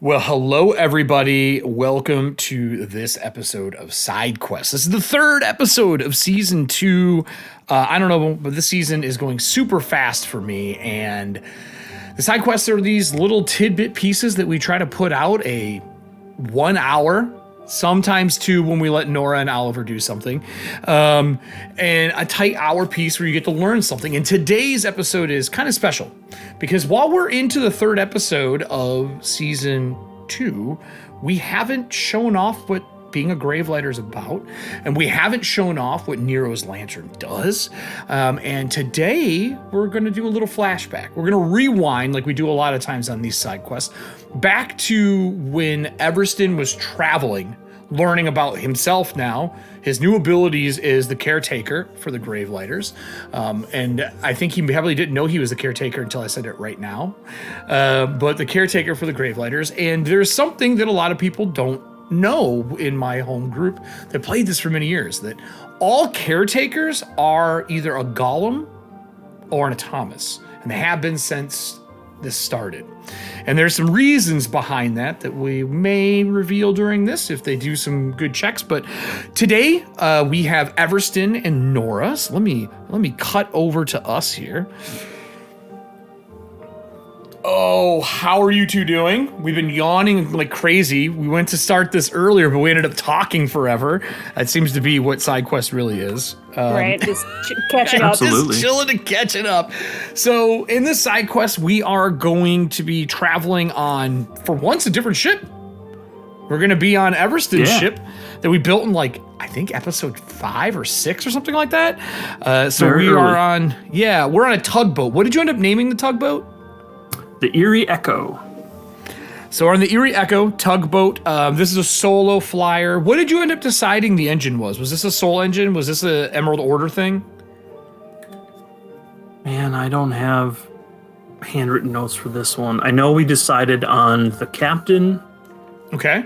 Well, hello, everybody. Welcome to this episode of Side Quest. This is the third episode of season 2. I don't know, but this season is going super fast for me. And the side quests are these little tidbit pieces that we try to put out a 1 hour, sometimes 2 when we let Nora and Oliver do something, and a tight hour piece where you get to learn something. And today's episode is kind of special because while we're into the third episode of season 2, we haven't shown off what being a Gravelighter is about, and we haven't shown off what Nero's Lantern does. And today we're going to do a little flashback. We're going to rewind, like we do a lot of times on these side quests, back to when Everston was traveling, learning about himself now. His new abilities is the caretaker for the Gravelighters. And I think he probably didn't know he was the caretaker until I said it right now. But the caretaker for the Gravelighters. And there's something that a lot of people don't know in my home group that played this for many years, that all caretakers are either a golem or an Thomas. And they have been since this started. And there's some reasons behind that we may reveal during this if they do some good checks. But today we have Everston and Nora. So let me cut over to us here. Oh, how are you two doing? We've been yawning like crazy. We went to start this earlier, but we ended up talking forever. That seems to be what side quest really is. Right, just catching up. Just chilling and catching up. So in this side quest, we are going to be traveling on, for once, a different ship. We're going to be on Everston's ship that we built in, like, I think episode 5 or 6 or something like that. So Very early. Are on, we're on a tugboat. What did you end up naming the tugboat? The Eerie Echo. So we're on the Erie Echo tugboat. This is a solo flyer. What did you end up deciding the engine was? Was this a Soul engine? Was this a Emerald Order thing? Man, I don't have handwritten notes for this one. I know we decided on the captain. Okay.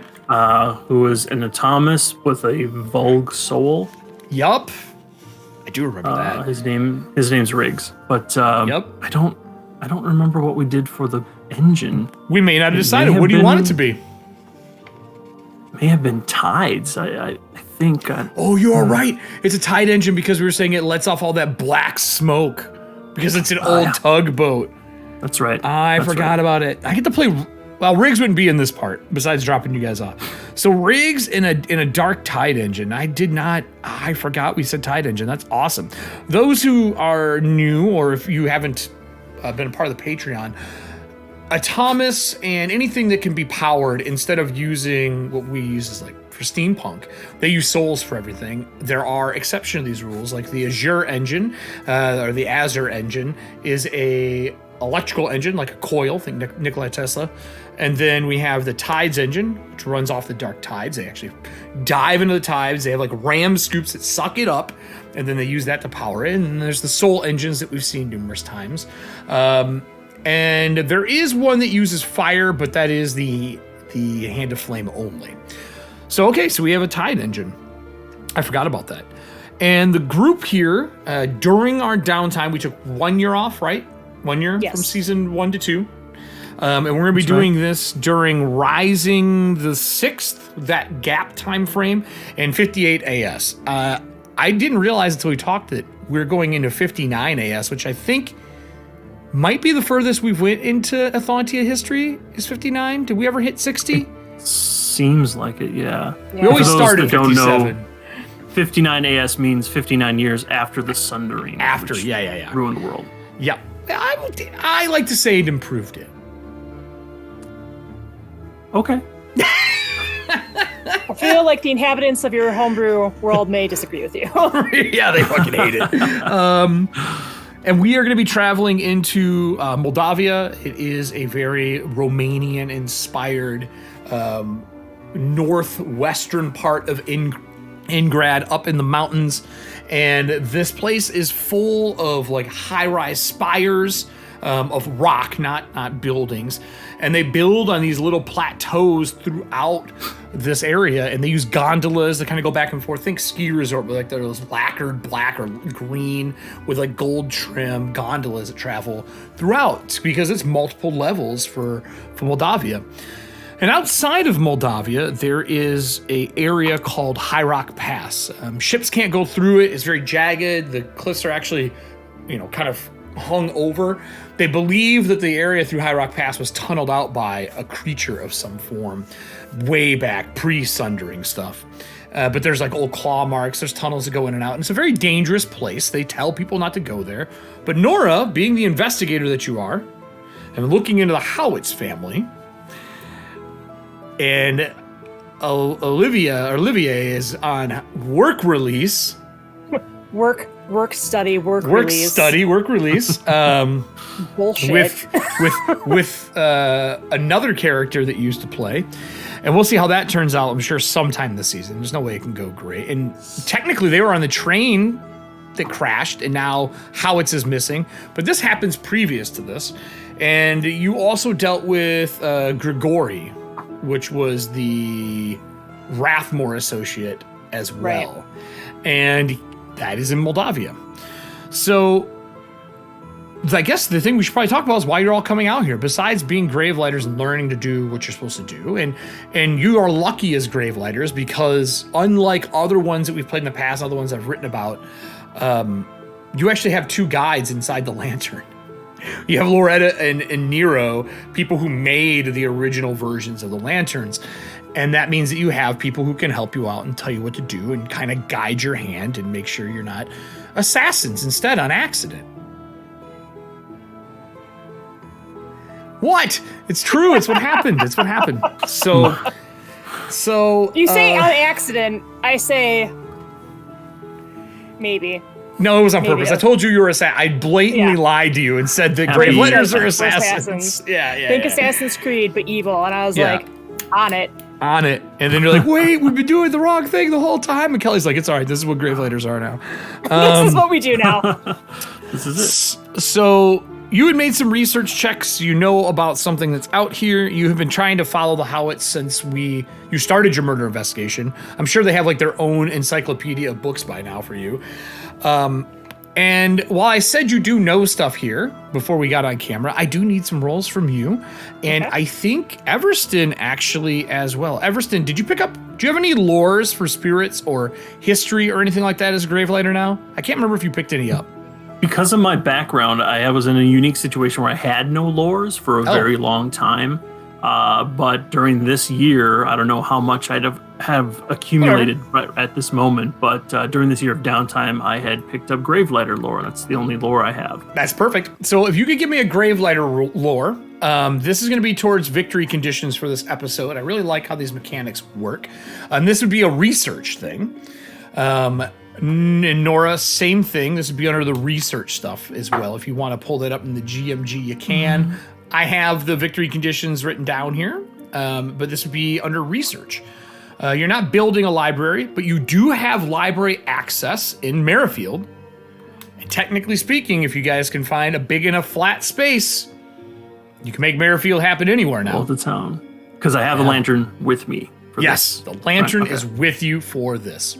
Who was an Atomus with a Vulg soul. Yup. I do remember that. His name's Riggs. But Yep. I don't remember what we did for the engine. We may not have decided. What do you want it to be? May have been Tides. I think. Oh, you are right. It's a tide engine because we were saying it lets off all that black smoke because it's an old tugboat. That's right. I forgot about it. I get to play. Well, Riggs wouldn't be in this part besides dropping you guys off. So Riggs in a dark tide engine. I forgot we said tide engine. That's awesome. Those who are new, or if you haven't been a part of the Patreon, Atomus and anything that can be powered instead of using what we use is like for steampunk, they use souls for everything. There are exceptions to these rules, like the Azure engine or the Azure engine is a electrical engine, like a coil, think Nikola Tesla. And then we have the Tides engine, which runs off the dark tides. They actually dive into the tides. They have like ram scoops that suck it up, and then they use that to power it. And then there's the Soul engines that we've seen numerous times. And there is one that uses fire, but that is the Hand of Flame only. So we have a Tide engine. I forgot about that. And the group here, during our downtime, we took 1 year off, right? 1 year from season 1 to 2. And we're going to be doing this during Rising the 6th, that gap time frame, and 58 AS. I didn't realize until we talked that we're going into 59 AS, which I think might be the furthest we've went into Athantia history, is 59. Did we ever hit 60? Seems like it, yeah. We always start at 57. 59 AS means 59 years after the Sundering. After, which yeah. ruined the world. Yeah. I like to say it improved it. Okay. I feel like the inhabitants of your homebrew world may disagree with you. Yeah, they fucking hate it. And we are going to be traveling into Moldavia. It is a very Romanian-inspired northwestern part of Ingrad, up in the mountains. And this place is full of like high-rise spires of rock, not buildings. And they build on these little plateaus throughout this area, and they use gondolas to kind of go back and forth. Think ski resort, but like those lacquered black or green with like gold trim gondolas that travel throughout, because it's multiple levels for Moldavia. And outside of Moldavia, there is a area called High Rock Pass. Ships can't go through it. It's very jagged. The cliffs are actually, kind of hung over. They believe that the area through High Rock Pass was tunneled out by a creature of some form way back, pre-Sundering stuff. But there's like old claw marks. There's tunnels that go in and out. And it's a very dangerous place. They tell people not to go there. But Nora, being the investigator that you are, and looking into the Howitz family, and Olivier is on work release. Work release. Bullshit. With another character that used to play. And we'll see how that turns out, I'm sure, sometime this season. There's no way it can go great. And technically, they were on the train that crashed, and now Howitz is missing. But this happens previous to this. And you also dealt with Grigori, which was the Rathmore associate as well. Right. And that is in Moldavia. So I guess the thing we should probably talk about is why you're all coming out here, besides being Gravelighters and learning to do what you're supposed to do. And you are lucky as Gravelighters because unlike other ones that we've played in the past, other ones I've written about, you actually have two guides inside the lantern. You have Loretta and Nero, people who made the original versions of the lanterns. And that means that you have people who can help you out and tell you what to do and kind of guide your hand and make sure you're not assassins instead on accident. What? It's true. It's what happened. It's what happened. So You say on accident. I say maybe. No, it was on Maybe purpose. a- I told you were I blatantly Yeah. lied to you and said that Yeah. Gravelighters are We're assassins. Yeah. Think Assassin's Creed, but evil. And I was Yeah. like, on it. On it. And then you're like, wait, we've been doing the wrong thing the whole time. And Kelly's like, it's all right. This is what Gravelighters are now. This is what we do now. This is it. So you had made some research checks. You know about something that's out here. You have been trying to follow the Howitz since you started your murder investigation. I'm sure they have like their own encyclopedia of books by now for you. And while I said you do know stuff here before we got on camera, I do need some rolls from you. And Okay. I think Everston actually as well. Everston, do you have any lores for spirits or history or anything like that as a Gravelighter now? I can't remember if you picked any up. Because of my background, I was in a unique situation where I had no lores for a very long time. But during this year, I don't know how much I'd have accumulated right at this moment, but during this year of downtime, I had picked up Gravelighter lore. That's the only lore I have. That's perfect. So if you could give me a Gravelighter lore, this is going to be towards victory conditions for this episode. I really like how these mechanics work. This would be a research thing. And Nora, same thing. This would be under the research stuff as well. If you want to pull that up in the GMG, you can. I have the victory conditions written down here, but this would be under research. You're not building a library, but you do have library access in Merrifield. And technically speaking, if you guys can find a big enough flat space, you can make Merrifield happen anywhere now. All the town. Because I have a lantern with me. For Yes, this. the lantern Right, okay. is with you for this.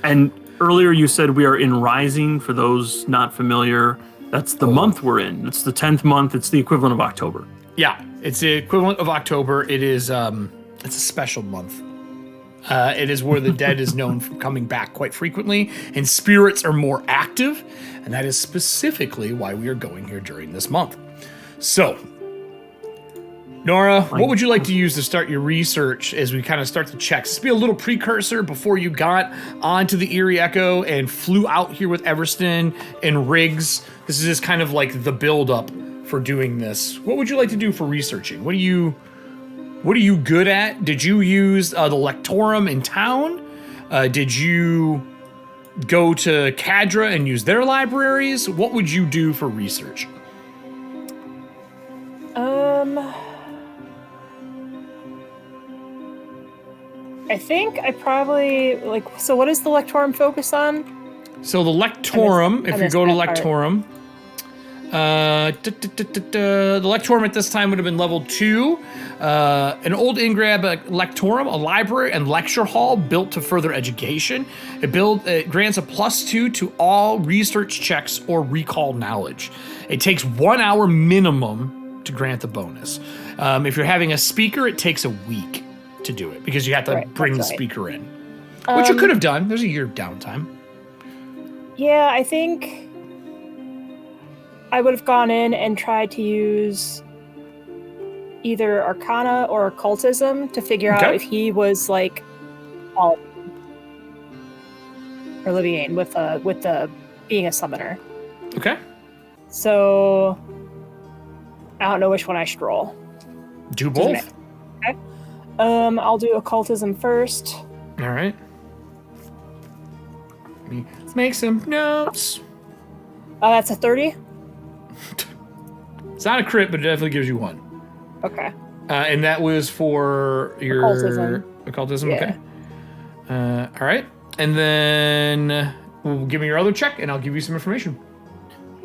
And earlier you said we are in Rising. For those not familiar, that's the month we're in. It's the 10th month. It's the equivalent of October. Yeah, it's the equivalent of October. It is, it's a special month. It is where the dead is known for coming back quite frequently, and spirits are more active, and that is specifically why we are going here during this month. So, Nora, what would you like to use to start your research as we kind of start the checks? This be a little precursor before you got onto the Erie Echo and flew out here with Everston and Riggs. This is just kind of like the build-up for doing this. What would you like to do for researching? What are you good at? Did you use the Lectorum in town? Did you go to Cadra and use their libraries? What would you do for research? I think I probably so what does the Lectorum focus on? So the Lectorum, I if you missed go to that part. Lectorum, the Lectorum at this time would have been level 2. An old Ingrab Lectorum, a library and lecture hall built to further education. It grants a +2 to all research checks or recall knowledge. It takes 1 hour minimum to grant the bonus. If you're having a speaker, it takes a week to do it because you have to Right, bring the that's right. speaker in, which you could have done. There's a year of downtime. Yeah, I think I would have gone in and tried to use either Arcana or Occultism to figure out Okay. if he was like all or Liviane with the being a summoner. Okay. So I don't know which one I should roll. Do Doesn't both. Okay. I'll do Occultism first. All right. Let me make some notes. That's a 30. It's not a crit, but it definitely gives you 1. Okay. And that was for your occultism. Yeah. Okay. All right. And then give me your other check, and I'll give you some information.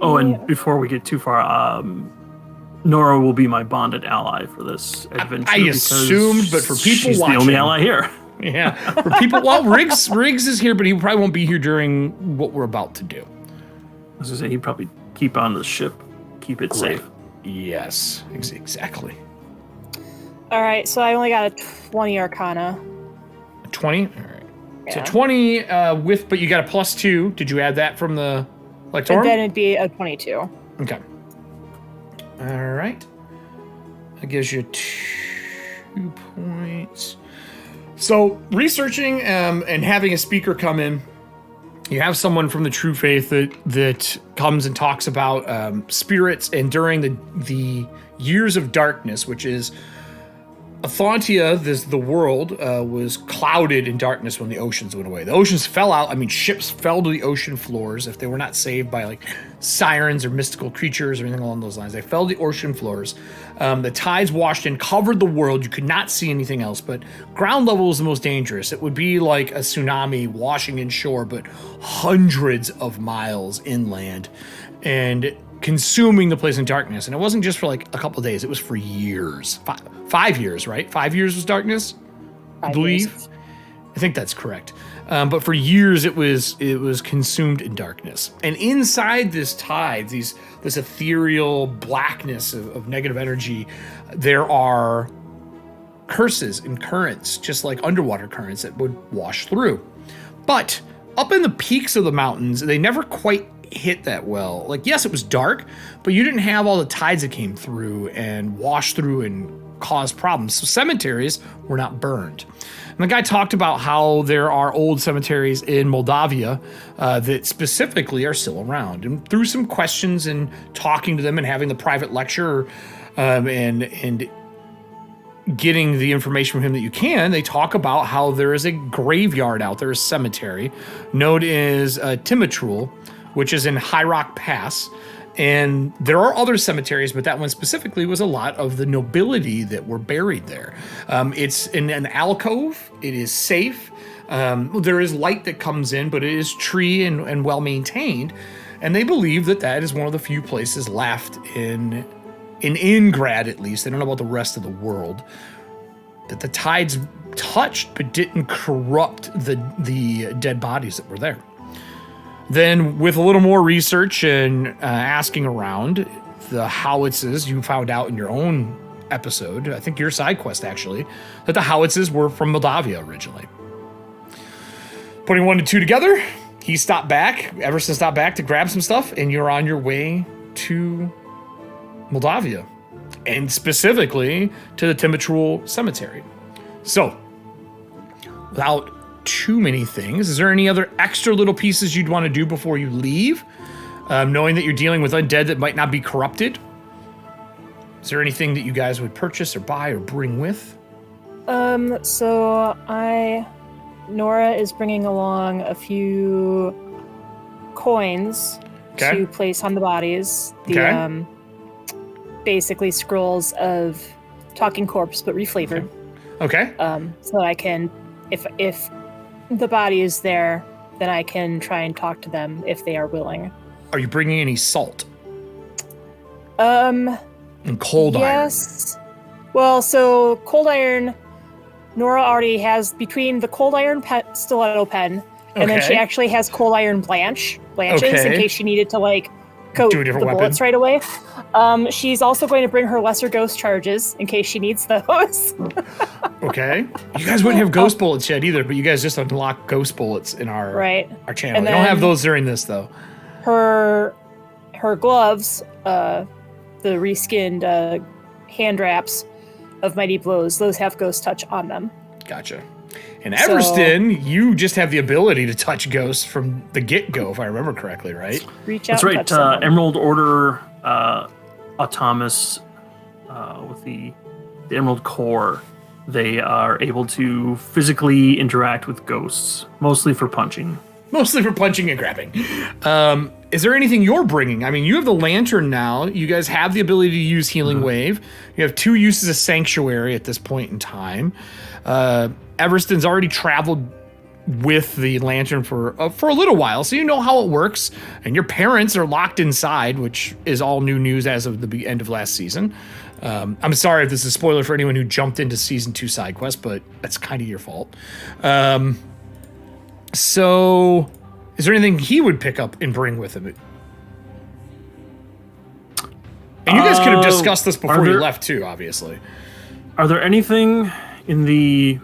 Oh, and Yeah. before we get too far, Nora will be my bonded ally for this adventure. I assumed, but for people she's watching, the only ally here. Yeah, for people. Well, Riggs is here, but he probably won't be here during what we're about to do. I was gonna say he'd probably keep on the ship, keep it safe. Yes, exactly. All right, so I only got a 20 Arcana. 20. All right. So Yeah. 20 but you got a +2. Did you add that from the Lectorum? And then it'd be a 22. Okay. All right. That gives you 2 points. So researching and having a speaker come in, you have someone from the True Faith that comes and talks about spirits, and during the years of darkness, which is Atlantia, the world, was clouded in darkness when the oceans went away. The oceans fell out. I mean, ships fell to the ocean floors if they were not saved by like sirens or mystical creatures or anything along those lines. They fell to the ocean floors. The tides washed in, covered the world. You could not see anything else, but ground level was the most dangerous. It would be like a tsunami washing inshore, but hundreds of miles inland and consuming the place in darkness. And it wasn't just for like a couple of days. It was for years. 5 years, right? 5 years was darkness, I believe. Years. I think that's correct. But for years, it was consumed in darkness. And inside this tide, this ethereal blackness of negative energy, there are curses and currents, just like underwater currents that would wash through. But up in the peaks of the mountains, they never quite hit that well. Like, yes, it was dark, but you didn't have all the tides that came through and washed through and caused problems. So cemeteries were not burned. And the guy talked about how there are old cemeteries in Moldovia that specifically are still around. And through some questions and talking to them and having the private lecture and getting the information from him that you can, they talk about how there is a graveyard out there, a cemetery, known as Timitrul, which is in High Rock Pass. And there are other cemeteries, but that one specifically was a lot of the nobility that were buried there. It's in an alcove. It is safe. There is light that comes in, but it is tree and well maintained. And they believe that that is one of the few places left in Ingrad, at least. I don't know about the rest of the world, that the tides touched but didn't corrupt the dead bodies that were there. Then, with a little more research and asking around, the Howitzes, you found out in your own episode, I think your side quest actually, that the Howitzes were from Moldavia originally. Putting 1 and 2 together, Everston stopped back to grab some stuff, and you're on your way to Moldavia, and specifically to the Timitrul Cemetery. So, without too many things, is there any other extra little pieces you'd want to do before you leave, knowing that you're dealing with undead that might not be corrupted? Is there anything that you guys would purchase or buy or bring with? So Nora is bringing along a few coins to place on the bodies. Basically scrolls of talking corpse, but reflavored. Okay. So I can, if the body is there, then I can try and talk to them if they are willing. Are you bringing any salt? And cold iron? Yes. Well, so cold iron, Nora already has, between the cold iron stiletto pen, and then she actually has cold iron blanches in case she needed to, like, coat the bullets right away. She's also going to bring her lesser ghost charges in case she needs those. Okay. You guys wouldn't have ghost bullets yet either, but you guys just unlock ghost bullets in our channel. And we don't have those during this, though. Her gloves, the reskinned hand wraps of Mighty Blows, those have ghost touch on them. Gotcha. In Everston, you just have the ability to touch ghosts from the get-go, if I remember correctly, right? Reach out. That's right. Emerald Order Autonomous with the Emerald Core, they are able to physically interact with ghosts, mostly for punching. Mostly for punching and grabbing. Is there anything you're bringing? I mean, you have the lantern now. You guys have the ability to use Healing Wave. You have 2 uses of Sanctuary at this point in time. Everston's already traveled with the lantern for a little while, so you know how it works. And your parents are locked inside, which is all new news as of the end of last season. I'm sorry if this is a spoiler for anyone who jumped into Season 2 side quest, but that's kind of your fault. So, is there anything he would pick up and bring with him? And you guys could have discussed this before you left too, obviously. Are there anything in the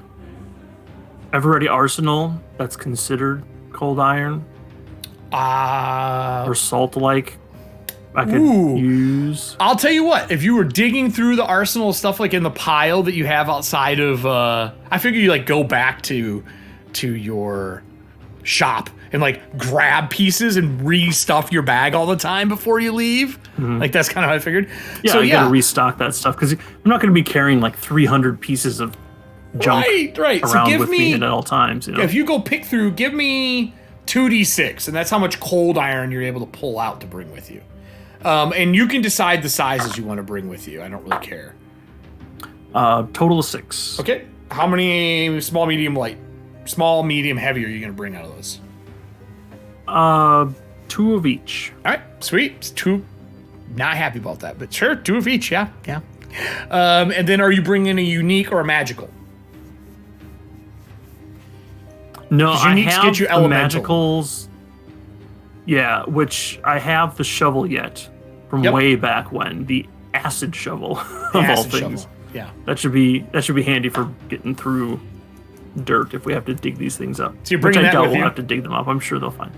Everready arsenal that's considered cold iron? Or salt-like I could use? I'll tell you what, if you were digging through the arsenal stuff like in the pile that you have outside of, I figure you like go back to your shop and like grab pieces and restuff your bag all the time before you leave. Like that's kind of how I figured. Yeah, so, I gotta restock that stuff because I'm not going to be carrying like 300 pieces of junk right. around so with me at all times. You know? If you go pick through, give me 2d6, and that's how much cold iron you're able to pull out to bring with you. And you can decide the sizes you want to bring with you. I don't really care. Total of 6. Okay. How many small, medium, light? Small, medium, heavy are you going to bring out of those? 2 of each. All right. Sweet. It's 2. Not happy about that, but sure. 2 of each. Yeah. And then are you bringing a unique or a magical? No, I uniques have get you the elemental. magicals. Yeah, which I have the shovel yet from way back when, the acid shovel of all things. Shovel. Yeah, that should be handy for getting through dirt if we have to dig these things up. So you're bringing which I that doubt with we'll you? have to dig them up. I'm sure they'll find.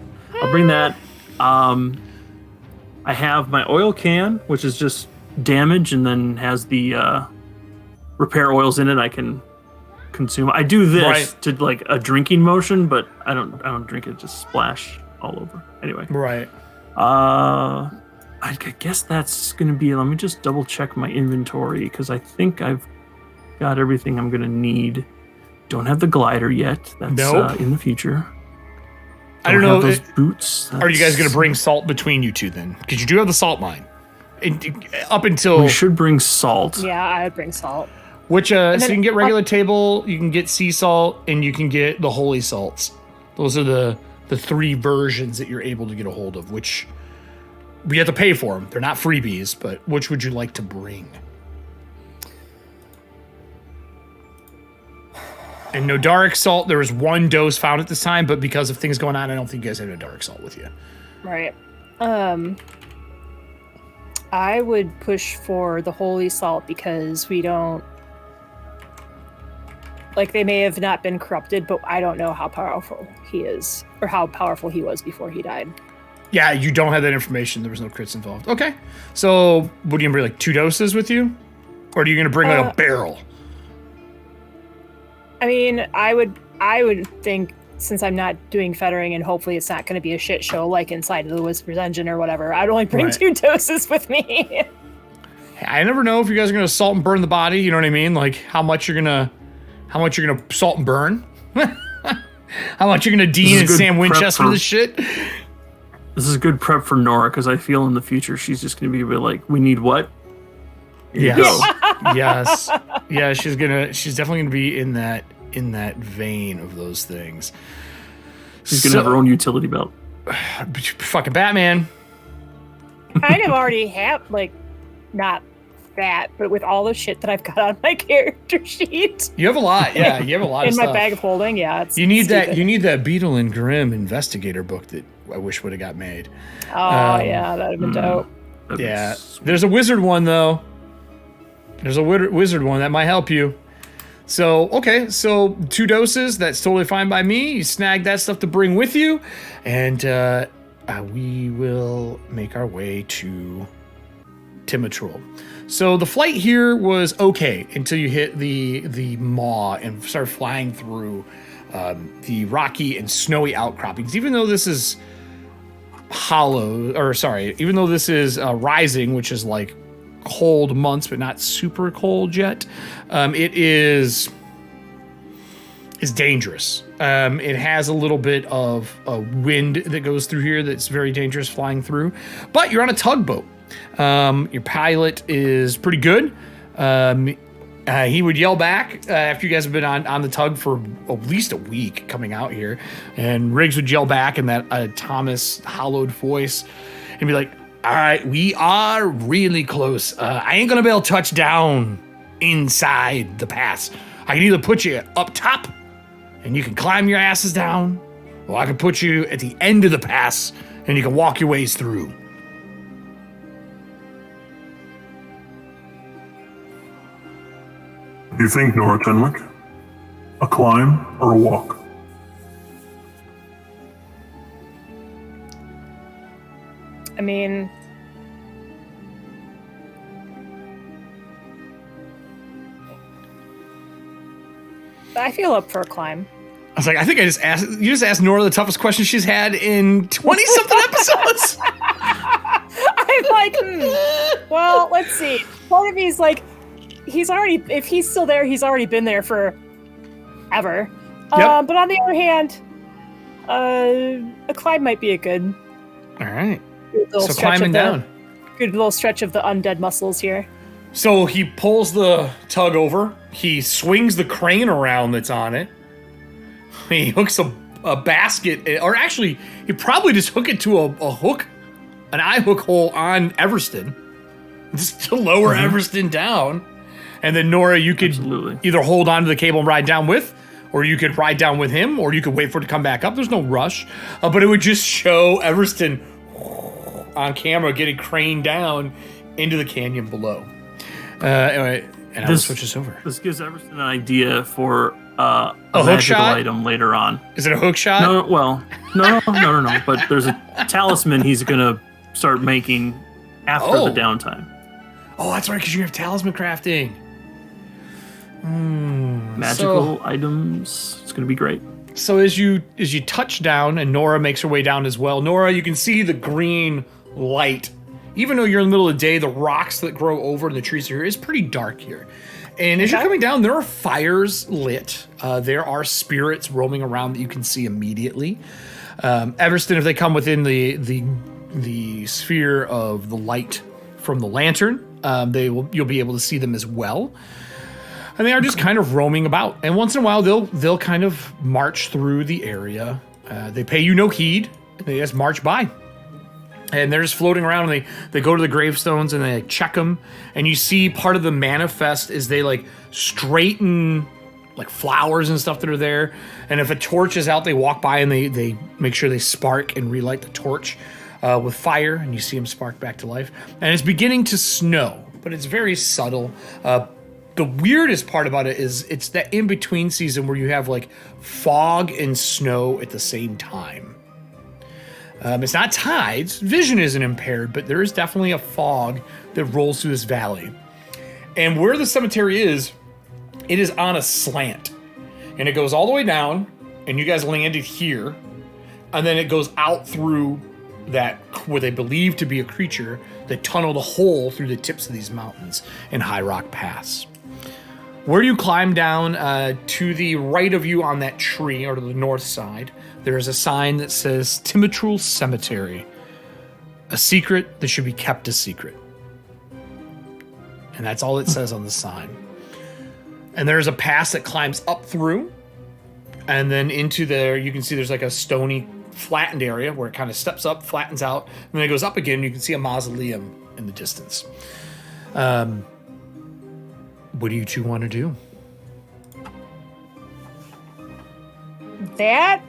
I'll bring that. I have my oil can, which is just damage, and then has the repair oils in it. I can consume. I do this to like a drinking motion, but I don't drink it. Just splash all over. Anyway. Right. I guess that's gonna be. Let me just double check my inventory because I think I've got everything I'm gonna need. Don't have the glider yet. That's in the future. I don't know. Those boots. Are you guys gonna bring salt between you two then? Because you do have the salt mine. Up until we should bring salt. Yeah, I would bring salt. Which so you can get regular table, you can get sea salt, and you can get the holy salts. Those are the 3 versions that you're able to get a hold of, which we have to pay for them. They're not freebies, but which would you like to bring? And no dark salt. There was 1 dose found at this time, but because of things going on, I don't think you guys have no dark salt with you. Right. I would push for the holy salt because we don't... Like, they may have not been corrupted, but I don't know how powerful he is, or how powerful he was before he died. Yeah, you don't have that information. There was no crits involved. Okay. So, what are you going to bring, like 2 doses with you? Or are you going to bring like a barrel? I mean, I would think, since I'm not doing fettering and hopefully it's not going to be a shit show like inside of the Whisper's Engine or whatever, I'd only bring 2 doses with me. I never know if you guys are going to salt and burn the body. You know what I mean? Like, how much you're going to salt and burn? How much you're going to Dean and Sam Winchester this shit? This is good prep for Nora, because I feel in the future she's just going to be like, we need what? Yes. Yeah, she's definitely going to be in that vein of those things. She's going to have her own utility belt. Fucking Batman. Kind of already have, like, not that, but with all the shit that I've got on my character sheet. You have a lot, yeah. You have a lot in of my stuff. bag of holding, yeah. You need that Beetle and Grimm investigator book that I wish would have got made. Oh yeah, that'd have been dope. Yeah, there's a wizard one though. There's a wizard one that might help you. So okay, so 2 doses. That's totally fine by me. You snag that stuff to bring with you, and we will make our way to Timitrol. So the flight here was okay until you hit the maw and start flying through the rocky and snowy outcroppings. Even though this is even though this is rising, which is like cold months, but not super cold yet, it is dangerous. It has a little bit of a wind that goes through here that's very dangerous flying through, but you're on a tugboat. Your pilot is pretty good. He would yell back after you guys have been on the tug for at least a week coming out here, and Riggs would yell back in that Thomas hollowed voice and be like, all right, we are really close. I ain't gonna be able to touch down inside the pass. I can either put you up top and you can climb your asses down, or I can put you at the end of the pass and you can walk your ways through. What do you think, Nora Tenwick? A climb or a walk? I mean, I feel up for a climb. I was like, I think you just asked Nora the toughest question she's had in 20-something episodes. I'm like, well, let's see. Part of me's like, if he's still there, he's already been there for ever. Yep. But on the other hand, a climb might be a good. All right. So climbing down. Good little stretch of the undead muscles here. So he pulls the tug over. He swings the crane around that's on it. He hooks a basket, or actually, he probably just hook it to a hook, an eye hook hole on Everston, just to lower Everston down. And then Nora, you could either hold onto the cable and ride down with, or you could ride down with him, or you could wait for it to come back up. There's no rush, but it would just show Everston on camera getting craned down into the canyon below. Anyway, and I'll switch this over. This gives Everston an idea for a hook magical shot item later on. Is it a hook shot? No. But there's a talisman he's gonna start making after the downtime. Oh, that's right, because you have talisman crafting. Magical items. It's gonna be great. So as you touch down, and Nora makes her way down as well. Nora, you can see the green light. Even though you're in the middle of the day, the rocks that grow over the trees here is pretty dark here. And as you're coming down, there are fires lit. There are spirits roaming around that you can see immediately. Everston, if they come within the sphere of the light from the lantern, you'll be able to see them as well. And they are just kind of roaming about. And once in a while, they'll kind of march through the area. They pay you no heed. They just march by. And they're just floating around, and they go to the gravestones and they check them. And you see part of the manifest is they like straighten like flowers and stuff that are there. And if a torch is out, they walk by and they make sure they spark and relight the torch with fire. And you see them spark back to life. And it's beginning to snow, but it's very subtle. The weirdest part about it is it's that in-between season where you have like fog and snow at the same time. It's not tides. Vision isn't impaired, but there is definitely a fog that rolls through this valley. And where the cemetery is, it is on a slant. And it goes all the way down, and you guys landed here. And then it goes out through that, what they believe to be a creature that tunneled a hole through the tips of these mountains in High Rock Pass. Where you climb down to the right of you on that tree, or to the north side, there is a sign that says Timitrul Cemetery, a secret that should be kept a secret. And that's all it says on the sign. And there's a pass that climbs up through, and then into there, you can see there's like a stony, flattened area where it kind of steps up, flattens out, and then it goes up again, and you can see a mausoleum in the distance. What do you two want to do? That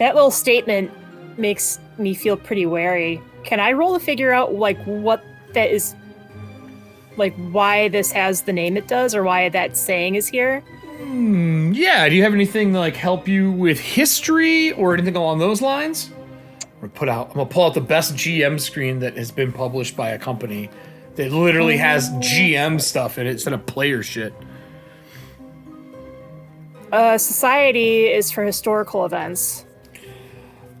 little statement makes me feel pretty wary. Can I roll to figure out like what that is, like why this has the name it does, or why that saying is here? Yeah. Do you have anything to like help you with history or anything along those lines? I'm gonna pull out the best GM screen that has been published by a company that literally has GM stuff in it instead of player shit. Society is for historical events.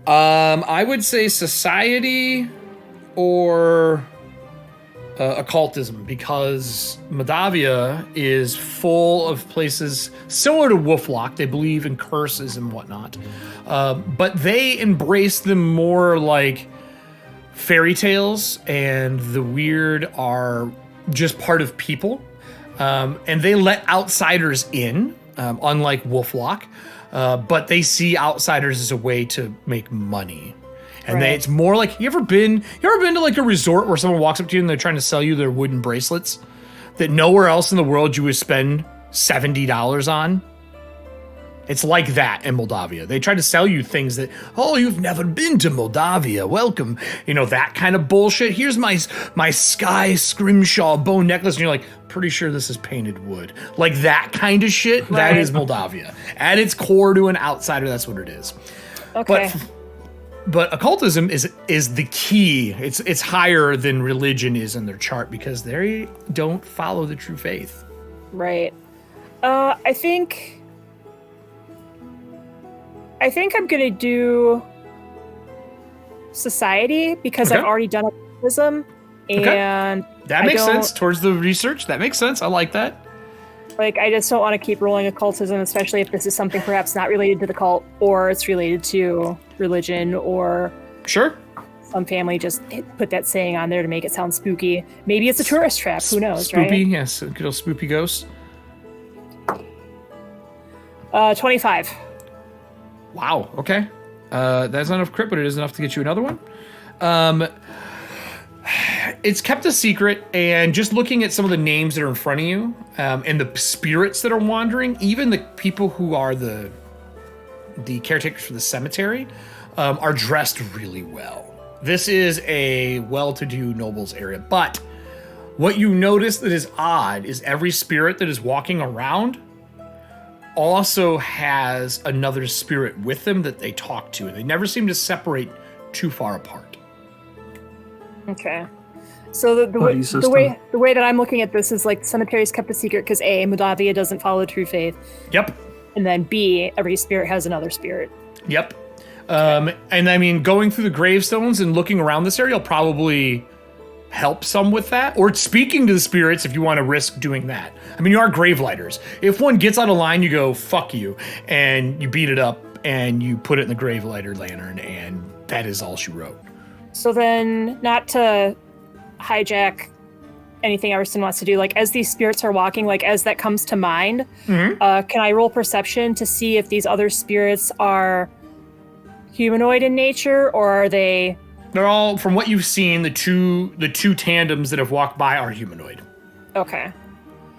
I would say society or occultism, because Moldovia is full of places similar to Wolflock. They believe in curses and whatnot, but they embrace them more like fairy tales, and the weird are just part of people, and they let outsiders in, unlike Wolflock, but they see outsiders as a way to make money. And it's more like, you ever been to like a resort where someone walks up to you and they're trying to sell you their wooden bracelets that nowhere else in the world you would spend $70 on? It's like that in Moldovia. They try to sell you things that, oh, you've never been to Moldovia. Welcome. You know, that kind of bullshit. Here's my sky scrimshaw bone necklace. And you're like, pretty sure this is painted wood. Like that kind of shit. Right. That is Moldovia. At its core, to an outsider, that's what it is. Okay. But occultism is the key. It's higher than religion is in their chart, because they don't follow the true faith. Right. I think I'm gonna do society because I've already done occultism, and that makes sense towards the research. That makes sense. I like that. Like, I just don't want to keep rolling occultism, especially if this is something perhaps not related to the cult, or it's related to religion, or some family just put that saying on there to make it sound spooky. Maybe it's a tourist trap. Who knows, spoopy, right? Yes, good old spoopy ghost. 25. Wow, okay. That's not enough crit, but it is enough to get you another one. It's kept a secret, and just looking at some of the names that are in front of you, and the spirits that are wandering, even the people who are the caretakers for the cemetery, are dressed really well. This is a well-to-do nobles area, but what you notice that is odd is every spirit that is walking around also has another spirit with them that they talk to, and they never seem to separate too far apart. Okay. So the way that I'm looking at this is like cemeteries kept a secret because A, Moldovia doesn't follow true faith. Yep. And then B, every spirit has another spirit. Yep. And I mean, going through the gravestones and looking around this area will probably help some with that, or speaking to the spirits if you want to risk doing that. I mean, you are grave lighters. If one gets out of line, you go, fuck you, and you beat it up and you put it in the grave lighter lantern, and that is all she wrote. So then, not to hijack anything Everston wants to do, like as these spirits are walking, like as that comes to mind, can I roll perception to see if these other spirits are humanoid in nature, or are they... They're all, from what you've seen, the two tandems that have walked by are humanoid. Okay.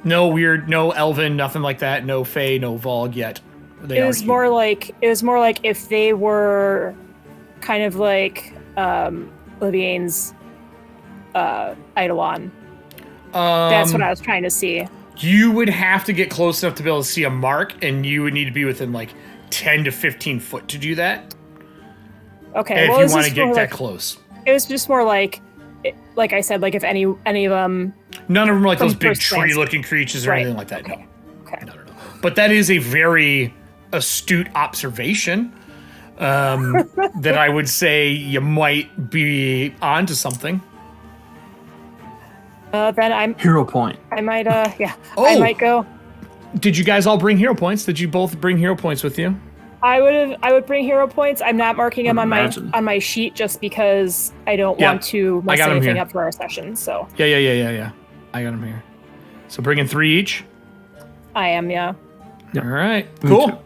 No weird, no elven, nothing like that. No fae, no Vogue yet. It was more like if they were kind of like Leviane's Eidolon. That's what I was trying to see. You would have to get close enough to be able to see a mark, and you would need to be within like 10 to 15 foot to do that. Okay, if you want to get that close. It was just more like I said, like if any of them... None of them are like those big tree-looking creatures or anything like that. Okay. No. Okay. No. But that is a very astute observation that I would say you might be onto something. Then I'm... Hero point. I might, yeah. Oh! I might go. Did you guys all bring hero points? Did you both bring hero points with you? I would bring hero points. I'm not marking them on my sheet just because I don't want to mess anything up for our session. So yeah. I got them here. So bringing 3 each. I am, yeah. All right, cool.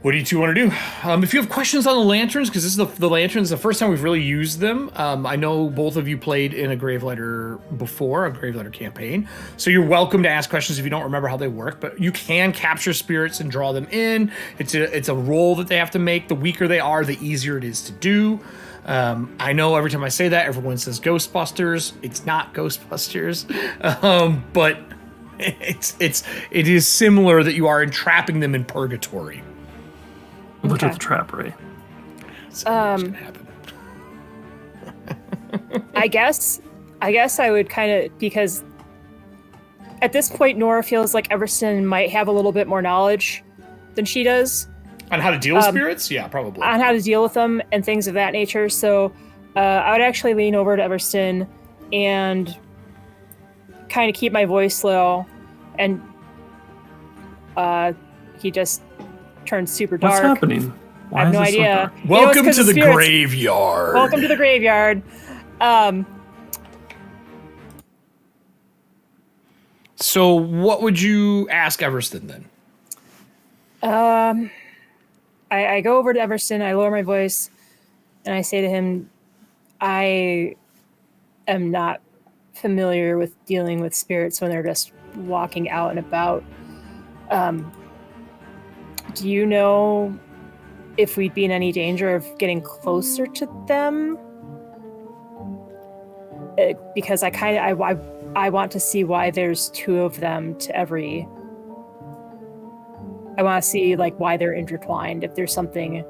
What do you two want to do? If you have questions on the lanterns, because this is the lanterns, the first time we've really used them. I know both of you played in a Gravelighter before, a Gravelighter campaign. So you're welcome to ask questions if you don't remember how they work, but you can capture spirits and draw them in. It's a roll that they have to make. The weaker they are, the easier it is to do. I know every time I say that, everyone says Ghostbusters. It's not Ghostbusters, but it is similar that you are entrapping them in purgatory. Look at the trap, Ray. I guess I would kind of, because at this point Nora feels like Everston might have a little bit more knowledge than she does. On how to deal with spirits? Yeah, probably. On how to deal with them and things of that nature. So I would actually lean over to Everston and kind of keep my voice low, and he just turns super dark. What's happening? I have no idea. So welcome to the graveyard. Welcome to the graveyard. So what would you ask Everston then? I go over to Everston, I lower my voice, and I say to him, I am not familiar with dealing with spirits when they're just walking out and about. Do you know if we'd be in any danger of getting closer to them? Because I want to see why there's 2 of them to every... I want to see like why they're intertwined, if there's something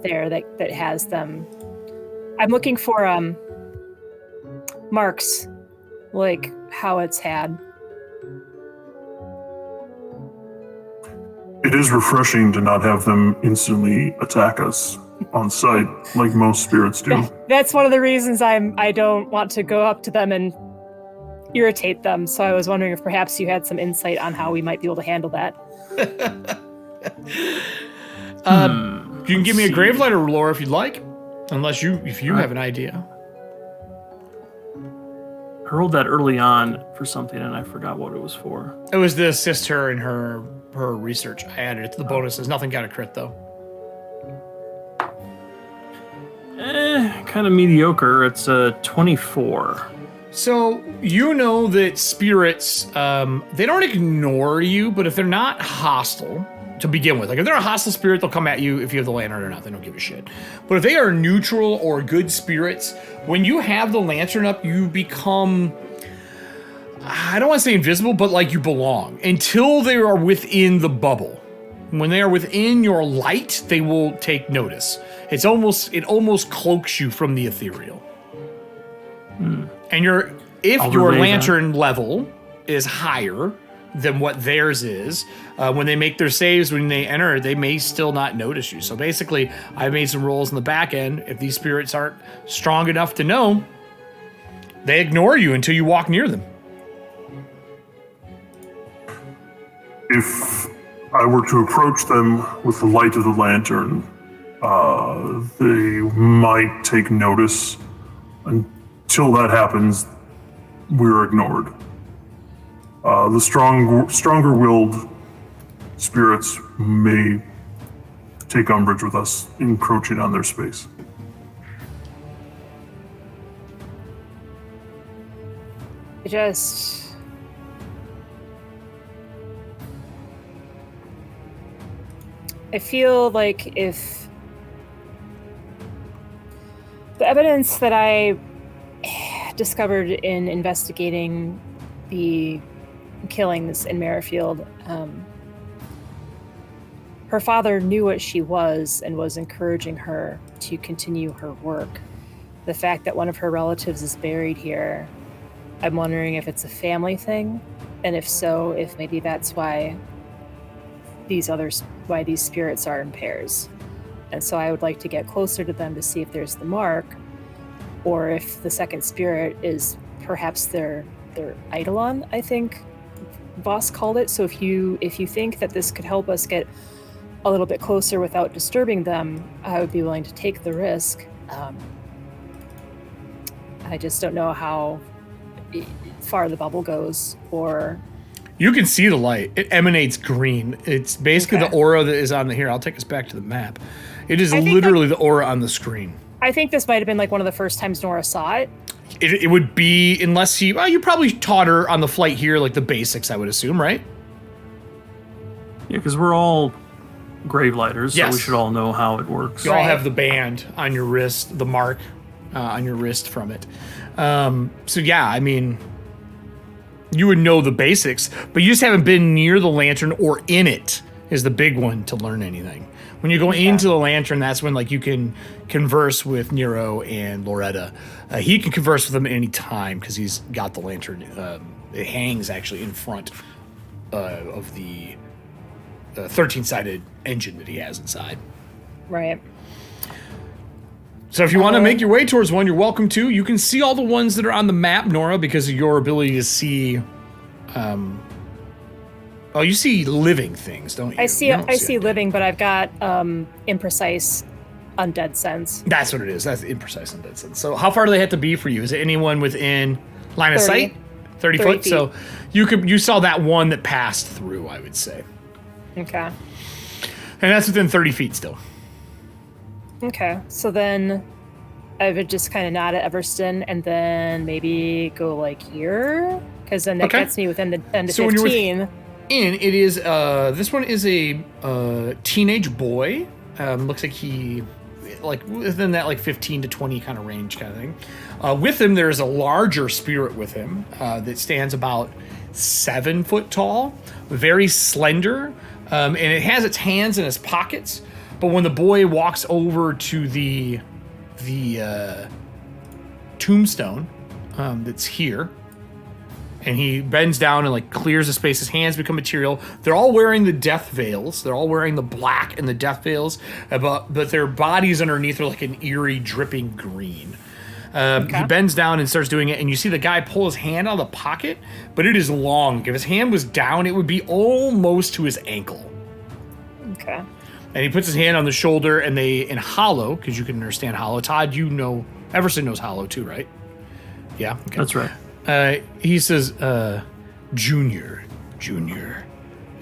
there that has them. I'm looking for marks like Howitz had. It is refreshing to not have them instantly attack us on sight like most spirits do. That's one of the reasons I don't want to go up to them and irritate them. So I was wondering if perhaps you had some insight on how we might be able to handle that. You can give me a gravelighter lore if you'd like, if you have an idea. I rolled that early on for something, and I forgot what it was for. It was to assist her in her research. I added it to the bonuses. Nothing got a crit, though. Kind of mediocre. It's a 24. So you know that spirits, they don't ignore you, but if they're not hostile to begin with, like if they're a hostile spirit, they'll come at you if you have the lantern or not. They don't give a shit. But if they are neutral or good spirits, when you have the lantern up, you become, I don't want to say invisible, but like you belong until they are within the bubble. When they are within your light, they will take notice. It almost cloaks you from the ethereal. And if your lantern level is higher than what theirs is, when they make their saves, when they enter, they may still not notice you. So basically, I made some rolls in the back end. If these spirits aren't strong enough to know, they ignore you until you walk near them. If I were to approach them with the light of the lantern, they might take notice. Until that happens, we're ignored. The stronger-willed spirits may take umbrage with us encroaching on their space. I feel like if the evidence that I discovered in investigating the killings in Merrifield, her father knew what she was and was encouraging her to continue her work. The fact that one of her relatives is buried here, I'm wondering if it's a family thing, and if so, if maybe that's why these spirits are in pairs. And so I would like to get closer to them to see if there's the mark, or if the second spirit is perhaps their eidolon, I think Voss called it. So if you think that this could help us get a little bit closer without disturbing them, I would be willing to take the risk. I just don't know how far the bubble goes, or... You can see the light. It emanates green. It's basically the aura that is on the here. I'll take us back to the map. It is literally the aura on the screen. I think this might have been like one of the first times Nora saw it. It would be, unless you probably taught her on the flight here, like the basics, I would assume, right? Yeah, because we're all gravelighters, so we should all know how it works. You all have the band on your wrist, the mark on your wrist from it. So yeah, I mean, you would know the basics, but you just haven't been near the lantern or in it is the big one to learn anything. When you go into the lantern, that's when like you can converse with Nero and Loretta. He can converse with them at any time because he's got the lantern. It hangs actually in front of the 13-sided engine that he has inside. Right. So if you want to make your way towards one, you're welcome to. You can see all the ones that are on the map, Nora, because of your ability to see... you see living things, don't you? I see living, but I've got imprecise undead sense. That's what it is. That's imprecise undead sense. So how far do they have to be for you? Is it anyone within line of sight? 30 foot? Feet. So you saw that one that passed through, I would say. Okay. And that's within 30 feet still. Okay. So then I would just kind of nod at Everston and then maybe go like here, because then that gets me within the 10 to 15. It is this one is a teenage boy. Looks like he within that 15 to 20 kind of range kind of thing. With him there's a larger spirit with him that stands about 7 foot tall, very slender, and it has its hands in its pockets. But when the boy walks over to the tombstone that's here, And he bends down and like clears the space. His hands become material. They're all wearing the death veils. They're all wearing the black and the death veils, but their bodies underneath are like an eerie, dripping green. He bends down and starts doing it, and you see the guy pull his hand out of the pocket, but it is long. If his hand was down, it would be almost to his ankle. Okay. And he puts his hand on the shoulder, and in Hollow, because you can understand Hollow. Todd, you know, Everston knows Hollow too, right? Yeah? Okay. That's right. He says, Junior,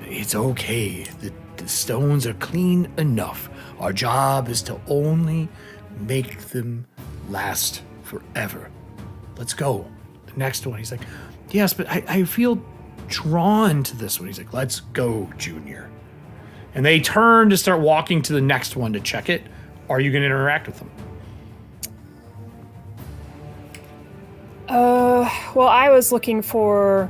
it's okay. The stones are clean enough. Our job is to only make them last forever. Let's go. The next one. He's like, yes, but I feel drawn to this one. He's like, let's go, Junior. And they turn to start walking to the next one to check it. Are you going to interact with them? Well, I was looking for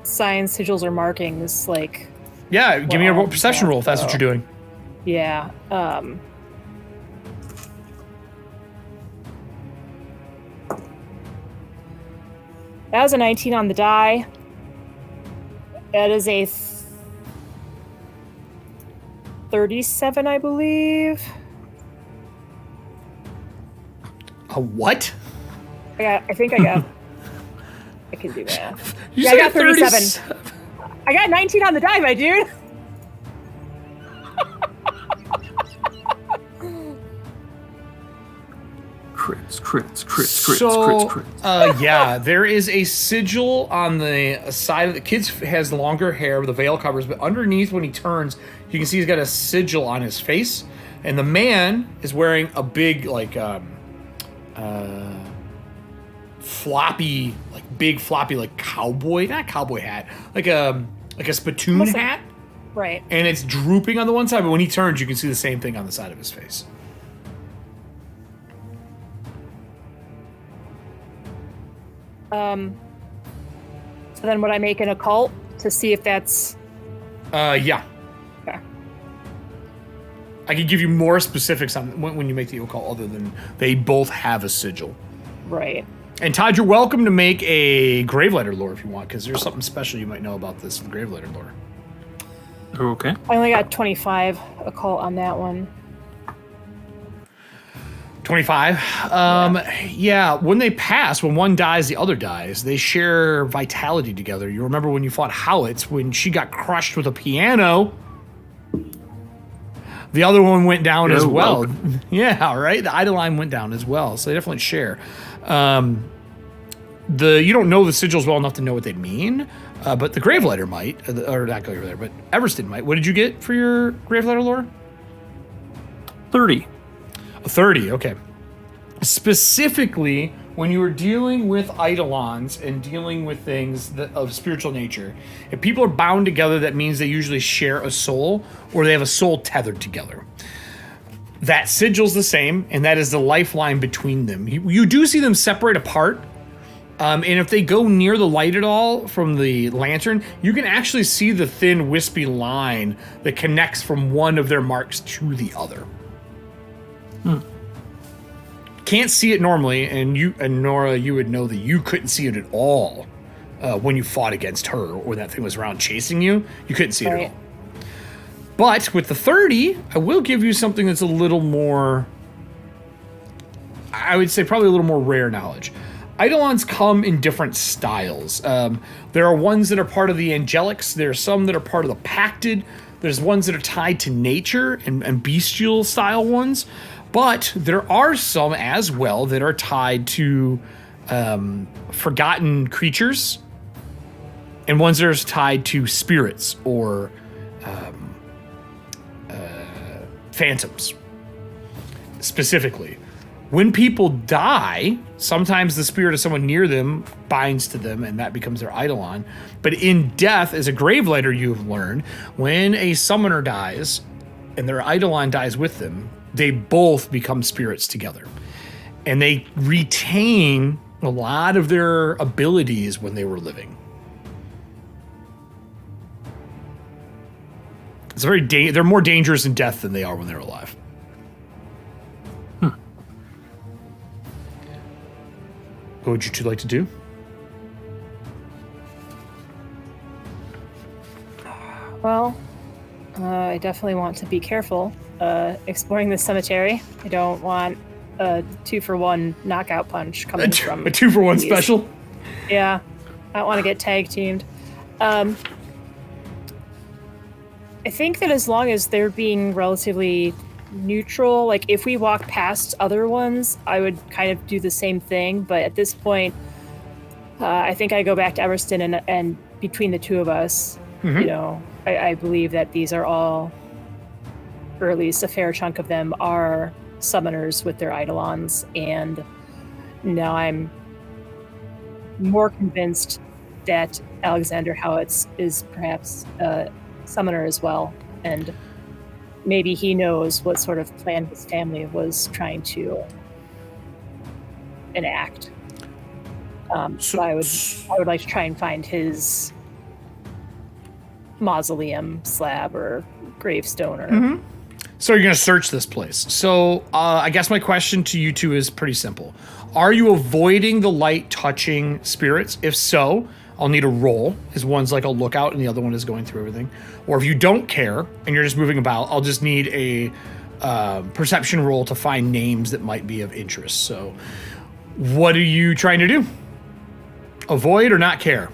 signs, sigils, or markings, like... Yeah, give me a perception roll if that's what you're doing. Yeah, That was a 19 on the die. That is a 37, I believe. A what? I think I got... I can do math. I got 37. I got 19 on the die, my dude. Crits. Yeah, there is a sigil on the side of the kid has longer hair, the veil covers, but underneath when he turns, you can see he's got a sigil on his face, and the man is wearing a big floppy cowboy, not cowboy hat, like a spittoon hat. Right. And it's drooping on the one side, but when he turns, you can see the same thing on the side of his face. So then would I make an occult to see if that's... Yeah. Okay. I could give you more specifics on when you make the occult, other than they both have a sigil. Right. And Todd, you're welcome to make a Gravelighter lore if you want, because there's something special you might know about this Gravelighter lore. Okay. I only got 25 occult on that one. 25. Yeah, when they pass, when one dies, the other dies. They share vitality together. You remember when you fought Howitz, when she got crushed with a piano, the other one went down as well. Yeah, right? The Eidolon went down as well, so they definitely share. You don't know the sigils well enough to know what they mean, but the Gravelighter might, or not Gravelighter, but Everston might. What did you get for your Gravelighter lore? 30. 30, okay. Specifically, when you were dealing with Eidolons and dealing with things of spiritual nature, if people are bound together, that means they usually share a soul, or they have a soul tethered together. That sigil's the same, and that is the lifeline between them. You do see them separate apart, and if they go near the light at all from the lantern, you can actually see the thin, wispy line that connects from one of their marks to the other. Can't see it normally, and Nora, you would know that you couldn't see it at all when you fought against her, or when that thing was around chasing you. You couldn't see it at all. But with the 30, I will give you something that's a little more, I would say probably a little more rare knowledge. Eidolons come in different styles. There are ones that are part of the Angelics. There are some that are part of the Pacted. There's ones that are tied to nature and bestial style ones. But there are some as well that are tied to forgotten creatures, and ones that are tied to spirits or phantoms. Specifically, when people die, sometimes the spirit of someone near them binds to them, and that becomes their Eidolon. But in death, as a Gravelighter, you've learned, when a summoner dies and their Eidolon dies with them, they both become spirits together. And they retain a lot of their abilities when they were living. It's they're more dangerous in death than they are when they're alive. What would you two like to do? Well, I definitely want to be careful exploring this cemetery. I don't want a 2-for-1 knockout punch coming from a 2-for-1 these. special. Yeah, I don't want to get tag teamed. I think that as long as they're being relatively neutral, like if we walk past other ones, I would kind of do the same thing. But at this point, I think I go back to Everston, and between the two of us, you know, I believe that these are all, or at least a fair chunk of them, are summoners with their eidolons. And now I'm more convinced that Alexander Howitz is perhaps a summoner as well, and maybe he knows what sort of plan his family was trying to enact. So I would like to try and find his mausoleum slab or gravestone or So you're going to search this place. So I guess my question to you two is pretty simple. Are you avoiding the light touching spirits? If so, I'll need a roll, because one's like a lookout and the other one is going through everything. Or if you don't care and you're just moving about, I'll just need a perception roll to find names that might be of interest. So what are you trying to do? Avoid or not care?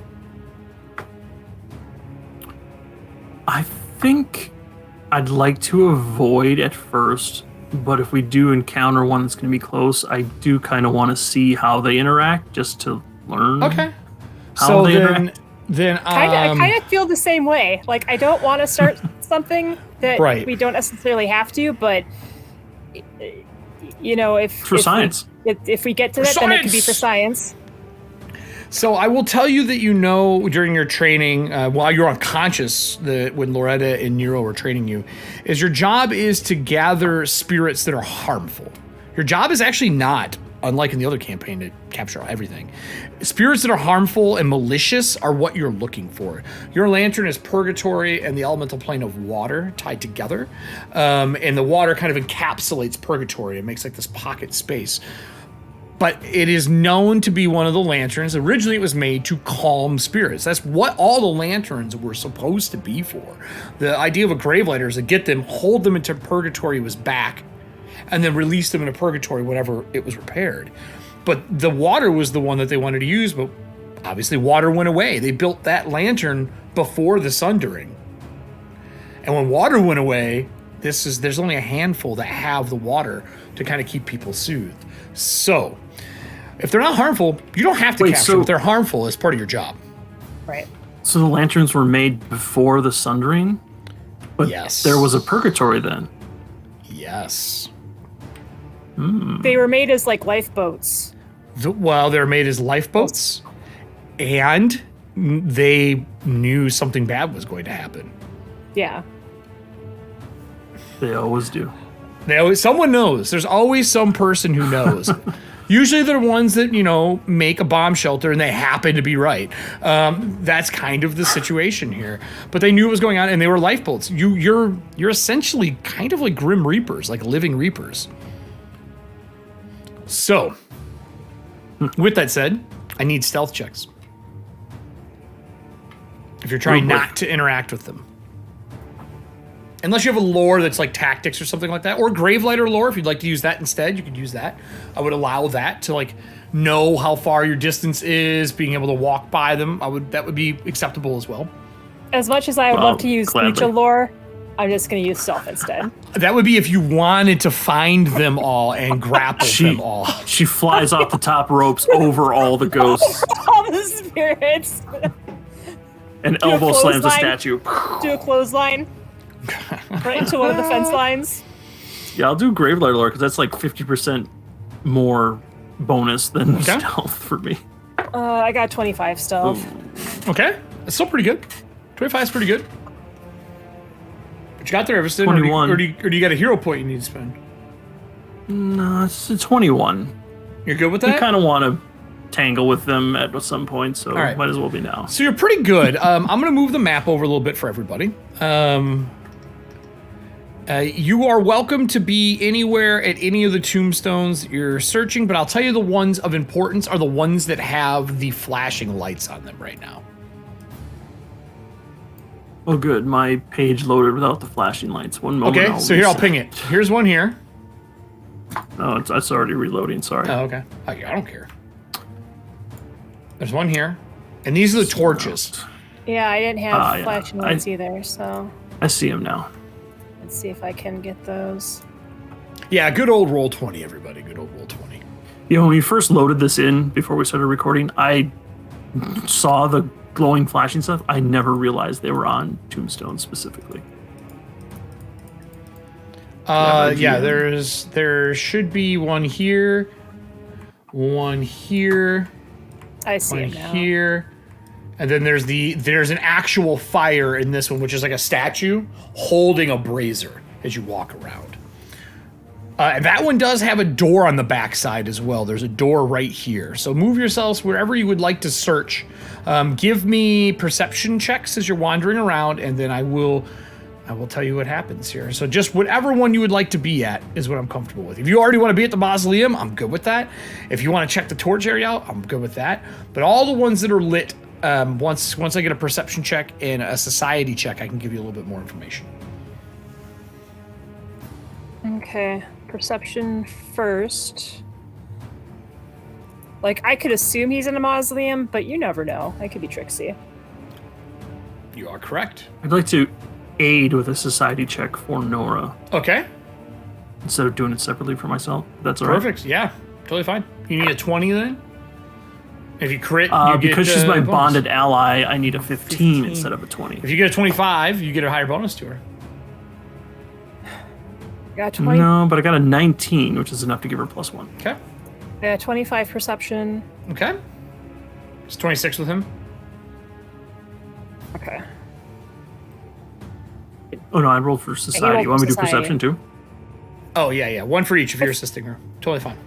I think I'd like to avoid at first, but if we do encounter one that's going to be close, I do kind of want to see how they interact, just to learn. Okay. How So they then interact. I kind of feel the same way. Like, I don't want to start something that we don't necessarily have to, but you know, if science. If we get to that, then it could be for science. So I will tell you that, you know, during your training, while you're unconscious, when Loretta and Nero were training you, is your job is to gather spirits that are harmful. Your job is actually not, unlike in the other campaign, to capture everything. Spirits that are harmful and malicious are what you're looking for. Your lantern is purgatory and the elemental plane of water tied together. And the water kind of encapsulates purgatory and makes like this pocket space. But it is known to be one of the lanterns. Originally, it was made to calm spirits. That's what all the lanterns were supposed to be for. The idea of a grave lighter is to get them, hold them into purgatory was back, and then release them into purgatory whenever it was repaired. But the water was the one that they wanted to use, but obviously water went away. They built that lantern before the Sundering. And when water went away, there's only a handful that have the water to kind of keep people soothed. So, if they're not harmful, you don't have to capture them. If they're harmful, as part of your job. Right. So the lanterns were made before the Sundering? But yes. There was a purgatory then? Yes. They were made as like lifeboats. They're made as lifeboats, and they knew something bad was going to happen. Yeah. They always do. Someone knows. There's always some person who knows. Usually they're ones that, you know, make a bomb shelter and they happen to be right. That's kind of the situation here. But they knew what was going on, and they were lifeboats. You're essentially kind of like Grim Reapers, like living Reapers. So, with that said, I need stealth checks. If you're trying not to interact with them. Unless you have a lore that's like tactics or something like that, or Gravelighter lore, if you'd like to use that instead, you could use that. I would allow that to like know how far your distance is, being able to walk by them. That would be acceptable as well. As much as I would love to use Lucha lore, I'm just going to use stealth instead. That would be if you wanted to find them all and grapple them all. She flies off the top ropes over all the ghosts. All the spirits. And elbow slams a statue. Do a clothesline. Right into one of the fence lines. Yeah, I'll do Gravelighter lore because that's like 50% more bonus than stealth for me. I got 25 stealth. Ooh. Okay, that's still pretty good. 25 is pretty good. But you got there, Everston. 21. Or do you got a hero point you need to spend? No, it's a 21. You're good with that? I kind of want to tangle with them at some point, so might as well be now. So you're pretty good. I'm going to move the map over a little bit for everybody. You are welcome to be anywhere at any of the tombstones you're searching, but I'll tell you the ones of importance are the ones that have the flashing lights on them right now. Oh, good. My page loaded without the flashing lights. One moment. Okay, so here I'll ping it. Here's one here. Oh, it's already reloading. Sorry. Oh, okay. I don't care. There's one here, and these are the torches. Yeah, I didn't have flashing lights either, so I see them now. let's see if I can get those. Yeah, good old Roll20, everybody. Good old Roll20. You know, when we first loaded this in before we started recording, I saw the glowing flashing stuff. I never realized they were on tombstones specifically. Yeah, there should be one here, one here, I see one it now. here, and then there's an actual fire in this one, which is like a statue holding a brazier as you walk around. And that one does have a door on the backside as well. There's a door right here. So move yourselves wherever you would like to search. Give me perception checks as you're wandering around, and then I will tell you what happens here. So just whatever one you would like to be at is what I'm comfortable with. If you already want to be at the mausoleum, I'm good with that. If you want to check the torch area out, I'm good with that. But all the ones that are lit, once I get a perception check and a society check, I can give you a little bit more information. Okay, perception first. Like, I could assume he's in a mausoleum, but you never know. I could be tricksy. You are correct. I'd like to aid with a society check for Nora Okay. instead of doing it separately for myself. That's all right. Perfect. Yeah, totally fine. You need a 20 then? If you crit, you get because she's my bonus. bonded ally, I need a 15 instead of a 20. If you get a 25, you get a higher bonus to her. Got 20. No, but I got a 19, which is enough to give her +1. Okay. I got 25 perception. Okay. It's 26 with him. Okay. Oh no, I rolled for society. You want me to do society. perception too? Oh, yeah. One for each if you're assisting her. Totally fine.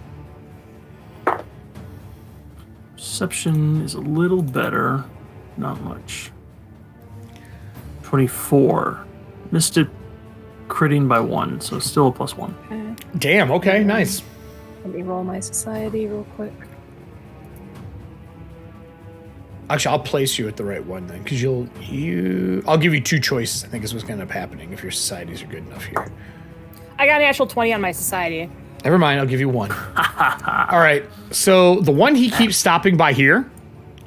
Perception is a little better. Not much. 24. Missed it critting by 1, so still a +1. Okay. Damn, okay, nice. Let me roll my society real quick. Actually, I'll place you at the right one then, because I'll give you 2 choices, I think is what's going to end up happening if your societies are good enough here. I got an actual 20 on my society. Never mind, I'll give you 1. All right, so the one he keeps stopping by here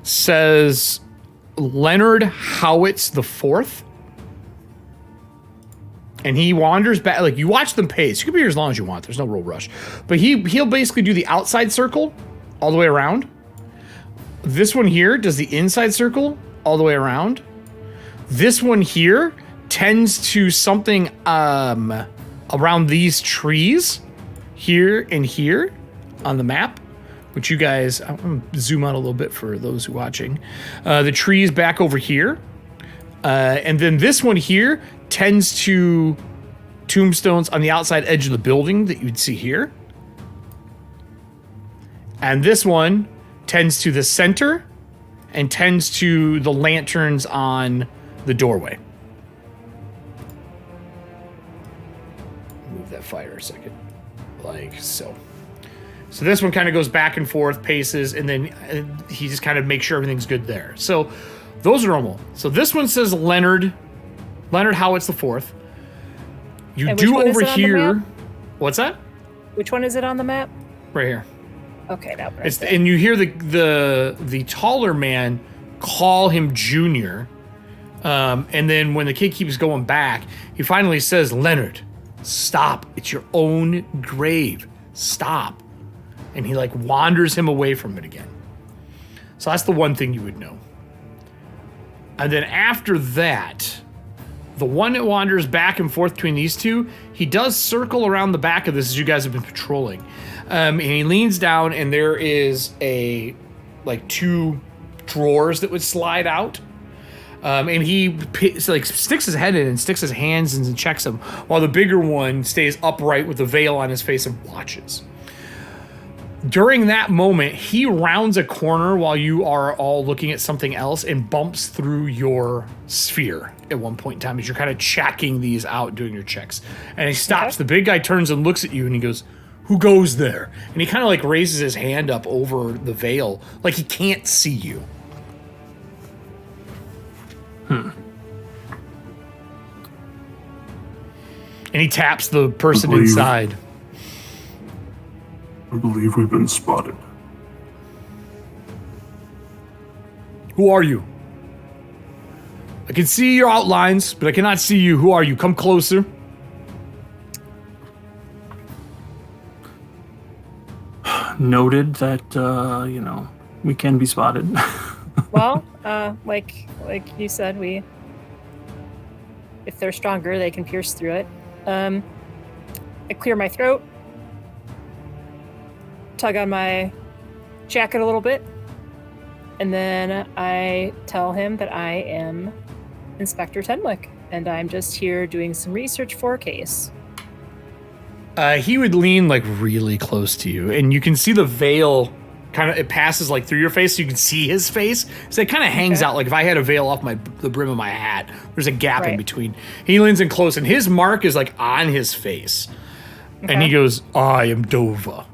says Leonard Howitz the Fourth. And he wanders back, like you watch them pace. You can be here as long as you want. There's no real rush. But he'll basically do the outside circle all the way around. This one here does the inside circle all the way around. This one here tends to something around these trees here and here on the map, which you guys, I'm going to zoom out a little bit for those who are watching. The trees back over here. And then this one here tends to tombstones on the outside edge of the building that you'd see here. And this one tends to the center and tends to the lanterns on the doorway. Move that fire a second. Like so. So this one kind of goes back and forth, paces, and then he just kind of makes sure everything's good there. So those are normal. So this one says Leonard Howitz the Fourth. You And do which one is over it on the here. map? What's that? Which one is it on the map? Right here. Okay, that one. It's and you hear the taller man call him Junior, and then when the kid keeps going back, he finally says, "Leonard, stop! It's your own grave. Stop!" And he like wanders him away from it again. So that's the one thing you would know. And then after that, the one that wanders back and forth between these two, he does circle around the back of this as you guys have been patrolling. And he leans down and there is like 2 drawers that would slide out. And he sticks his head in and sticks his hands in and checks them, while the bigger one stays upright with the veil on his face and watches. During that moment, he rounds a corner while you are all looking at something else and bumps through your sphere at one point in time as you're kind of checking these out, doing your checks. And he stops. The big guy turns and looks at you and he goes, "Who goes there?" And he kind of like raises his hand up over the veil like he can't see you. And he taps the person inside. I believe we've been spotted. Who are you? I can see your outlines, but I cannot see you. Who are you? Come closer. Noted that, we can be spotted. Well, like you said, if they're stronger, they can pierce through it. I clear my throat, tug on my jacket a little bit, and then I tell him that I am Inspector Tenwick, and I'm just here doing some research for a case. He would lean like really close to you, and you can see the veil kind of, it passes like through your face, so you can see his face. So it kind of hangs out like if I had a veil off the brim of my hat, there's a gap in between. He leans in close, and his mark is like on his face. And he goes, I am Dova,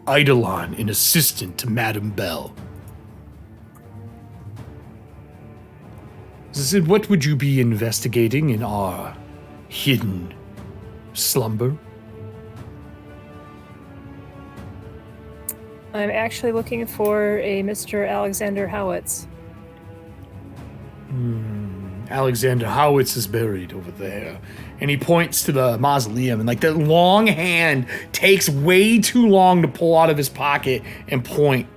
Eidolon, an assistant to Madame Bell. I said, what would you be investigating in our hidden slumber? I'm actually looking for a Mr. Alexander Howitz. Alexander Howitz is buried over there. And he points to the mausoleum, and like that long hand takes way too long to pull out of his pocket and point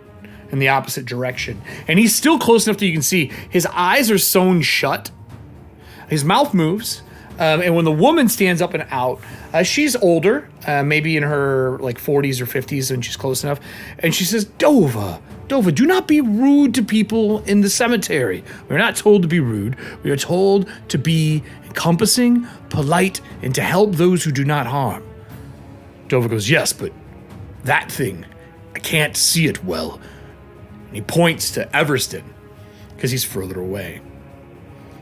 in the opposite direction. And he's still close enough that you can see his eyes are sewn shut. His mouth moves. And when the woman stands up and out, she's older, maybe in her like 40s or 50s, and she's close enough. And she says, Dova, do not be rude to people in the cemetery. We're not told to be rude. We are told to be encompassing, polite, and to help those who do not harm. Dova goes, yes, but that thing, I can't see it well. And he points to Everston, because he's further away.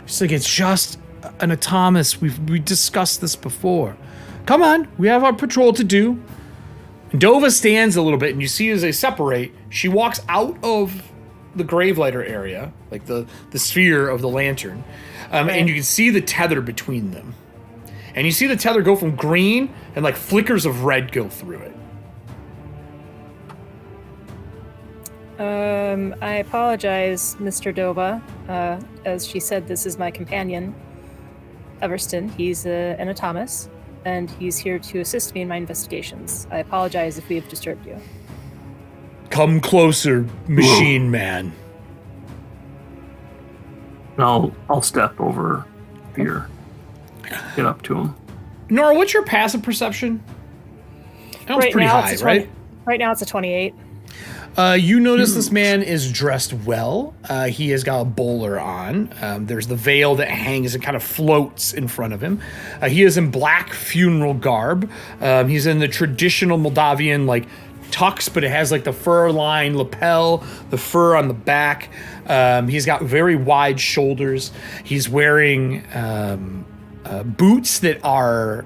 She's like, it's just an autonomous. We discussed this before. Come on, we have our patrol to do. And Dova stands a little bit, and you see as they separate, she walks out of the gravelighter area, like the sphere of the lantern, and you can see the tether between them. And you see the tether go from green, and like flickers of red go through it. I apologize, Mr. Dova. As she said, this is my companion, Everston. He's an autonomous, and he's here to assist me in my investigations. I apologize if we have disturbed you. Come closer, machine man. I'll step over here. Get up to him. Nora, what's your passive perception? That was pretty high, right? Right now it's a 28. You notice this man is dressed well. He has got a bowler on. There's the veil that hangs and kind of floats in front of him. He is in black funeral garb. He's in the traditional Moldavian like tux, but it has like the fur line lapel, the fur on the back. He's got very wide shoulders. He's wearing boots that are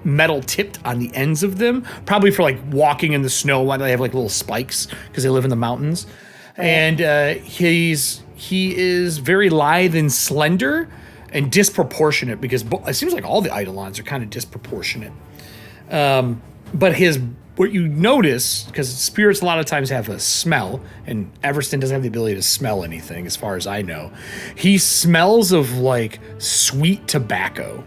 metal tipped on the ends of them, probably for like walking in the snow. Why do they have like little spikes? Because they live in the mountains. And he is very lithe and slender and disproportionate, because it seems like all the Eidolons are kind of disproportionate. But what you notice, because spirits a lot of times have a smell, and Everston doesn't have the ability to smell anything as far as I know. He smells of like sweet tobacco.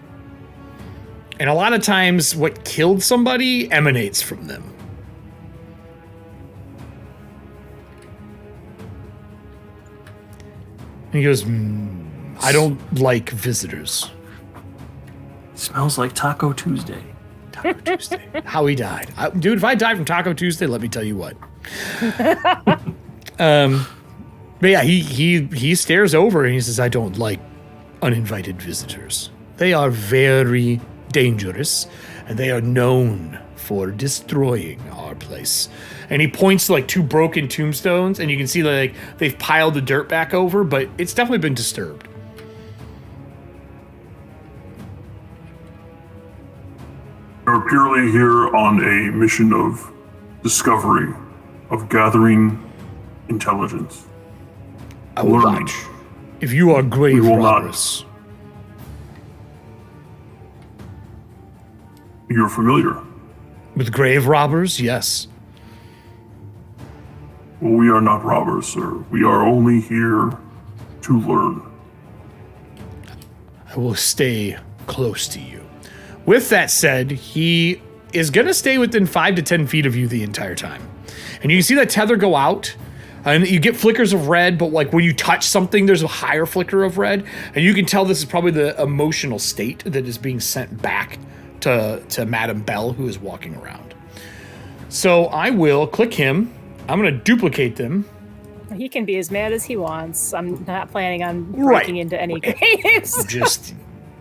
And a lot of times what killed somebody emanates from them. And he goes, I don't like visitors. Smells like Taco Tuesday. Taco Tuesday. How he died. Dude, if I died from Taco Tuesday, let me tell you what. But yeah, he stares over and he says, I don't like uninvited visitors. They are very dangerous, and they are known for destroying our place. And he points to like two broken tombstones, and you can see like they've piled the dirt back over, but it's definitely been disturbed. We're purely here on a mission of discovery, of gathering intelligence. I will not. If you are grave robbers, You're familiar. With grave robbers, yes. Well, we are not robbers, sir. We are only here to learn. I will stay close to you. With that said, he is going to stay within 5 to 10 feet of you the entire time. And you can see that tether go out, and you get flickers of red, but like when you touch something, there's a higher flicker of red. And you can tell this is probably the emotional state that is being sent back to Madame Bell, who is walking around. So I will click him. I'm going to duplicate them. He can be as mad as he wants. I'm not planning on breaking into any graves.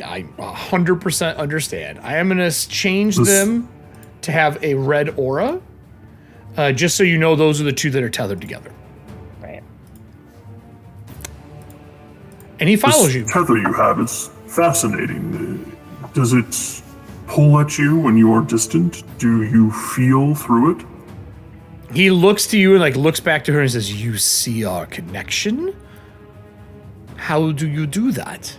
I 100% understand. I am going to change them to have a red aura, just so you know those are the two that are tethered together. Right. And he follows This you. tether you have is fascinating. Does it pull at you when you are distant? Do you feel through it? He looks to you and like looks back to her and says, "You see our connection? How do you do that?"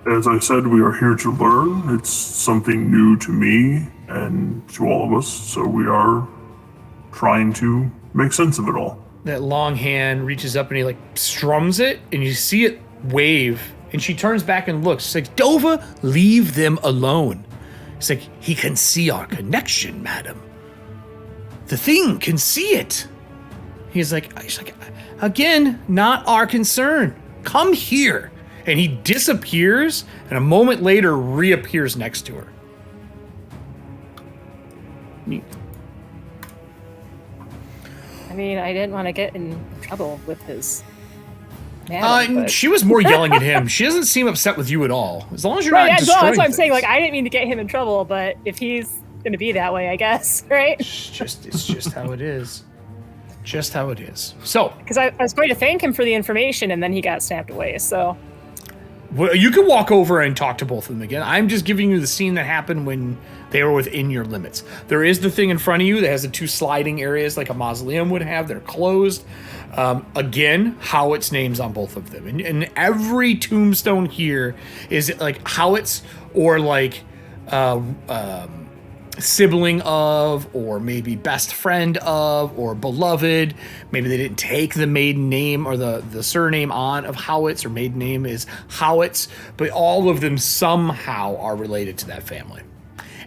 As I said, we are here to learn. It's something new to me and to all of us, so we are trying to make sense of it all. That long hand reaches up and he like strums it, and you see it wave, and she turns back and looks. She's like, "Dova, leave them alone." It's like, "He can see our connection, madam. The thing can see it." She's like, "Again, not our concern. Come here." And he disappears, and a moment later reappears next to her. Neat. I mean, I didn't want to get in trouble with his. She was more yelling at him. She doesn't seem upset with you at all. As long as you're not destroying that's what I'm things. saying. Like, I didn't mean to get him in trouble, but if he's going to be that way, I guess, right? It's just how it is. Just how it is. So, Because I was going to thank him for the information, and then he got snapped away. So, well, you can walk over and talk to both of them again. I'm just giving you the scene that happened when they were within your limits. There is the thing in front of you that has the two sliding areas like a mausoleum would have. They're closed. Again, Howitz names on both of them. And every tombstone here is like Howitz or like sibling of, or maybe best friend of, or beloved. Maybe they didn't take the maiden name or the surname on of Howitz, or maiden name is Howitz, but all of them somehow are related to that family.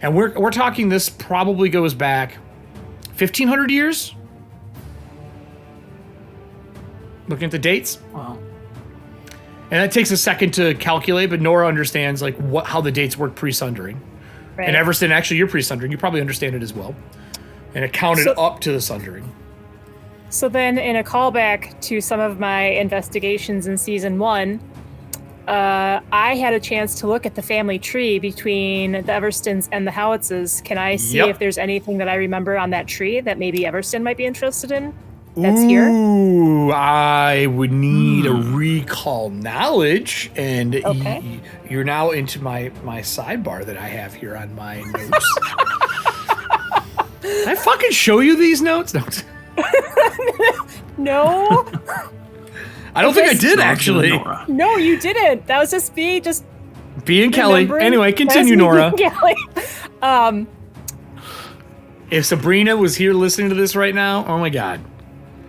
And we're talking, this probably goes back 1,500 years? Looking at the dates? Wow. And that takes a second to calculate, but Nora understands like how the dates work pre-sundering. right. And Everston, actually, you're pre-sundering. You probably understand it as well. And it counted up to the sundering. So then, in a callback to some of my investigations in season 1, I had a chance to look at the family tree between the Everstons and the Howitzes. Can I see if there's anything that I remember on that tree that maybe Everston might be interested in? That's here. Ooh, I would need a recall knowledge, and you're now into my sidebar that I have here on my notes. Did I fucking show you these notes? No. No. I don't think I did, actually. Nora. No, you didn't. That was just me just Being Kelly. remembering. Anyway, continue, That's me Nora. being Kelly. If Sabrina was here listening to this right now, oh my God.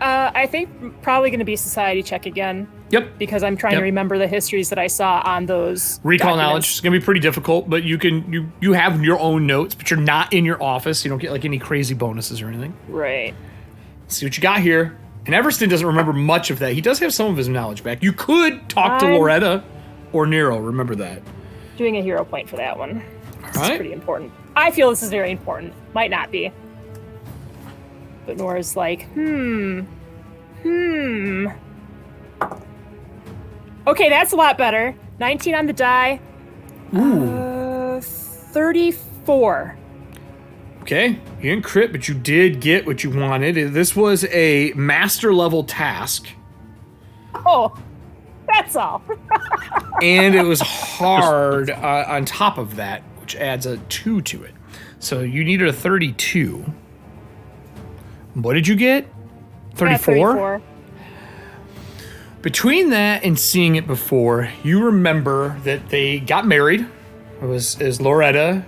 I think probably going to be society check again. Yep. Because I'm trying to remember the histories that I saw on those Recall documents. knowledge is going to be pretty difficult, but you have your own notes, but you're not in your office. You don't get like any crazy bonuses or anything. Right. Let's see what you got here. And Everston doesn't remember much of that. He does have some of his knowledge back. You could talk to Loretta or Nero. Remember that. Doing a hero point for that one. This is right. pretty important. I feel this is very important. Might not be. But Nora's like, Okay, that's a lot better. 19 on the die. Ooh. 34. Okay, you didn't crit, but you did get what you wanted. This was a master level task, Oh, that's all. and it was hard on top of that, which adds a 2 to it. So you needed a 32. What did you get? 34? Between that and seeing it before, you remember that they got married. It was Loretta,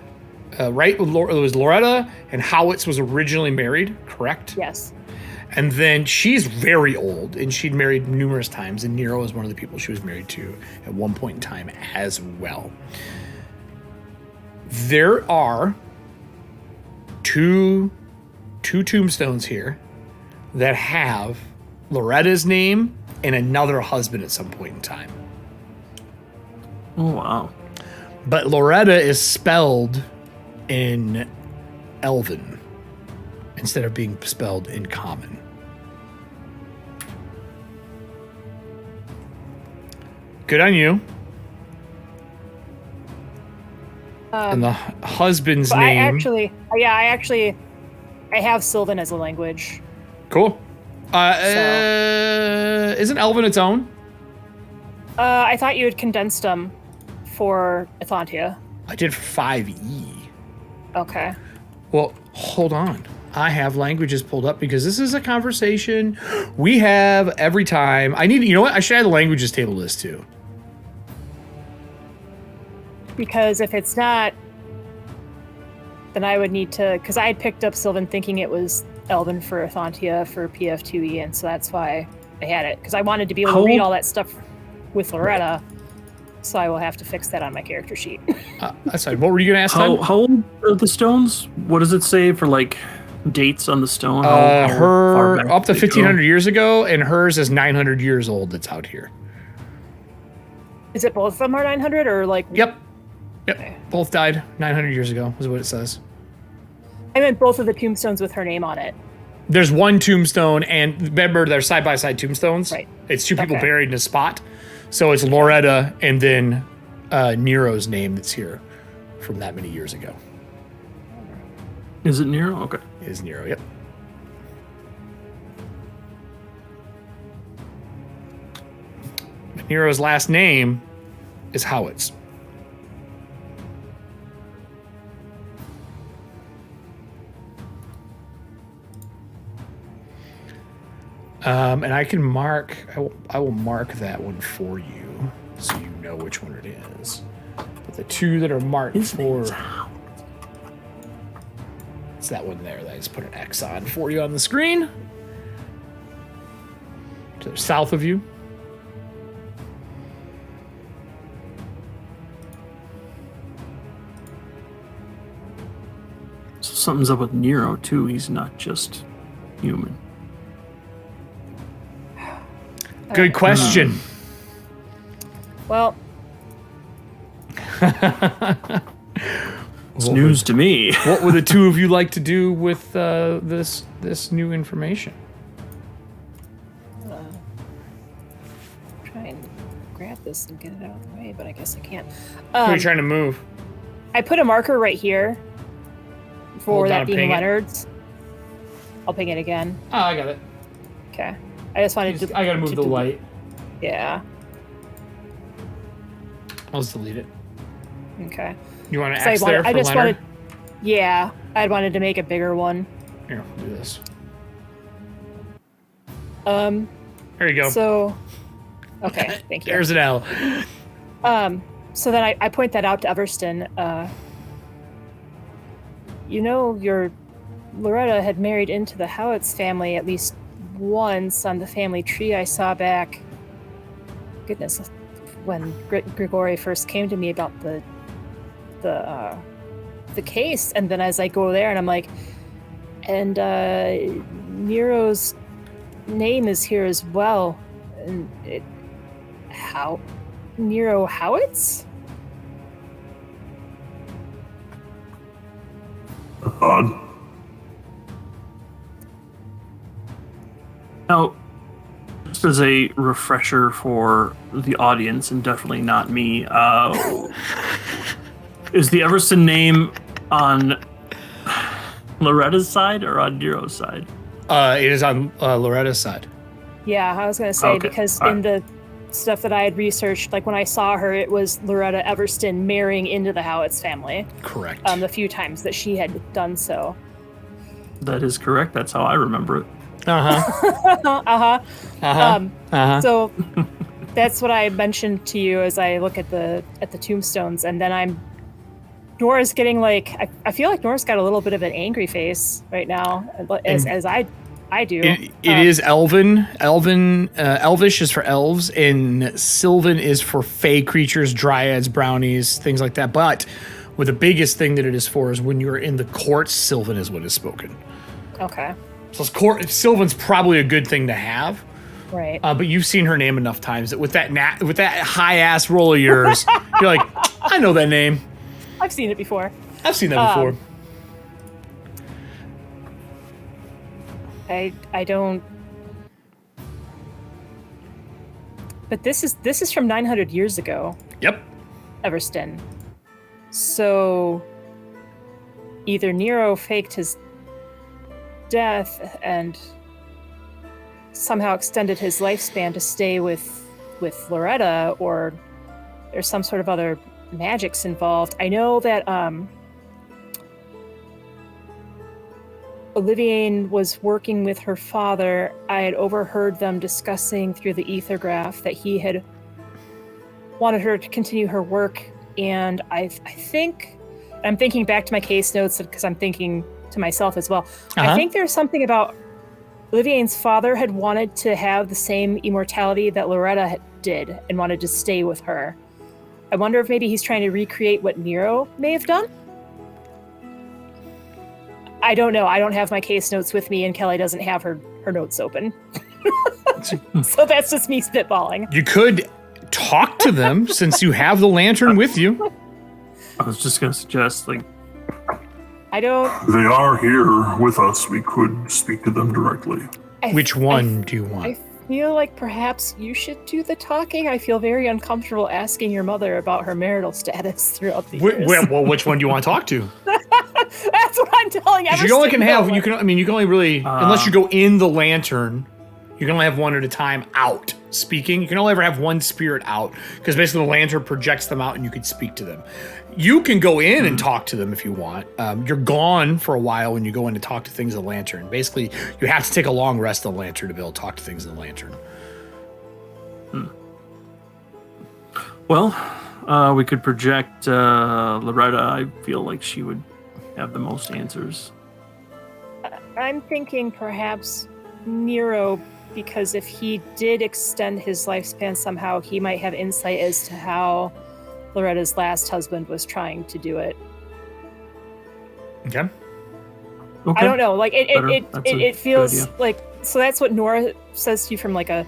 right? It was Loretta and Howitz was originally married, correct? Yes. And then she's very old, and she'd married numerous times, and Nero was one of the people she was married to at one point in time as well. There are two tombstones here that have Loretta's name and another husband at some point in time. Oh, wow. But Loretta is spelled in Elven instead of being spelled in Common. Good on you. And the husband's name. I have Sylvan as a language. Cool. Isn't Elven its own? I thought you had condensed them for Atlantia. I did 5e. Okay. Well, hold on. I have languages pulled up because this is a conversation we have every time. You know what? I should add a languages table list too. Because if it's not, then I would need to, because I had picked up Sylvan thinking it was Elven for Atlantia for PF2E, and so that's why I had it. Because I wanted to be able to read all that stuff with Loretta, so I will have to fix that on my character sheet. That's fine. What were you going to ask? How old are the stones? What does it say for like dates on the stone? Her up to 1,500 years ago, and hers is 900 years old that's out here. Is it both of them are 900 or like? Yep. Okay. Both died 900 years ago, is what it says. I meant both of the tombstones with her name on it. There's one tombstone, and remember, they're side-by-side tombstones. Right. It's two people buried in a spot. So it's Loretta and then Nero's name that's here from that many years ago. Is it Nero? Okay. It is Nero, yep. Nero's last name is Howitz. And I can mark, I will mark that one for you so you know which one it is. But the two that are marked for, it's that one there that I just put an X on for you on the screen. To the south of you. So something's up with Nero too. He's not just human. Good question. Well, it's news to me. What would the two of you like to do with this new information? try and grab this and get it out of the way, but I guess I can't. What are you trying to move? I put a marker right here for that being Leonard's. I'll ping it again. Oh, I got it. Okay. I just wanted to. I gotta move the light. Yeah. I'll just delete it. Okay. You want to X there for Leonard? Yeah, I wanted to make a bigger one. Here, do this. There you go. So, okay, thank you. There's an L. So then I point that out to Everston. Your Loretta had married into the Howitz family at least once on the family tree I saw back. Goodness, when Grigori first came to me about the case, and then as I go there and I'm like, and Nero's name is here as well, and Nero Howitz? Odd. Now, just as a refresher for the audience, and definitely not me, is the Everston name on Loretta's side or on Nero's side? It is on Loretta's side. Yeah, I was going to say, because in the stuff that I had researched, like when I saw her, it was Loretta Everston marrying into the Howitz family. Correct. The few times that she had done so. That is correct. That's how I remember it. Uh-huh. So that's what I mentioned to you as I look at the tombstones, and then Nora's getting like I feel like Nora's got a little bit of an angry face right now, as I do. It is Elven. Elvish is for elves, and Sylvan is for fey creatures, dryads, brownies, things like that. But the biggest thing that it is for is when you're in the courts, Sylvan is what is spoken. Okay. So Sylvan's probably a good thing to have. Right. But you've seen her name enough times that with that high ass roll of yours, you're like, I know that name. I've seen it before. I've seen that before. I don't. But this is from 900 years ago. Yep. Everston. So either Nero faked his death and somehow extended his lifespan to stay with Loretta, or there's some sort of other magics involved. I know that Olivier was working with her father. I had overheard them discussing through the ethergraph that he had wanted her to continue her work, and I'm thinking back to my case notes because I'm thinking to myself as well. I think there's something about Olivier's father had wanted to have the same immortality that Loretta did and wanted to stay with her. I wonder if maybe he's trying to recreate what Nero may have done? I don't know. I don't have my case notes with me, and Kelly doesn't have her notes open. So that's just me spitballing. You could talk to them since you have the lantern with you. I was just going to suggest, like... They are here with us. We could speak to them directly. Which one do you want? I feel like perhaps you should do the talking. I feel very uncomfortable asking your mother about her marital status throughout the years. Well, which one do you want to talk to? That's what I'm telling everyone. You only can have, you can only really, unless you go in the lantern, you can only have one at a time out speaking. You can only ever have one spirit out, because basically the lantern projects them out and you can speak to them. You can go in and talk to them if you want. You're gone for a while when you go in to talk to things in the lantern. Basically, you have to take a long rest of the lantern to be able to talk to things in the lantern. Well, we could project Loretta. I feel like she would have the most answers. I'm thinking perhaps Nero, because if he did extend his lifespan somehow, he might have insight as to how Loretta's last husband was trying to do it. Okay. I don't know. Like it feels like, so that's what Nora says to you from like an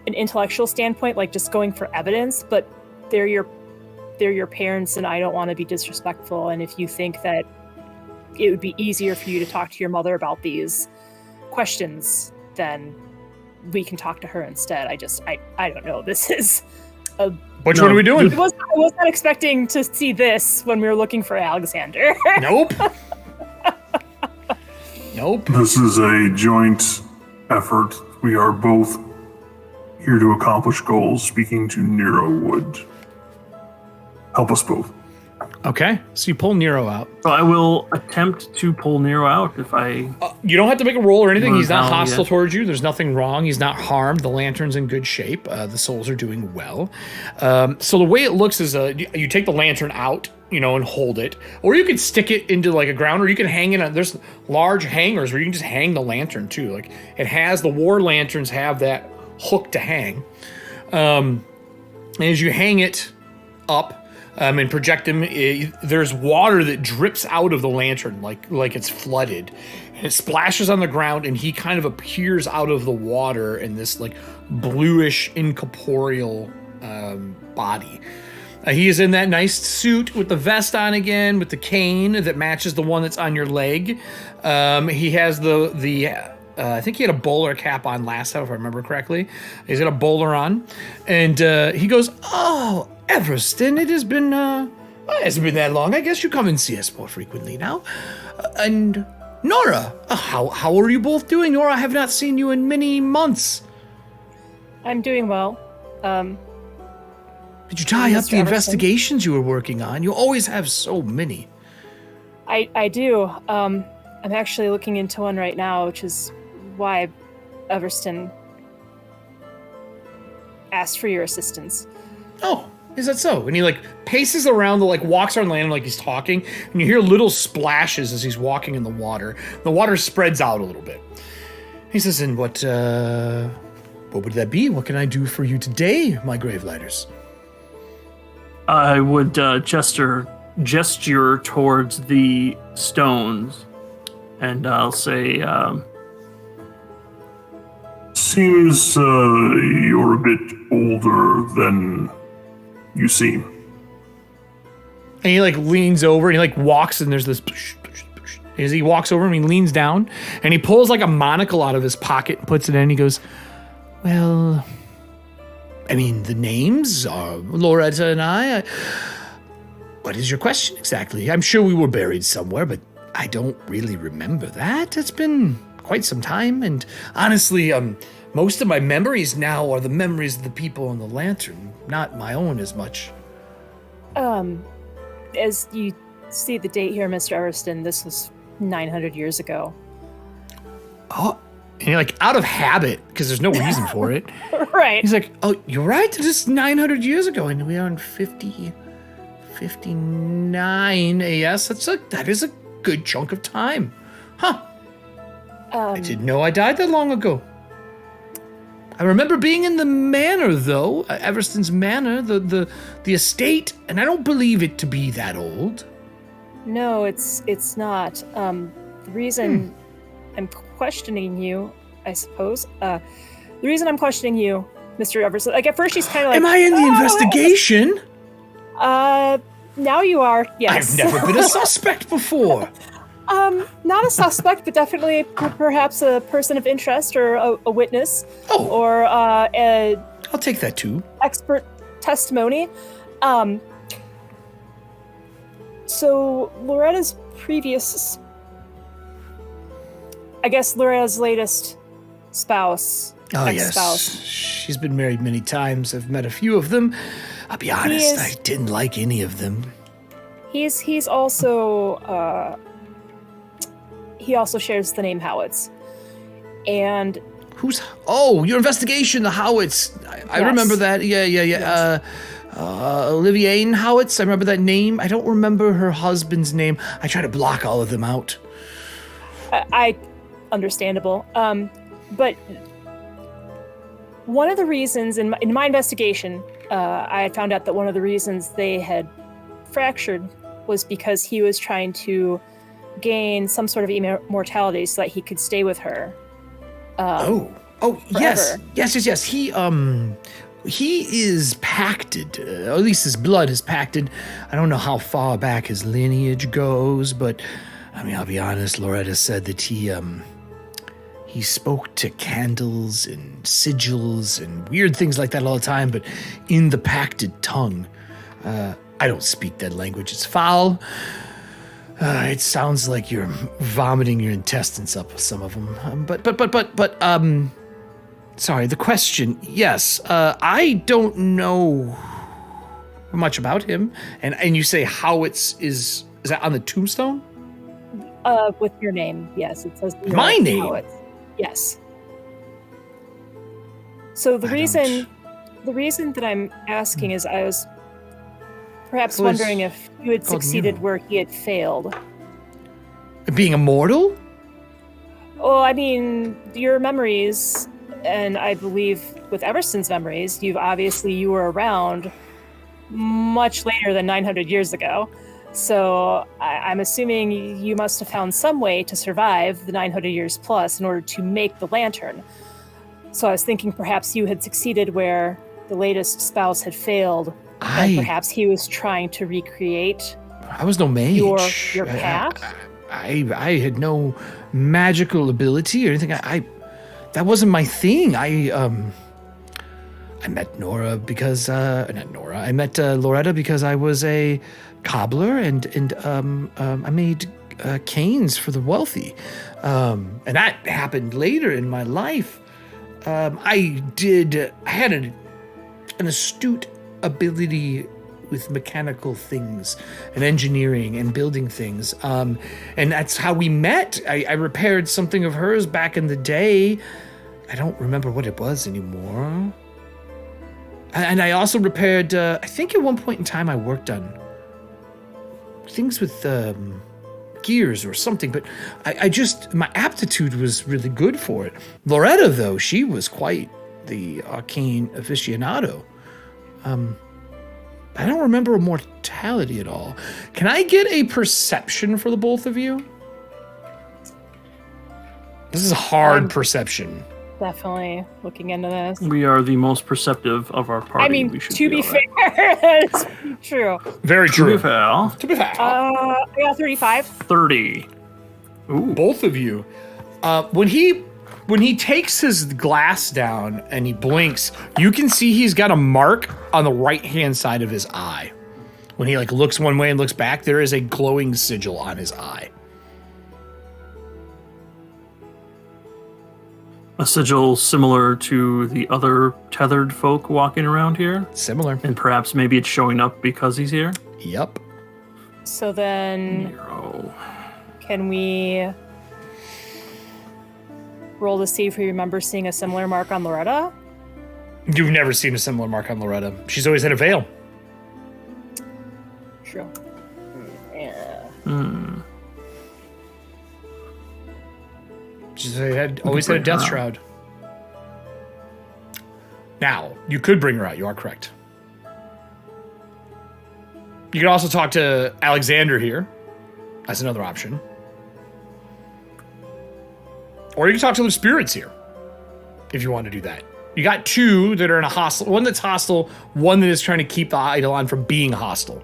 intellectual standpoint, like just going for evidence, but they're your parents, and I don't want to be disrespectful. And if you think that it would be easier for you to talk to your mother about these questions, then we can talk to her instead. I don't know. This is Which one are we doing? I was not expecting to see this when we were looking for Alexander. Nope. Nope. This is a joint effort. We are both here to accomplish goals. Speaking to Nero would help us both. Okay, so you pull Nero out. So I will attempt to pull Nero out if I... You don't have to make a roll or anything. He's not hostile towards you. There's nothing wrong. He's not harmed. The lantern's in good shape. The souls are doing well. So the way it looks is you take the lantern out, and hold it. Or you can stick it into like a ground, or you can hang it on... There's large hangers where you can just hang the lantern too. Like it has... The war lanterns have that hook to hang. And as you hang it up, and project him, there's water that drips out of the lantern like it's flooded, and it splashes on the ground, and he kind of appears out of the water in this like bluish incorporeal body. He is in that nice suit with the vest on again, with the cane that matches the one that's on your leg. He has the I think he had a bowler cap on last time, if I remember correctly. He's got a bowler on, and he goes, "Oh, Everston, it hasn't been that long. I guess you come and see us more frequently now. And Nora, how are you both doing? Nora, I have not seen you in many months." I'm doing well. Did you tie up the investigations you were working on? You always have so many. I do. I'm actually looking into one right now, which is why I Everston asked for your assistance. Oh, is that so? And he like paces around, walks around the land like he's talking, and you hear little splashes as he's walking in the water. The water spreads out a little bit. He says, "And what would that be? What can I do for you today, my Gravelighters?" I would gesture towards the stones, and I'll say, "Seems you're a bit older than you seem." And he leans over and he walks, and there's this. As he walks over him, he leans down and he pulls a monocle out of his pocket and puts it in. And he goes, "Well, I mean, the names are Loretta and I. What is your question exactly? I'm sure we were buried somewhere, but I don't really remember that. It's been quite some time, and honestly, most of my memories now are the memories of the people on the lantern, not my own as much." As you see the date here, Mr. Everston, this was 900 years ago. Oh, and you're out of habit, because there's no reason for it. Right. He's like, "Oh, you're right, this is 900 years ago, and we are in 59. Yes, that is a good chunk of time. Huh. I didn't know I died that long ago. I remember being in the manor, though, Everston's manor, the estate, and I don't believe it to be that old." No, it's not. The reason I'm questioning you, I suppose, the reason I'm questioning you, Mr. Everston, at first she's kind of "Am I in the investigation?" Now you are, yes. I've never been a suspect before. Not a suspect, but definitely perhaps a person of interest or a witness. Oh. Or I'll take that too. Expert testimony. So Loretta's latest spouse. Oh, ex-spouse. yes. She's been married many times. I've met a few of them. I'll be honest, I didn't like any of them. He's also he also shares the name Howitz. And your investigation, the Howitz. I Yes. remember that. Yeah. Yes. Olivier Howitz, I remember that name. I don't remember her husband's name. I try to block all of them out. Understandable. But one of the reasons in my investigation, I had found out that one of the reasons they had fractured was because he was trying to gain some sort of immortality so that he could stay with her. Yes. He is pacted, or at least his blood is pacted. I don't know how far back his lineage goes, but I mean, I'll be honest, Loretta said that he spoke to candles and sigils and weird things like that all the time, but in the pacted tongue. I don't speak that language. It's foul. It sounds like you're vomiting your intestines up with some of them. Sorry, the question. Yes, I don't know much about him. And you say Howitz is that on the tombstone? With your name, yes. It says my name. Howitz. Yes. So the reason that I'm asking is I was perhaps wondering if you had succeeded where he had failed. Being immortal? Well, I mean, your memories, and I believe with Everston's memories, you were around much later than 900 years ago. So I'm assuming you must have found some way to survive the 900 years plus in order to make the lantern. So I was thinking perhaps you had succeeded where the latest spouse had failed, and perhaps he was trying to recreate. I was no mage. Your path. I had no magical ability or anything. That wasn't my thing. I met Nora because not Nora. I met Loretta because I was a cobbler and I made canes for the wealthy, and that happened later in my life. I had an astute ability with mechanical things and engineering and building things, and that's how we met. I repaired something of hers back in the day. I don't remember what it was anymore. And I also repaired, I think at one point in time I worked on things with gears or something, but I just, my aptitude was really good for it. Loretta, though, she was quite the arcane aficionado. I don't remember a mortality at all. Can I get a perception for the both of you? This is a hard perception. Definitely looking into this. We are the most perceptive of our party. I mean, to be fair, that's true. Very true. To be fair. I got 35. 30. Ooh. Both of you. When he takes his glass down and he blinks, you can see he's got a mark on the right-hand side of his eye. When he looks one way and looks back, there is a glowing sigil on his eye. A sigil similar to the other tethered folk walking around here? Similar. And perhaps maybe it's showing up because he's here? Yep. So then, Nero. Can we roll to see if we remember seeing a similar mark on Loretta? You've never seen a similar mark on Loretta. She's always had a veil. True. Yeah. She's always had a death shroud. Now, you could bring her out. You are correct. You could also talk to Alexander here. That's another option. Or you can talk to the spirits here, if you want to do that. You got two that are in a hostile. One that's hostile, one that is trying to keep the Eidolon from being hostile.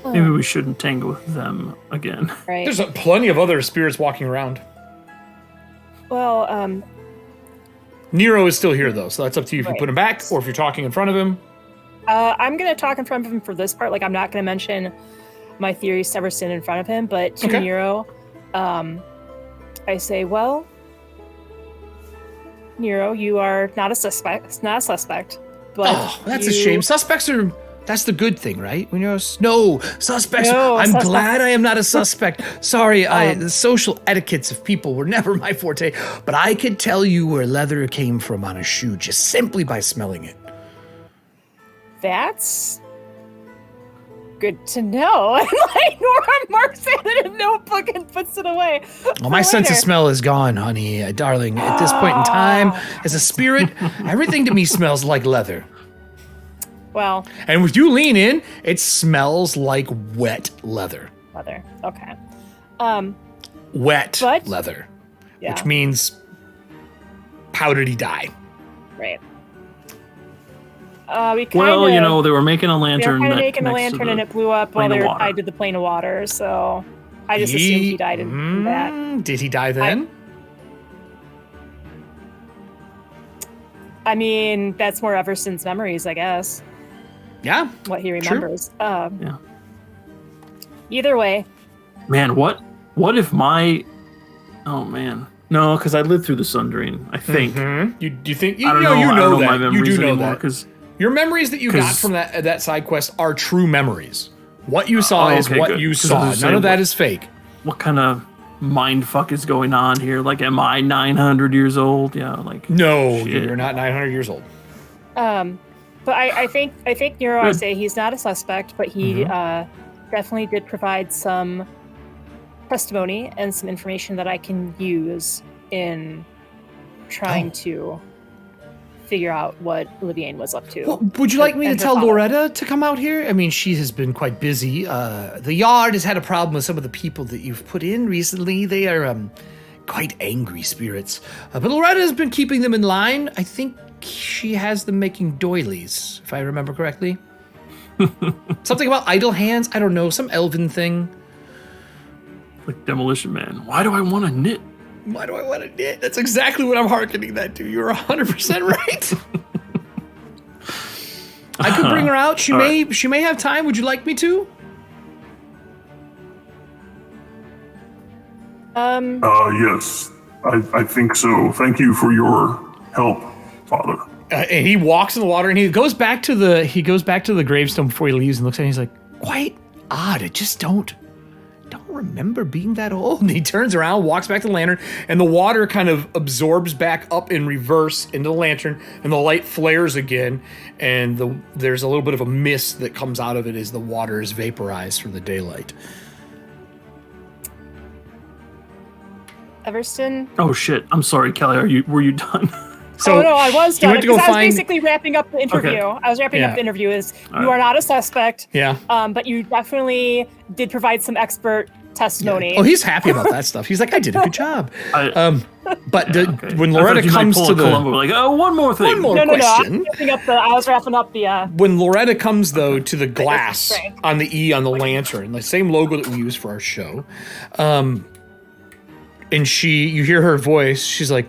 Maybe we shouldn't tangle with them again. Right. There's plenty of other spirits walking around. Well, Nero is still here, though, so that's up to you if you put him back or if you're talking in front of him. I'm going to talk in front of him for this part. I'm not going to mention my theories to Everston in front of him, but to Nero, I say, well, Nero, you are not a suspect. But that's a shame. Suspects are... That's the good thing, right? When you're suspects. I'm glad I am not a suspect. Sorry, the social etiquettes of people were never my forte, but I could tell you where leather came from on a shoe just simply by smelling it. That's good to know. And Nora marks it in a notebook and puts it away. Well, my sense of smell is gone, honey, darling. At this point in time, as a spirit, everything to me smells like leather. Well, and when you lean in, it smells like wet leather. Leather. Okay. Wet leather. Yeah. Which means how did he die? Right. They were making a lantern. They were making a lantern and it blew up while they were tied to the plane of water. So I just assumed he died in that. Did he die then? I mean, that's more Everston's memories, I guess. Yeah. What he remembers. Yeah. Either way. Man, what if my... Oh, man. No, because I lived through the Sundering, I think. Mm-hmm. You think... I don't know. You know that. My memories you do know anymore, that. Your memories that you got from that side quest are true memories. What you saw is what you saw. None of that is fake. What kind of mind fuck is going on here? Am I 900 years old? Yeah, No, you're not 900 years old. But I think Nero, I say he's not a suspect, but he definitely did provide some testimony and some information that I can use in trying to figure out what Olivier was up to. Well, would you like me to tell Loretta to come out here? I mean, she has been quite busy. The yard has had a problem with some of the people that you've put in recently. They are quite angry spirits. But Loretta has been keeping them in line. I think she has them making doilies, if I remember correctly. Something about idle hands. I don't know. Some elven thing. Like Demolition Man. Why do I want to knit? Why do I want to knit? That's exactly what I'm hearkening that to. You're 100% right. I could bring her out. She may have time. Would you like me to? Yes. I think so. Thank you for your help, Father. And he walks in the water and he goes back to the gravestone before he leaves and looks at it and he's like, quite odd. I just don't remember being that old. And he turns around, walks back to the lantern, and the water kind of absorbs back up in reverse into the lantern, and the light flares again, and there's a little bit of a mist that comes out of it as the water is vaporized from the daylight. Everston? Oh shit! I'm sorry, Kelly. Were you done? So no, I was done because I was basically wrapping up the interview. Okay. I was wrapping up the interview. You are not a suspect. Yeah. But you definitely did provide some expert testimony. Yeah. Oh, he's happy about that stuff. He's like, I did a good job. When Loretta comes to the Columbo, like, oh, one more thing. One more question. I was wrapping up the. When Loretta comes though to the glass on the E on the lantern, the same logo that we use for our show, and you hear her voice. She's like,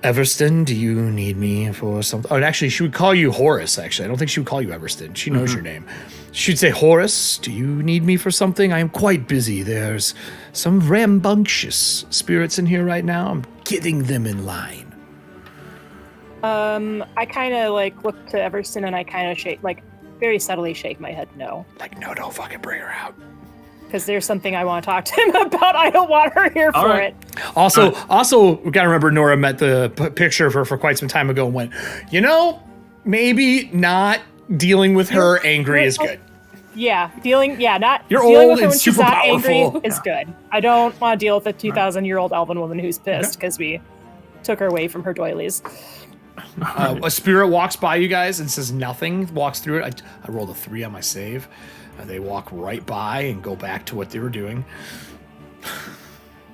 Everston, do you need me for something? Oh, actually, she would call you Horace, actually. I don't think she would call you Everston. She knows your name. She'd say, Horace, do you need me for something? I am quite busy. There's some rambunctious spirits in here right now. I'm getting them in line. I kind of, look to Everston and I kind of very subtly shake my head no. No, don't fucking bring her out. Because there's something I want to talk to him about. I don't want her here for it. Also, we gotta remember Nora met the picture of her for quite some time ago and went, maybe not dealing with her angry is good. Yeah, not dealing old with her and when she's super not powerful. angry is good. I don't want to deal with a 2,000-year-old elven woman who's pissed because we took her away from her doilies. A spirit walks by you guys and says nothing, walks through it. I rolled a 3 on my save. They walk right by and go back to what they were doing.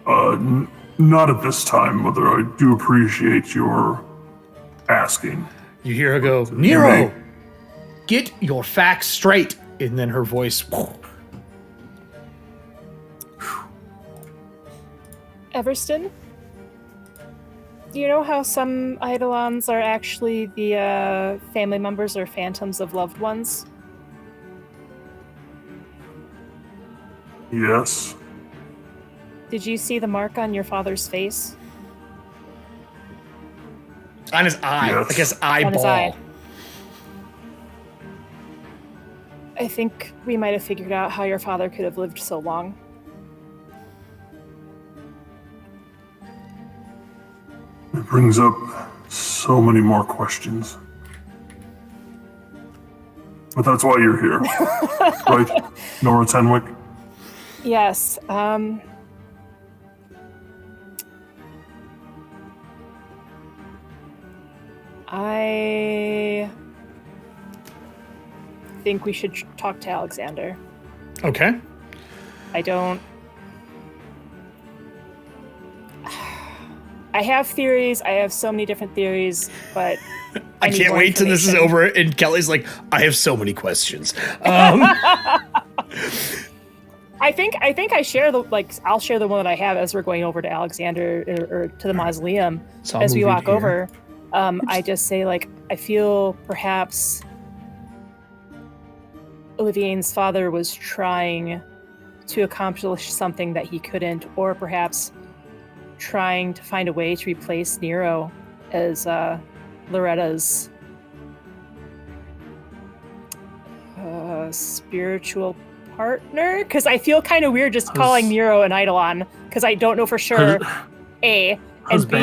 Not at this time, Mother. I do appreciate your asking. You hear her go, Nero, get your facts straight. And then her voice. Everston? Do you know how some Eidolons are actually the family members or phantoms of loved ones? Yes. Did you see the mark on your father's face? On his eye. Yes. Like his eyeball. On his eye. I think we might have figured out how your father could have lived so long. It brings up so many more questions. But that's why you're here. Right, Nora Tenwick? Yes. I think we should talk to Alexander. Okay. I have theories. I have so many different theories, but I can't wait till this is over and Kelly's like, I have so many questions. I think I share I'll share the one that I have as we're going over to Alexander or to the mausoleum as we walk over. I just say I feel perhaps Olivier's father was trying to accomplish something that he couldn't, or perhaps trying to find a way to replace Nero as Loretta's spiritual partner, because I feel kind of weird just calling Nero an Eidolon, because I don't know for sure. A and B,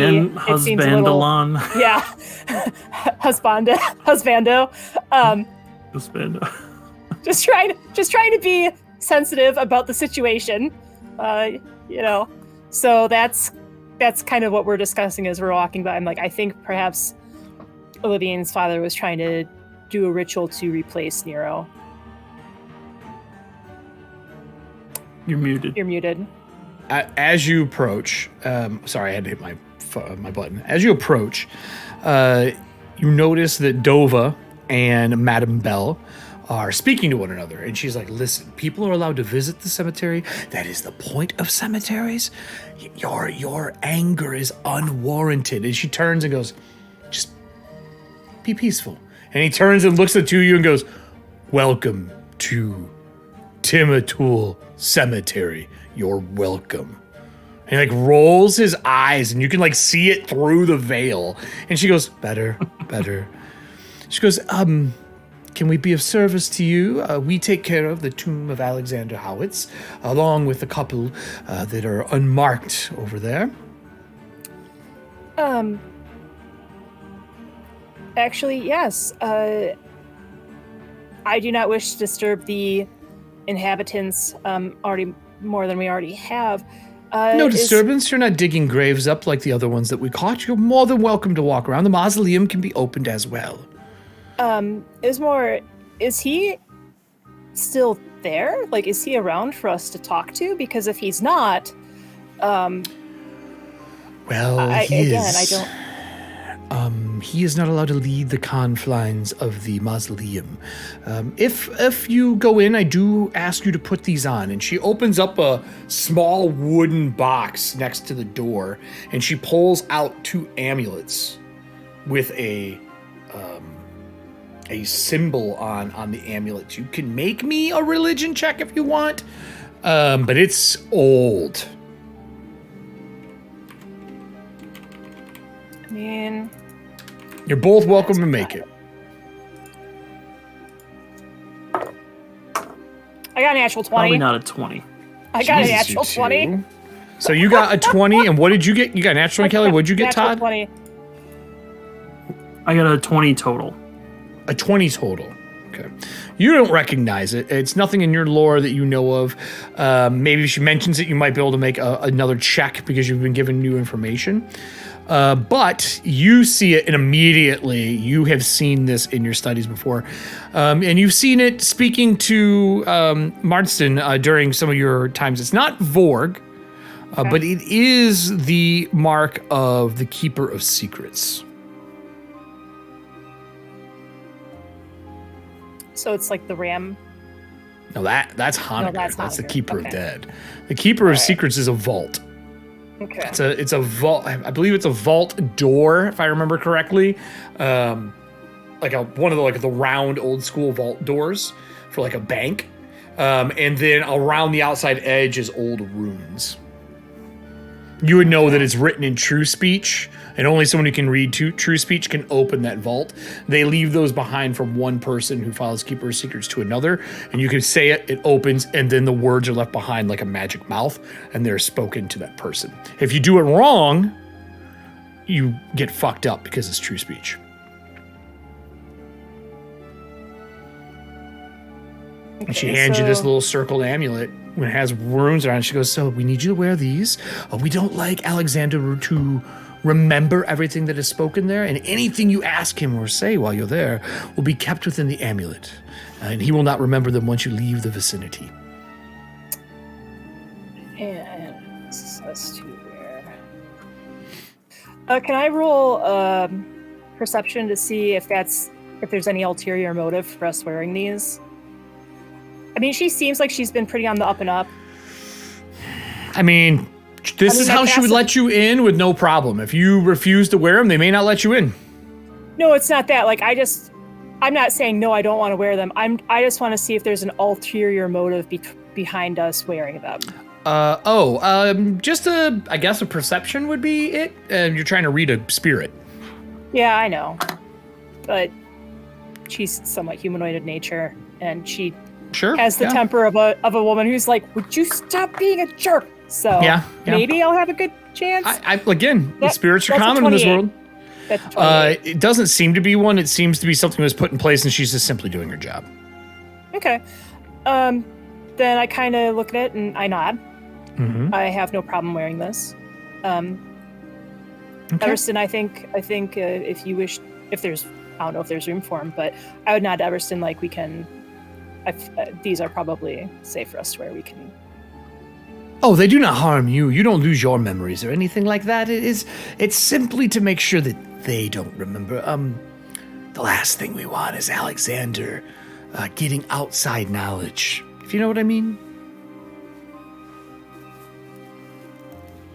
it seems a little husbando. Husbando. just trying to be sensitive about the situation, So that's kind of what we're discussing as we're walking by. I'm like, I think perhaps Olivier's father was trying to do a ritual to replace Nero. You're muted. You're muted. As you approach, sorry, I had to hit my button. As you approach, you notice that Dova and Madame Belle are speaking to one another, and she's like, listen, people are allowed to visit the cemetery. That is the point of cemeteries. Your anger is unwarranted. And she turns and goes, just be peaceful. And he turns and looks at you and goes, welcome to Timotul Cemetery. You're welcome. And he rolls his eyes, and you can see it through the veil. And she goes, better. She goes, can we be of service to you? We take care of the tomb of Alexander Howitz, along with a couple that are unmarked over there. Actually, yes. I do not wish to disturb the inhabitants already more than we already have. No disturbance. You're not digging graves up like the other ones that we caught. You're more than welcome to walk around. The mausoleum can be opened as well. Is he still there? Like, is he around for us to talk to? Because if he's not, well, he is not allowed to lead the confines of the mausoleum. If you go in, I do ask you to put these on. And she opens up a small wooden box next to the door, and she pulls out 2 amulets with a symbol on the amulet. You can make me a religion check if you want, but it's old. I mean, you're both welcome to make it. I got a natural 20. Probably not a 20. I got a natural 20. So you got a 20, and what did you get? You got a natural 20, Kelly? What'd you get, Todd? 20. I got a 20 total. A 20 total. Okay. You don't recognize it. It's nothing in your lore that you know of. Maybe if she mentions it, you might be able to make another check because you've been given new information. But you see it, and immediately you have seen this in your studies before. And you've seen it speaking to Marston during some of your times. It's not Vorg, but it is the mark of the Keeper of Secrets. So it's like the ram. No, that's Hanukkah. That's Hanukkah. The Keeper of Dead. The Keeper of Secrets is a vault. Okay. It's a vault. I believe it's a vault door, if I remember correctly. Like one of the round old school vault doors for like a bank. And then around the outside edge is old runes. You would know that it's written in true speech, and only someone who can read true speech can open that vault. They leave those behind from one person who follows Keeper of Secrets to another, and you can say it opens, and then the words are left behind like a magic mouth, and they're spoken to that person. If you do it wrong, you get fucked up because it's true speech. Okay, and she hands you this little circled amulet when it has runes around it. She goes, so we need you to wear these. We don't like Alexander to remember everything that is spoken there, and anything you ask him or say while you're there will be kept within the amulet, and he will not remember them once you leave the vicinity. And that's too weird. Can I roll perception to see if there's any ulterior motive for us wearing these? I mean, she seems like she's been pretty on the up and up. I mean, this is how she would let you in with no problem. If you refuse to wear them, they may not let you in. No, it's not that. Like, I'm not saying no, I don't want to wear them. I just want to see if there's an ulterior motive behind us wearing them. Just I guess a perception would be it. You're trying to read a spirit. Yeah, I know. But she's somewhat humanoid in nature, and she has the temper of a woman who's like, would you stop being a jerk? So maybe I'll have a good chance. The spirits are common in this world. It doesn't seem to be one. It seems to be something that was put in place, and she's just simply doing her job. Okay. Then I kind of look at it and I nod. Mm-hmm. I have no problem wearing this. Everston, I think if you wish, I don't know if there's room for him, but I would nod to Everston like we can. These are probably safe for us to wear. We can. Oh, they do not harm you. You don't lose your memories or anything like that. It's simply to make sure that they don't remember. The last thing we want is Alexander getting outside knowledge. If you know what I mean.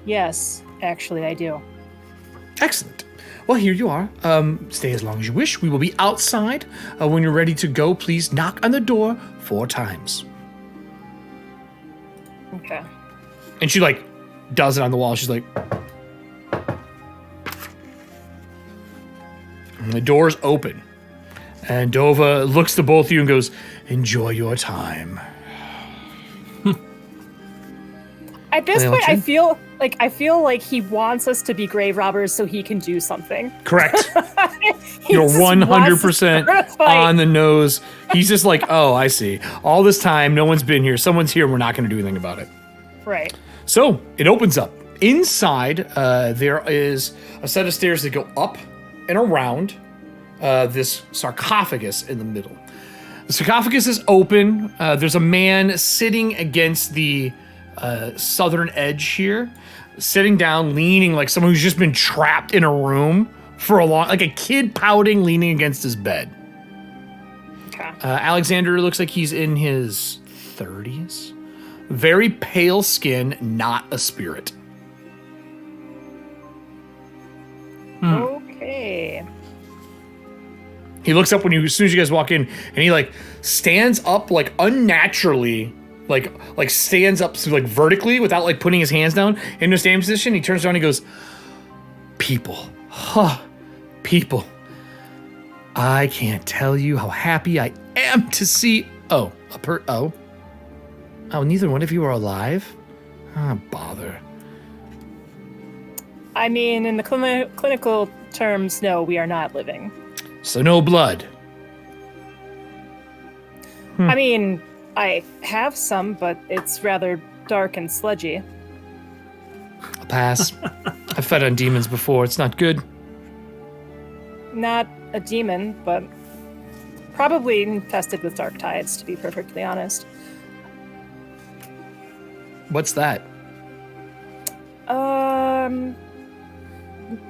Yes, actually, I do. Excellent. Well, here you are. Stay as long as you wish. We will be outside. When you're ready to go, please knock on the door 4 times. Okay. And she does it on the wall. She's like, and the doors open. And Dova looks to both of you and goes, "Enjoy your time." At this point, I feel like he wants us to be grave robbers so he can do something. Correct. You're 100% on the nose. He's just like, oh, I see. All this time, no one's been here. Someone's here. We're not going to do anything about it. Right. So it opens up. Inside, there is a set of stairs that go up and around this sarcophagus in the middle. The sarcophagus is open. There's a man sitting against the southern edge here, sitting down, leaning like someone who's just been trapped in a room for a long, like a kid pouting, leaning against his bed. Okay. Alexander looks like he's in his 30s. Very pale skin, not a spirit. Okay. He looks up as soon as you guys walk in, and he like stands up like unnaturally, like stands up like vertically without like putting his hands down in the standing position. He turns around and he goes, "People, people. I can't tell you how happy I am to see." Oh, neither one of you are alive? Bother. I mean, in the clinical terms, no, we are not living. So no blood. I mean, I have some, but it's rather dark and sludgy. I'll pass. I've fed on demons before. It's not good. Not a demon, but probably infested with dark tides, to be perfectly honest. What's that?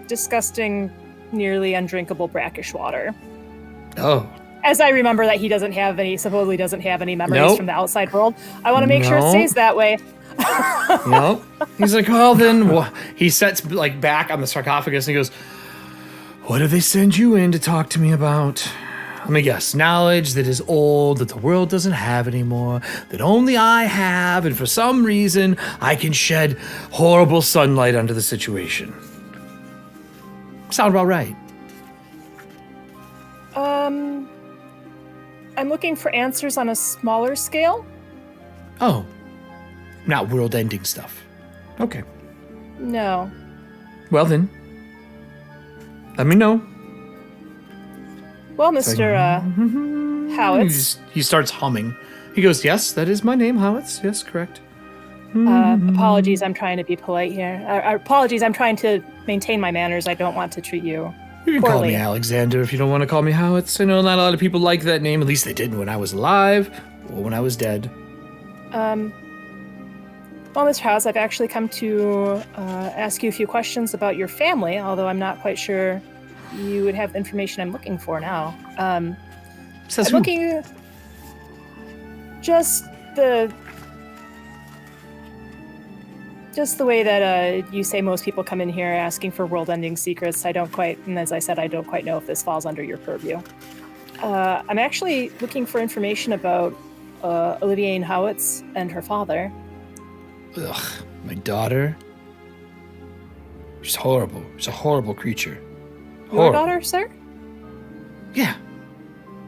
Disgusting, nearly undrinkable brackish water. Oh. As I remember that he supposedly doesn't have any memories from the outside world. I want to make sure it stays that way. No. He's like, well, then he sets like back on the sarcophagus and he goes, "What did they send you in to talk to me about?" Let me guess. Knowledge that is old, that the world doesn't have anymore, that only I have, and for some reason, I can shed horrible sunlight onto the situation. Sound about right. I'm looking for answers on a smaller scale. Oh. Not world-ending stuff. Okay. No. Well then. Let me know. Well, Mr. Howitz. He starts humming. He goes, "Yes, that is my name, Howitz. Yes, correct." Apologies, I'm trying to be polite here. Apologies, I'm trying to maintain my manners. I don't want to treat you You can poorly. call me Alexander if you don't want to call me Howitz. I know not a lot of people like that name. At least they didn't when I was alive or when I was dead. Well, Mr. Howitz, I've actually come to ask you a few questions about your family, although I'm not quite sure you would have the information I'm looking for now. I'm looking just the way that you say most people come in here asking for world-ending secrets. And as I said, I don't quite know if this falls under your purview. I'm actually looking for information about Olivier Howitz and her father. Ugh, my daughter? She's horrible. She's a horrible creature. Your daughter, sir? Yeah.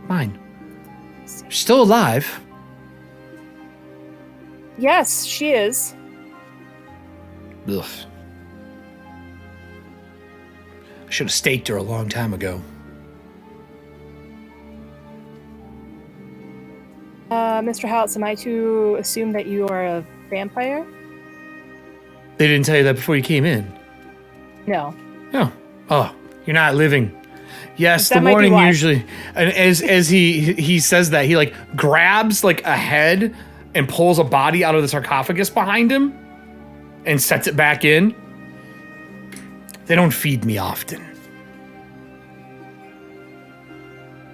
Mine. She's still alive. Yes, she is. Ugh. I should have staked her a long time ago. Mr. Howitz, am I to assume that you are a vampire? They didn't tell you that before you came in. No. No. Oh, you're not living. Yes, That the might be warning why. usually. And as he says that, he like grabs like a head and pulls a body out of the sarcophagus behind him and sets it back in. They don't feed me often.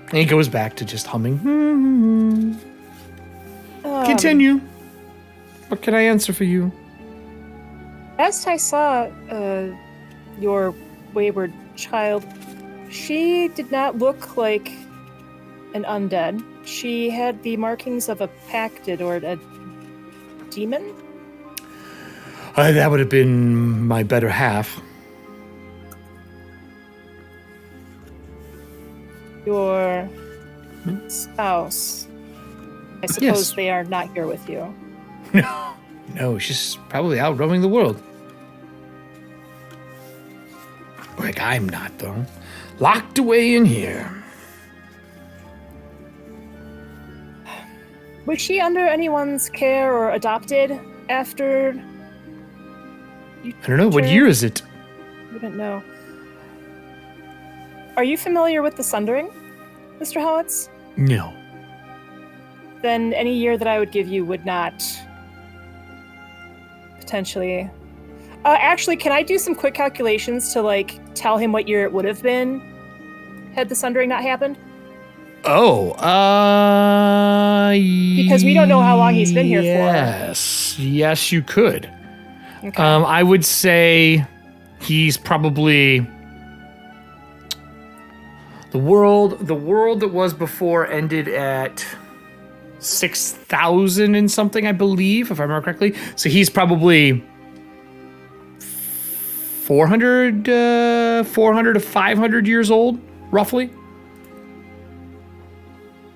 And he goes back to just humming. Continue. What can I answer for you? Last I saw your wayward child, she did not look like an undead. She had the markings of a pacted or a demon. That would have been my better half. Your Spouse. I suppose they are not here with you. No, she's probably out roaming the world. Like I'm not, though. Locked away in here. Was she under anyone's care or adopted after? I don't know. What year is it? I didn't know. Are you familiar with the Sundering, Mr. Howitz? No. Then any year that I would give you would not potentially. Actually, can I do some quick calculations to like tell him what year it would have been had the Sundering not happened? Oh, because we don't know how long he's been here for. Yes, you could. Okay. I would say he's probably the world that was before ended at 6,000 and something, I believe, if I remember correctly. So he's probably 400 to 500 years old, roughly.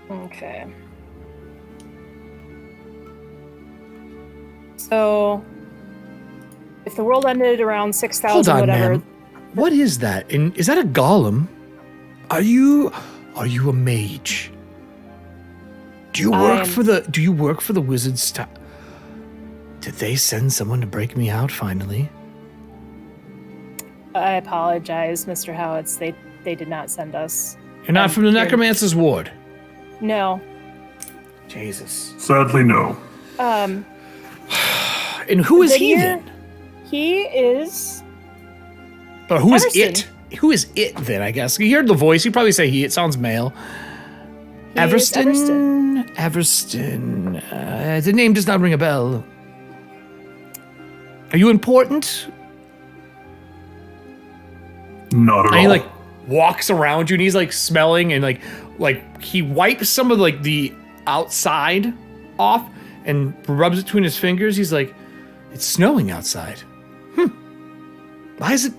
Okay. So, if the world ended around 6,000, whatever. Man. What is that? And is that a golem? Are you a mage? Do you work for the wizards? Did they send someone to break me out finally? I apologize, Mr. Howitz. They did not send us. You're not from the Necromancer's Ward? No. Jesus. Sadly, no. And who is he then? He is. But who is Everston. it? Who is it then? I guess you heard the voice. You probably say he. It sounds male. Everston. The name does not ring a bell. Are you important? Not at all. And he like walks around you, and he's like smelling, and like he wipes some of like the outside off and rubs it between his fingers. He's like, "It's snowing outside. Why is it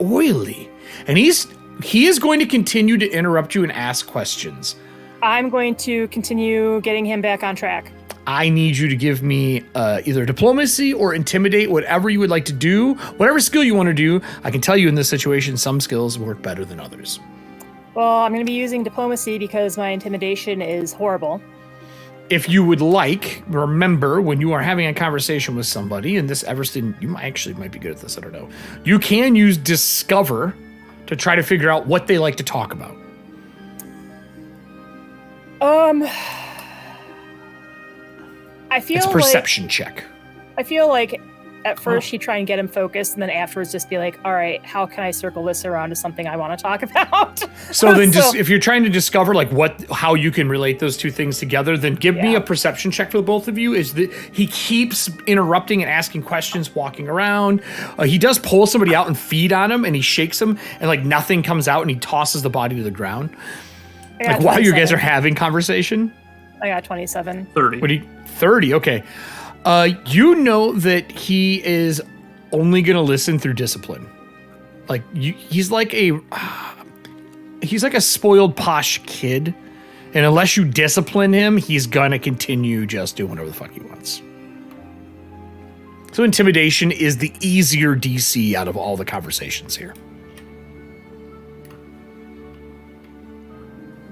oily?" And he is going to continue to interrupt you and ask questions. I'm going to continue getting him back on track. I need you to give me either diplomacy or intimidate, whatever you would like to do, whatever skill you want to do. I can tell you in this situation, some skills work better than others. Well, I'm going to be using diplomacy because my intimidation is horrible. If you would like, remember when you are having a conversation with somebody, and this Everston, you might be good at this, I don't know. You can use discover to try to figure out what they like to talk about. I feel it's a perception check. I feel like at first she'd try and get him focused, and then afterwards just be like, all right, how can I circle this around to something I want to talk about? So then just if you're trying to discover like how you can relate those two things together, then give me a perception check for the both of you. Is that he keeps interrupting and asking questions, walking around. He does pull somebody out and feed on him, and he shakes him, and like nothing comes out, and he tosses the body to the ground. Like while you guys are having conversation. I got 27. 30. 30, okay. You know that he is only going to listen through discipline. Like, he's like a spoiled posh kid. And unless you discipline him, he's going to continue just doing whatever the fuck he wants. So intimidation is the easier DC out of all the conversations here.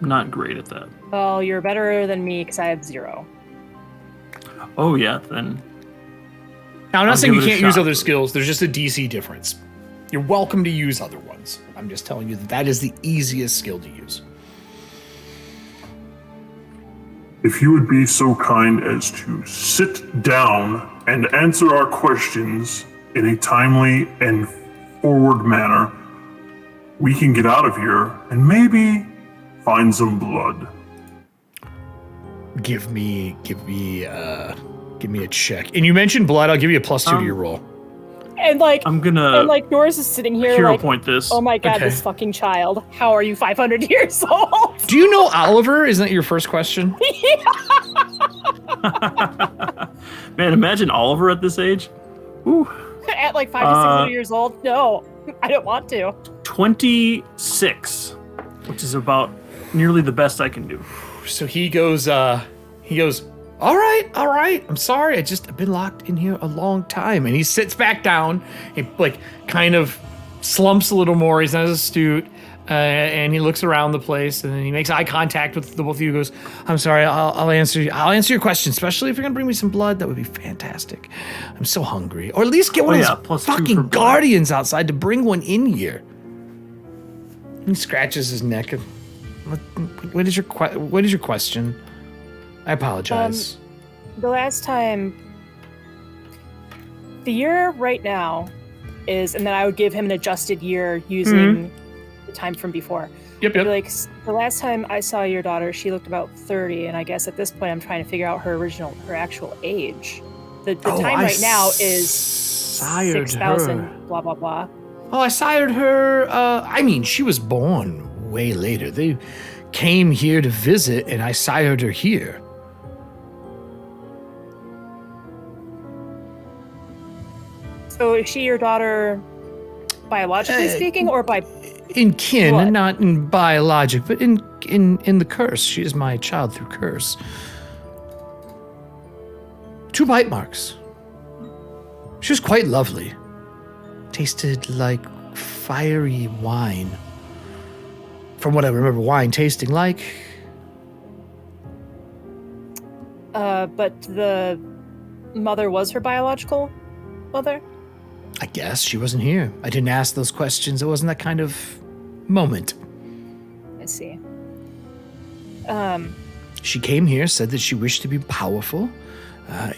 Not great at that. Well, you're better than me because I have 0. Oh, yeah, then. Now, I'm not saying you can't use other skills. There's just a DC difference. You're welcome to use other ones. I'm just telling you that is the easiest skill to use. If you would be so kind as to sit down and answer our questions in a timely and forward manner, we can get out of here and maybe find some blood. Give me a check. And you mentioned blood. I'll give you a +2 to your roll. And like, I'm gonna. And like, Doris is sitting here hero like, point this. Oh my god, this fucking child. How are you 500 years old? Do you know Oliver? Isn't that your first question? Man, imagine Oliver at this age. Ooh. At like 5 to 600 years old? No, I don't want to. 26, which is about nearly the best I can do. So he goes, all right. I'm sorry. I've been locked in here a long time. And he sits back down. He kind of slumps a little more. He's not as astute. And he looks around the place, and then he makes eye contact with the both of you. Goes, "I'm sorry. I'll answer your question, especially if you're gonna bring me some blood. That would be fantastic. I'm so hungry, or at least get one of those fucking guardians outside to bring one in here." He scratches his neck. What is your question? I apologize. The last time, the year right now is, and then I would give him an adjusted year using the time from before. Yep. Like, the last time I saw your daughter, she looked about 30, and I guess at this point I'm trying to figure out her actual age. The time right now is 6,000, blah, blah, blah. Oh, I sired her. She was born way later. They came here to visit, and I sired her here. So is she your daughter biologically speaking, or by in kin, blood? Not in biologic, but in the curse. She is my child through curse. 2 bite marks. She was quite lovely. Tasted like fiery wine. From what I remember wine tasting like. But the mother was her biological mother? I guess she wasn't here. I didn't ask those questions. It wasn't that kind of moment. I see. She came here, said that she wished to be powerful.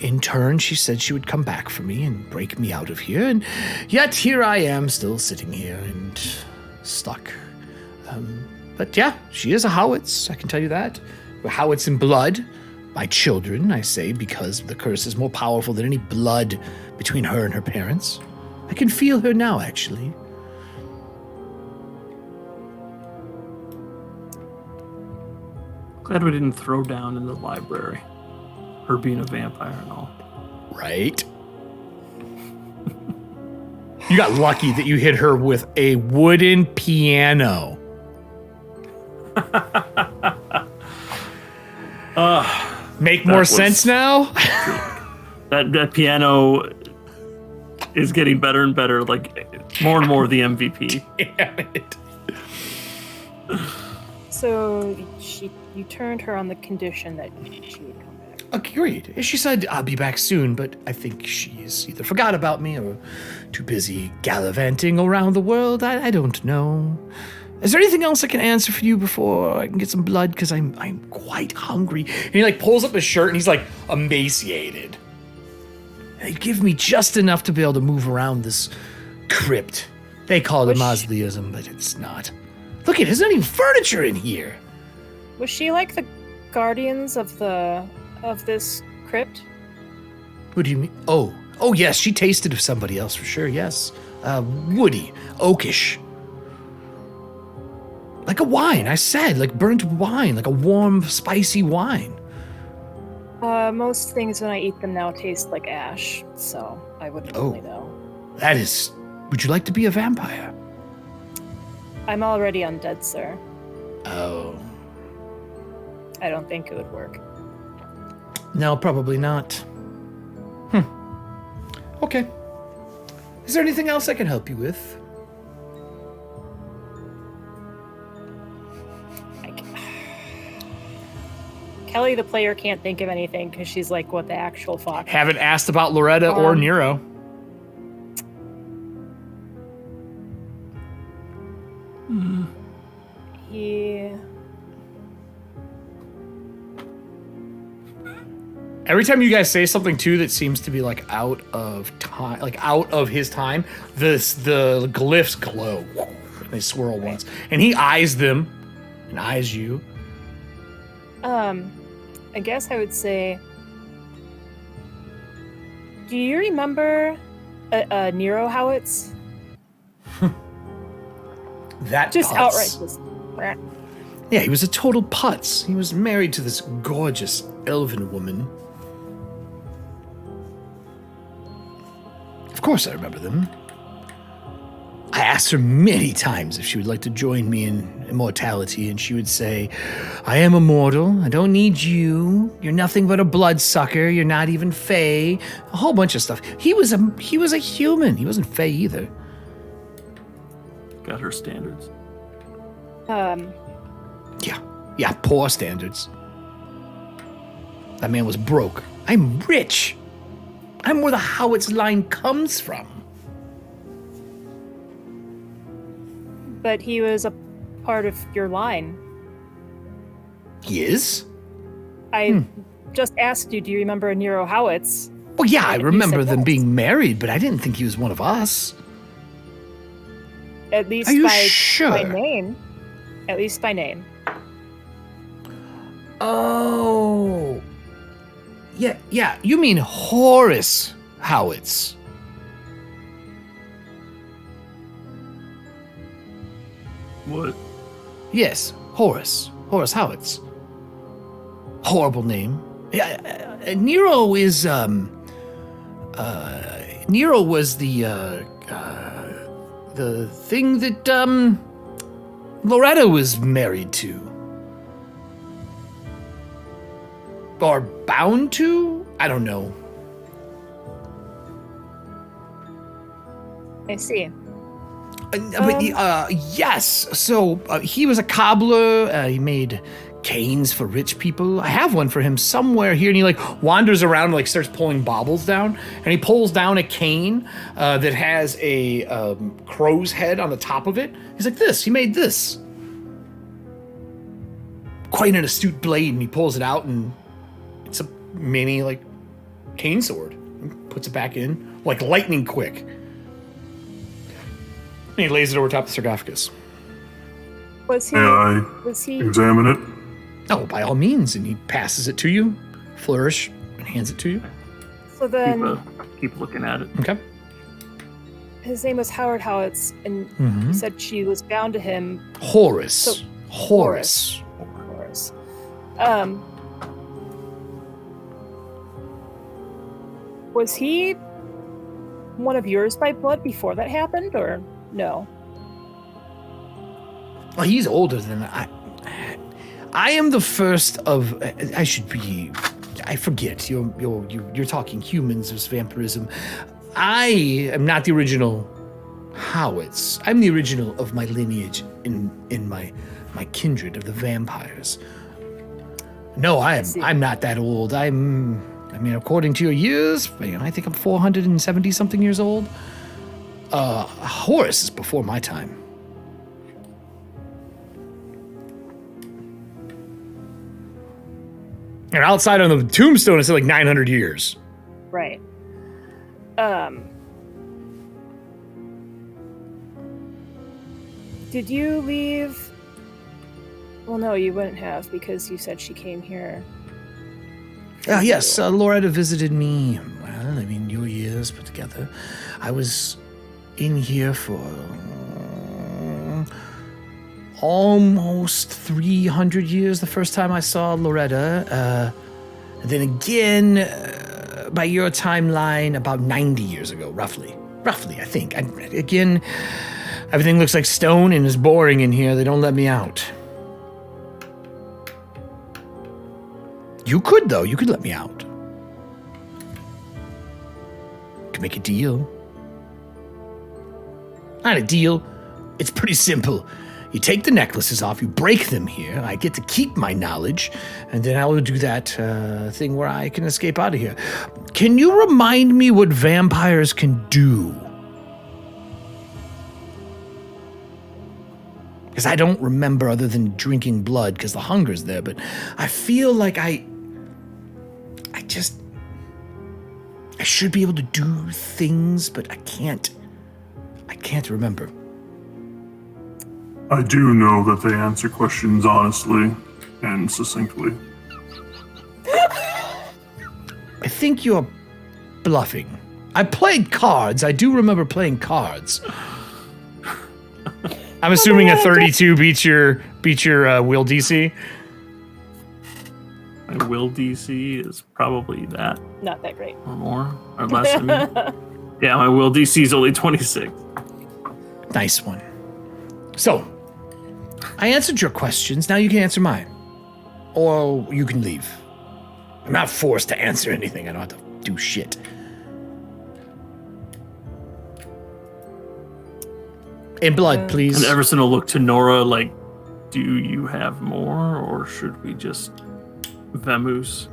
In turn, she said she would come back for me and break me out of here. And yet here I am, still sitting here and stuck. But yeah, she is a Howitz, I can tell you that. We're Howitz in blood. My children, I say, because the curse is more powerful than any blood between her and her parents. I can feel her now, actually. Glad we didn't throw down in the library. Her being a vampire and all. Right? You got lucky that you hit her with a wooden piano. Make more sense now? That piano is getting better and better, like more and more the MVP. Damn it. So you turned her on the condition that she would come back. Agreed. She said, I'll be back soon, but I think she's either forgot about me or too busy gallivanting around the world. I don't know. Is there anything else I can answer for you before I can get some blood? Because I'm quite hungry. And he pulls up his shirt and he's emaciated. They give me just enough to be able to move around this crypt. They call it a mausoleum, but it's not. Look, there's not even furniture in here. Was she like the guardians of this crypt? What do you mean? Oh yes, she tasted of somebody else for sure. Yes, woody, oakish, like a wine. I said, like burnt wine, like a warm, spicy wine. Most things when I eat them now taste like ash, so I wouldn't really know. That is. Would you like to be a vampire? I'm already undead, sir. Oh. I don't think it would work. No, probably not. Okay. Is there anything else I can help you with? Kelly, the player, can't think of anything because she's like, what the actual fuck? Haven't asked about Loretta or Nero. Every time you guys say something too that seems to be out of time, out of his time, the glyphs glow. They swirl once, and he eyes them, and eyes you. I guess I would say, do you remember Nero Howitz? That just putz. Outright just. Yeah, he was a total putz. He was married to this gorgeous elven woman. Of course I remember them. I asked her many times if she would like to join me in immortality, and she would say, I am immortal. I don't need you. You're nothing but a bloodsucker. You're not even Fae. A whole bunch of stuff. He was a human. He wasn't Fae either. Got her standards. Yeah, poor standards. That man was broke. I'm rich. I'm where the Howitz line comes from. But he was a part of your line. He is? I just asked you, do you remember Nero Howitz? Well, yeah, I remember them yes. being married, but I didn't think he was one of us. At least Are you by sure? name. At least by name. Oh. Yeah, you mean Horace Howitz. What? Yes, Horace Howitz. Horrible name. Yeah, Nero is, Nero was the thing that, Loretta was married to. Or bound to? I don't know. I see. But yes, so he was a cobbler. He made canes for rich people. I have one for him somewhere here, and he like wanders around and like starts pulling baubles down, and he pulls down a cane that has a crow's head on the top of it. He's like, this, he made this. Quite an astute blade, and he pulls it out, and it's a mini like cane sword. And puts it back in like lightning quick. And he lays it over top of the sarcophagus. Was he Examine it. Oh, by all means. And he passes it to you, flourish, and hands it to you. So then Keep looking at it. Okay. his name was Howard Howitz, and you said she was bound to him. Horace. So, Horace. Was he one of yours by blood before that happened, or no? Well, he's older than I am the first of. I should be. I forget. You're talking humans versus vampirism. I am not the original Howitz. I'm the original of my lineage in my kindred of the vampires. No, I'm not that old. I mean, according to your years, I think I'm 470 something years old. Horace is before my time. And outside on the tombstone, it said like 900 years. Right. Did you leave? Well, no, you wouldn't have, because you said she came here. Yes, Loretta visited me. Well, I mean, your years put together. I was in here for almost 300 years the first time I saw Loretta. Then again, by your timeline, about 90 years ago, roughly, I think. Again, everything looks like stone and is boring in here. They don't let me out. You could, though. You could let me out. Could make a deal. Not a deal. It's pretty simple. You take the necklaces off, you break them here, I get to keep my knowledge, and then I will do that thing where I can escape out of here. Can you remind me what vampires can do? Because I don't remember other than drinking blood, because the hunger's there, but I feel like I should be able to do things, but I can't remember. I do know that they answer questions honestly and succinctly. I think you're bluffing. I played cards. I do remember playing cards. I'm assuming a 32 beats your will DC. My will DC is probably that. Not that great. Or more. Or less. I mean. Yeah, my will DC is only 26. Nice one. So, I answered your questions. Now you can answer mine. Or you can leave. I'm not forced to answer anything. I don't have to do shit. In blood, please. And Everston will look to Nora like, do you have more, or should we just vamoose?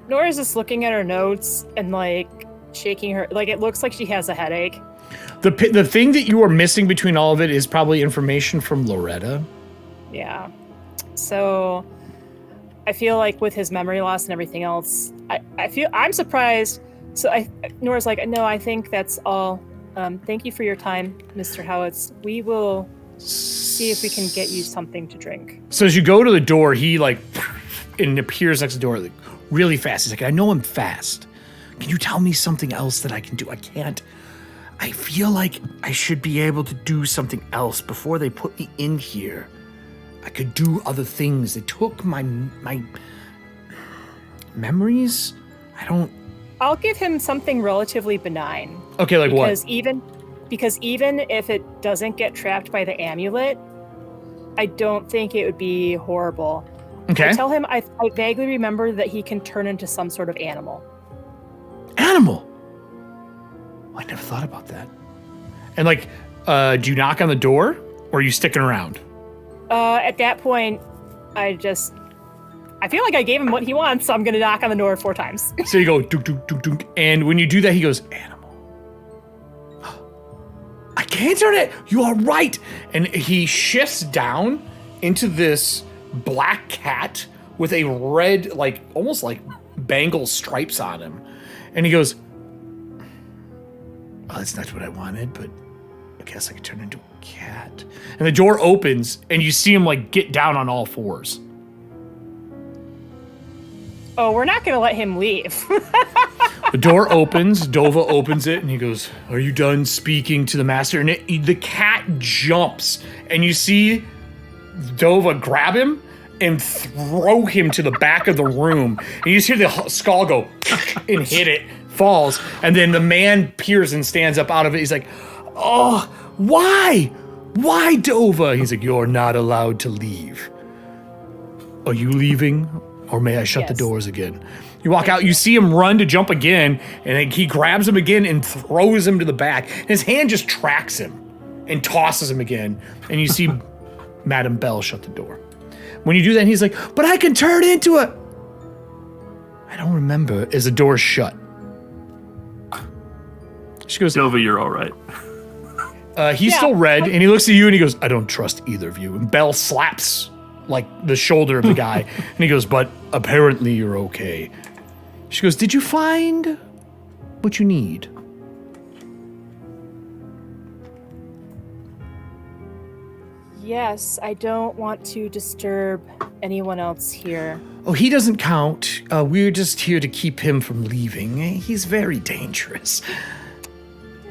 Nora's just looking at her notes and like shaking her, like it looks like she has a headache. The thing that you are missing between all of it is probably information from Loretta. Yeah. So I feel like with his memory loss and everything else, I'm surprised. So Nora's like, no, I think that's all. Thank you for your time, Mr. Howitz. We will see if we can get you something to drink. So as you go to the door, he like and appears next to the door like really fast. He's like, I know I'm fast. Can you tell me something else that I can do? I can't. I feel like I should be able to do something else before they put me in here. I could do other things. They took my memories. I'll give him something relatively benign. Okay, like what? Because even if it doesn't get trapped by the amulet, I don't think it would be horrible. Okay. I tell him I vaguely remember that he can turn into some sort of animal. Animal? Oh, I never thought about that. And like, do you knock on the door or are you sticking around? At that point, I feel like I gave him what he wants, so I'm going to knock on the door 4 times. So you go, dunk, dunk, dunk, dunk. And when you do that, he goes, animal. I can't turn it. You are right. And he shifts down into this black cat with a red, like, almost like bangle stripes on him. And he goes, oh, that's not what I wanted, but I guess I could turn into a cat. And the door opens, and you see him, like, get down on all 4s. Oh, we're not going to let him leave. The door opens, Dova opens it, and he goes, are you done speaking to the master? And the cat jumps, and you see Dova grab him and throw him to the back of the room. And you just hear the skull go and hit it, falls, and then the man peers and stands up out of it. He's like, oh, why? Why, Dova? He's like, you're not allowed to leave. Are you leaving? Or may I shut the doors again? You walk out, you see him run to jump again, and he grabs him again and throws him to the back. His hand just tracks him and tosses him again. And you see Madame Belle shut the door. When you do that, he's like, but I can turn into a... I don't remember. Is the door shut? She goes, Dova, you're all right. He's still red, and he looks at you and he goes, I don't trust either of you. And Belle slaps like the shoulder of the guy. And he goes, but apparently you're okay. She goes, did you find what you need? Yes, I don't want to disturb anyone else here. Oh, he doesn't count. We're just here to keep him from leaving. He's very dangerous.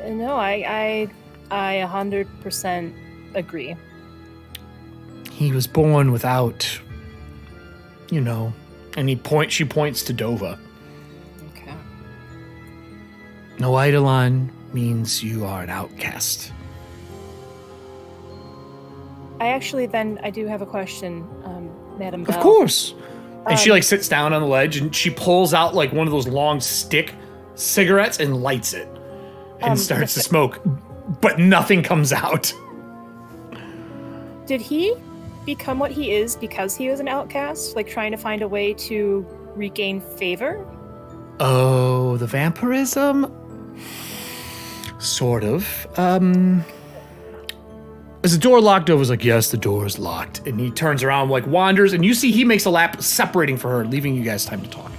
No, I 100% agree. He was born without, and she points to Dova. Okay. No Eidolon means you are an outcast. I do have a question, Madam Belle. Of course. And she sits down on the ledge and she pulls out like one of those long stick cigarettes and lights it and starts to smoke, but nothing comes out. Did he become what he is because he was an outcast, like trying to find a way to regain favor? Oh, the vampirism? Sort of. As the door locked, Dova's like, yes, the door is locked. And he turns around, wanders, and you see he makes a lap separating for her, leaving you guys time to talk.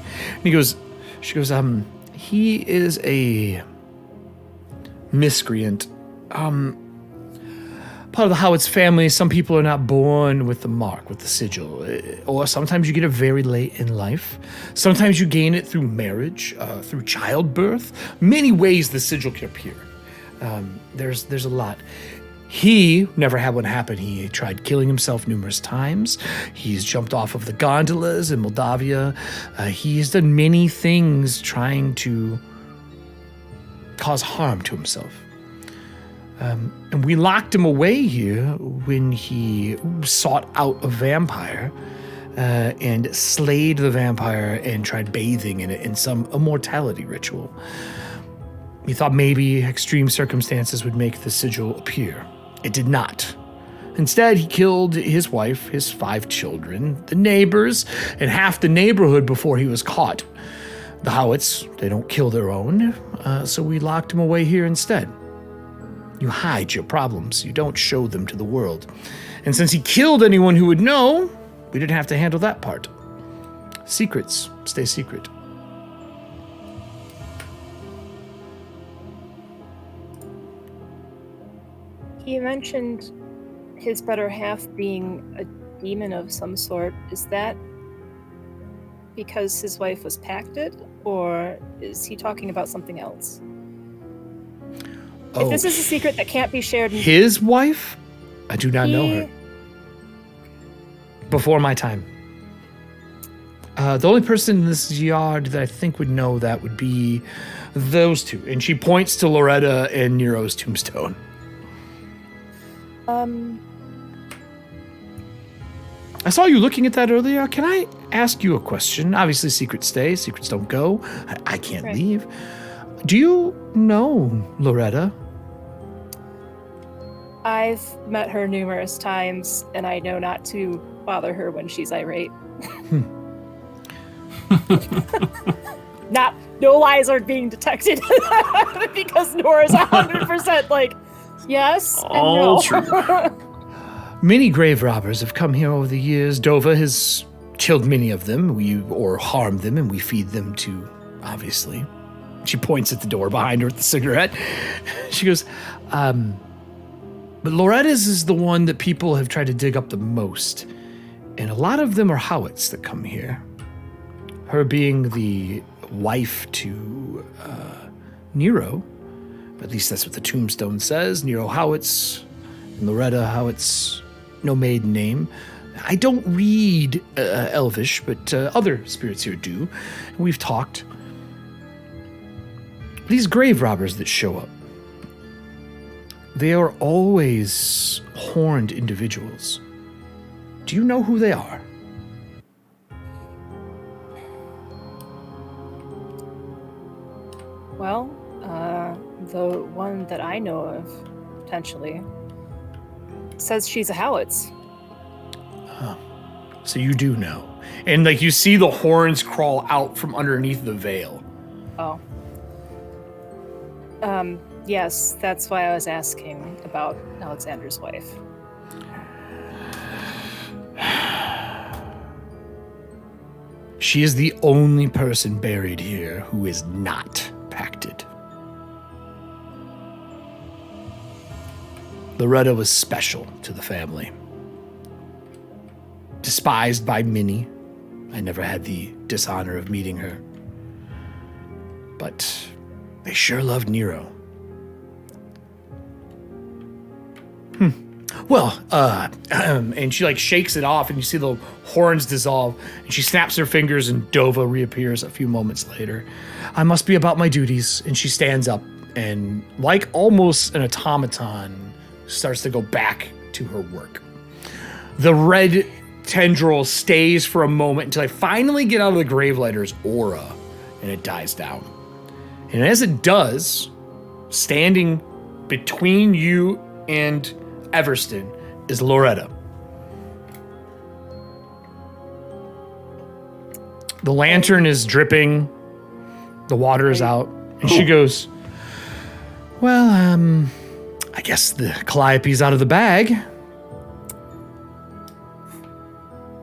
And she goes, he is a miscreant. Part of the Howitz family, some people are not born with the mark, with the sigil. Or sometimes you get it very late in life. Sometimes you gain it through marriage, through childbirth. Many ways the sigil can appear. There's a lot. He never had one happen. He tried killing himself numerous times. He's jumped off of the gondolas in Moldovia. He's done many things trying to cause harm to himself. And we locked him away here when he sought out a vampire and slayed the vampire and tried bathing in it in some immortality ritual. We thought maybe extreme circumstances would make the sigil appear. It did not. Instead, he killed his wife, his 5 children, the neighbors, and half the neighborhood before he was caught. The Howitz, they don't kill their own, so we locked him away here instead. You hide your problems. You don't show them to the world. And since he killed anyone who would know, we didn't have to handle that part. Secrets stay secret. He mentioned his better half being a demon of some sort. Is that because his wife was pacted, or is he talking about something else? If this is a secret that can't be shared... His wife? I do not know her. Before my time. The only person in this yard that I think would know that would be those 2. And she points to Loretta and Nero's tombstone. I saw you looking at that earlier. Can I ask you a question? Obviously, secrets stay, secrets don't go. I can't leave. Do you know Loretta? I've met her numerous times, and I know not to bother her when she's irate. No lies are being detected because Nora's 100% like, yes and all no. True. Many grave robbers have come here over the years. Dova has killed many of them, or harmed them, and we feed them to, obviously. She points at the door behind her with the cigarette. She goes, but Loretta's is the one that people have tried to dig up the most. And a lot of them are Howitz that come here. Her being the wife to Nero, at least that's what the tombstone says, Nero Howitz, and Loretta Howitz, no maiden name. I don't read Elvish, but other spirits here do. We've talked. These grave robbers that show up, they are always horned individuals. Do you know who they are? Well, the one that I know of, potentially, says she's a Howitz. So you do know. And you see the horns crawl out from underneath the veil. Oh. Yes, that's why I was asking about Alexander's wife. She is the only person buried here who is not pacted. Loretta was special to the family. Despised by many. I never had the dishonor of meeting her. But they sure loved Nero. Well, and she shakes it off and you see the horns dissolve and she snaps her fingers and Dova reappears a few moments later. I must be about my duties. And she stands up and almost an automaton starts to go back to her work. The red tendril stays for a moment until I finally get out of the Gravelighter's aura and it dies down. And as it does, standing between you and Everston is Loretta. The lantern is dripping. The water is out. And she goes, well, I guess the Calliope's out of the bag.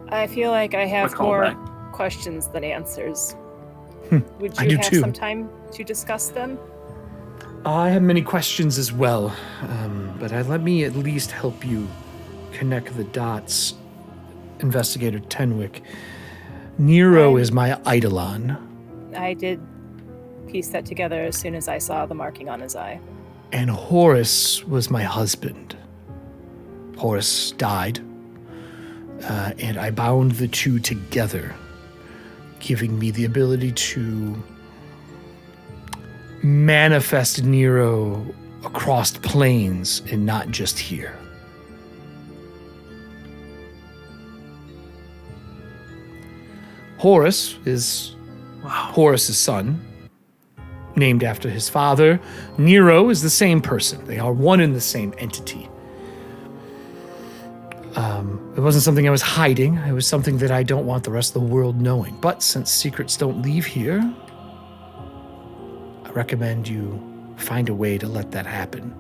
I feel like I have more questions than answers. Would I you do have too. some time to discuss them? I have many questions as well, but let me at least help you connect the dots. Investigator Tenwick. Nero is my eidolon. I did piece that together as soon as I saw the marking on his eye. And Horus was my husband. Horus died, and I bound the two together, giving me the ability to manifest Nero across plains and not just here. Horus is Horus's son, named after his father. Nero is the same person. They are one and the same entity. It wasn't something I was hiding. It was something that I don't want the rest of the world knowing. But since secrets don't leave here, I recommend you find a way to let that happen.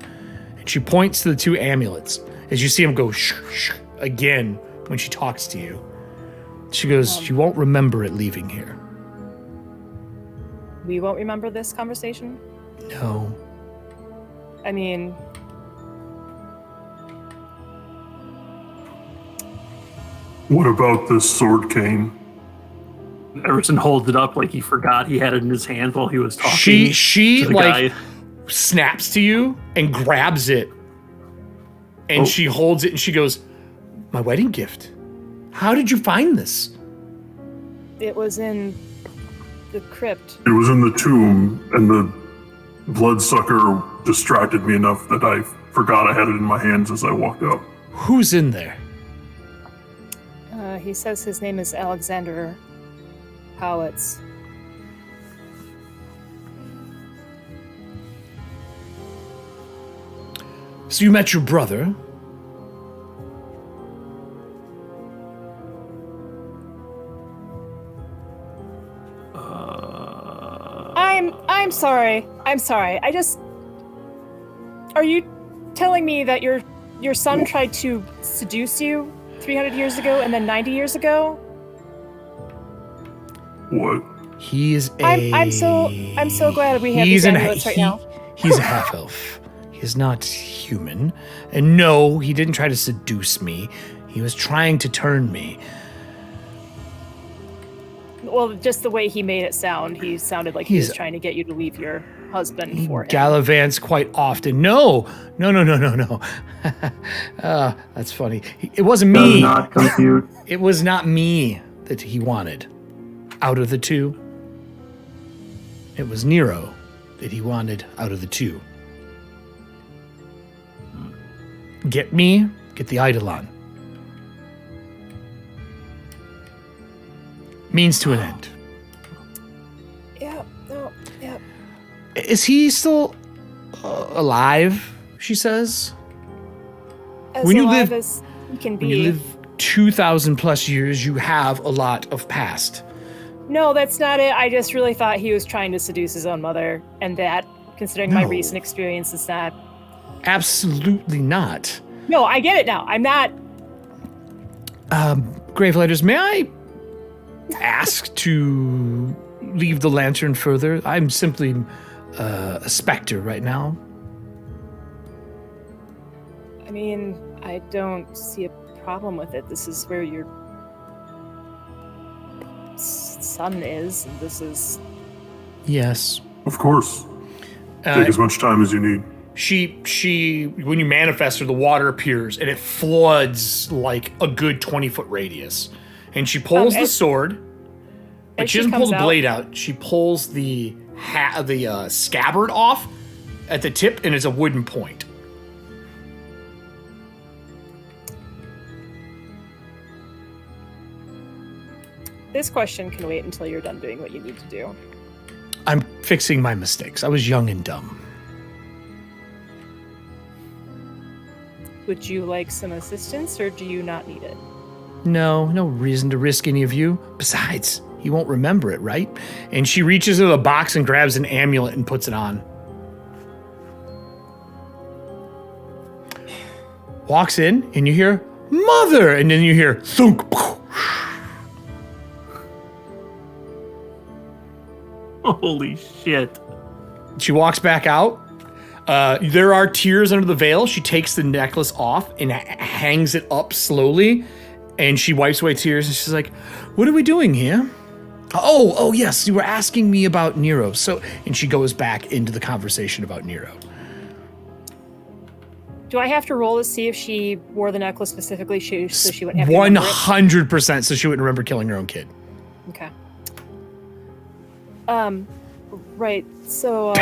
And she points to the two amulets as you see him go shh, shh, again when she talks to you. She goes, you won't remember it leaving here. We won't remember this conversation? No. I mean... What about this sword cane? Everston holds it up like he forgot he had it in his hand while he was talking. She like snaps to you and grabs it. And she holds it and she goes, my wedding gift. How did you find this? It was in the crypt. It was in the tomb, and the bloodsucker distracted me enough that I forgot I had it in my hands as I walked up. Who's in there? He says his name is Alexander Howitz. So you met your brother. I'm sorry. Are you telling me that your son tried to seduce you 300 years ago and then 90 years ago? What? He is a... I'm so glad we have these amulets right now. He's a half-elf. He is not human. And no, he didn't try to seduce me. He was trying to turn me. Well, just the way he made it sound, he sounded like he was trying to get you to leave your husband for him. Gallivants quite often. No. That's funny. It wasn't me. Does not compute. It was not me that he wanted. Out of the two, it was Nero that he wanted out of the two. Get me, get the Eidolon. Means to an end. Yeah. Is he still alive? She says. As alive as he can be. When you live 2,000 plus years, you have a lot of past. No, that's not it. I just really thought he was trying to seduce his own mother, and that, considering my recent experience, is not. Absolutely not. No, I get it now. I'm not. Gravelighters, may I ask to leave the lantern further? I'm simply a specter right now. I mean, I don't see a problem with it. This is where your son is, and this is... Yes. Of course. Take as much time as you need. She, when you manifest her, the water appears, and it floods like a good 20-foot radius. And she pulls the sword, but she doesn't pull the blade out. She pulls the scabbard off at the tip, and it's a wooden point. This question can wait until you're done doing what you need to do. I'm fixing my mistakes. I was young and dumb. Would you like some assistance, or do you not need it? No reason to risk any of you. Besides, he won't remember it, right? And she reaches into the box and grabs an amulet and puts it on. Walks in, and you hear, "Mother!" And then you hear, thunk. Holy shit. She walks back out. There are tears under the veil. She takes the necklace off and hangs it up slowly. And she wipes away tears and she's like, "What are we doing here?" Oh, yes, you were asking me about Nero. And she goes back into the conversation about Nero. Do I have to roll to see if she wore the necklace specifically so she wouldn't have to remember it? 100%, so she wouldn't remember killing her own kid. Okay. Right. So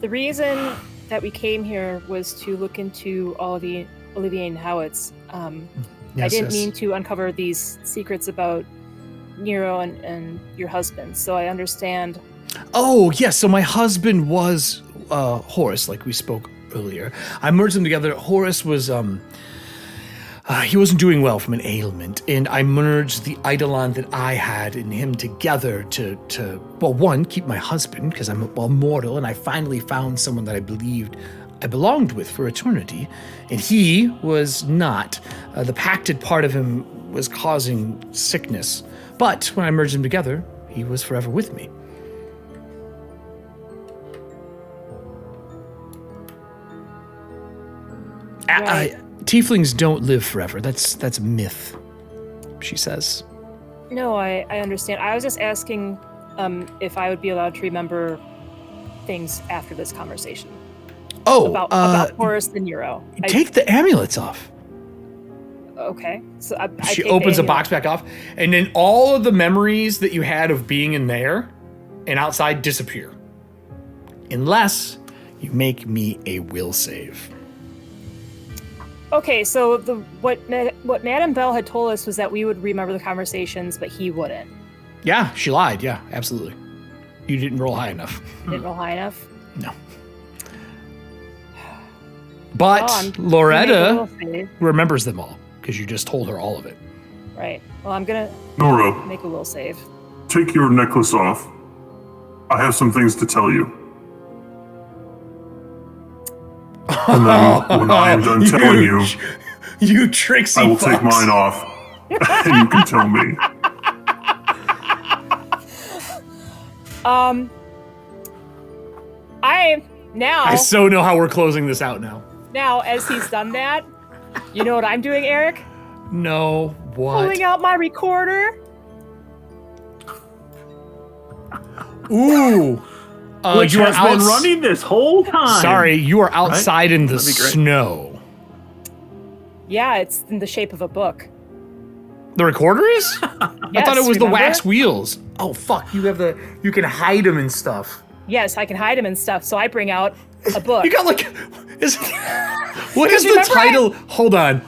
The reason that we came here was to look into Olivier and Howitz. I didn't mean to uncover these secrets about Nero and your husband, so I understand. Oh, yes. So my husband was Horace, like we spoke earlier. I merged them together. Horace was, he wasn't doing well from an ailment, and I merged the Eidolon that I had and him together to well, one, keep my husband, because I'm mortal, and I finally found someone that I believed I belonged with for eternity, and he was not. The pacted part of him was causing sickness, but when I merged them together, he was forever with me. Right. Tieflings don't live forever. That's a myth, she says. No, I understand. I was just asking if I would be allowed to remember things after this conversation. Oh, about Horace and Nero. Take the amulets off. Okay. So she opens the box back off, and then all of the memories that you had of being in there and outside disappear. Unless you make me a will save. Okay, so what Madame Bell had told us was that we would remember the conversations, but he wouldn't. Yeah, she lied. Yeah, absolutely. You didn't roll high enough. Didn't roll high enough? No. But Loretta remembers them all, because you just told her all of it. Right. Well, I'm going to Nora, make a will save. take your necklace off. I have some things to tell you. And then when I am done telling you, you tricksy I will fucks. take mine off, and you can tell me. I so know how we're closing this out now. Now, as he's done that, you know what I'm doing, Eric? No, what? Pulling out my recorder. Ooh. Which has been running this whole time. Sorry, you are outside in the snow. Yeah, it's in the shape of a book. The recorder is? Yes, I thought it was the wax wheels. Oh fuck! You can hide them and stuff. Yes, I can hide them and stuff. So I bring out a book. You got what is the title? Hold on.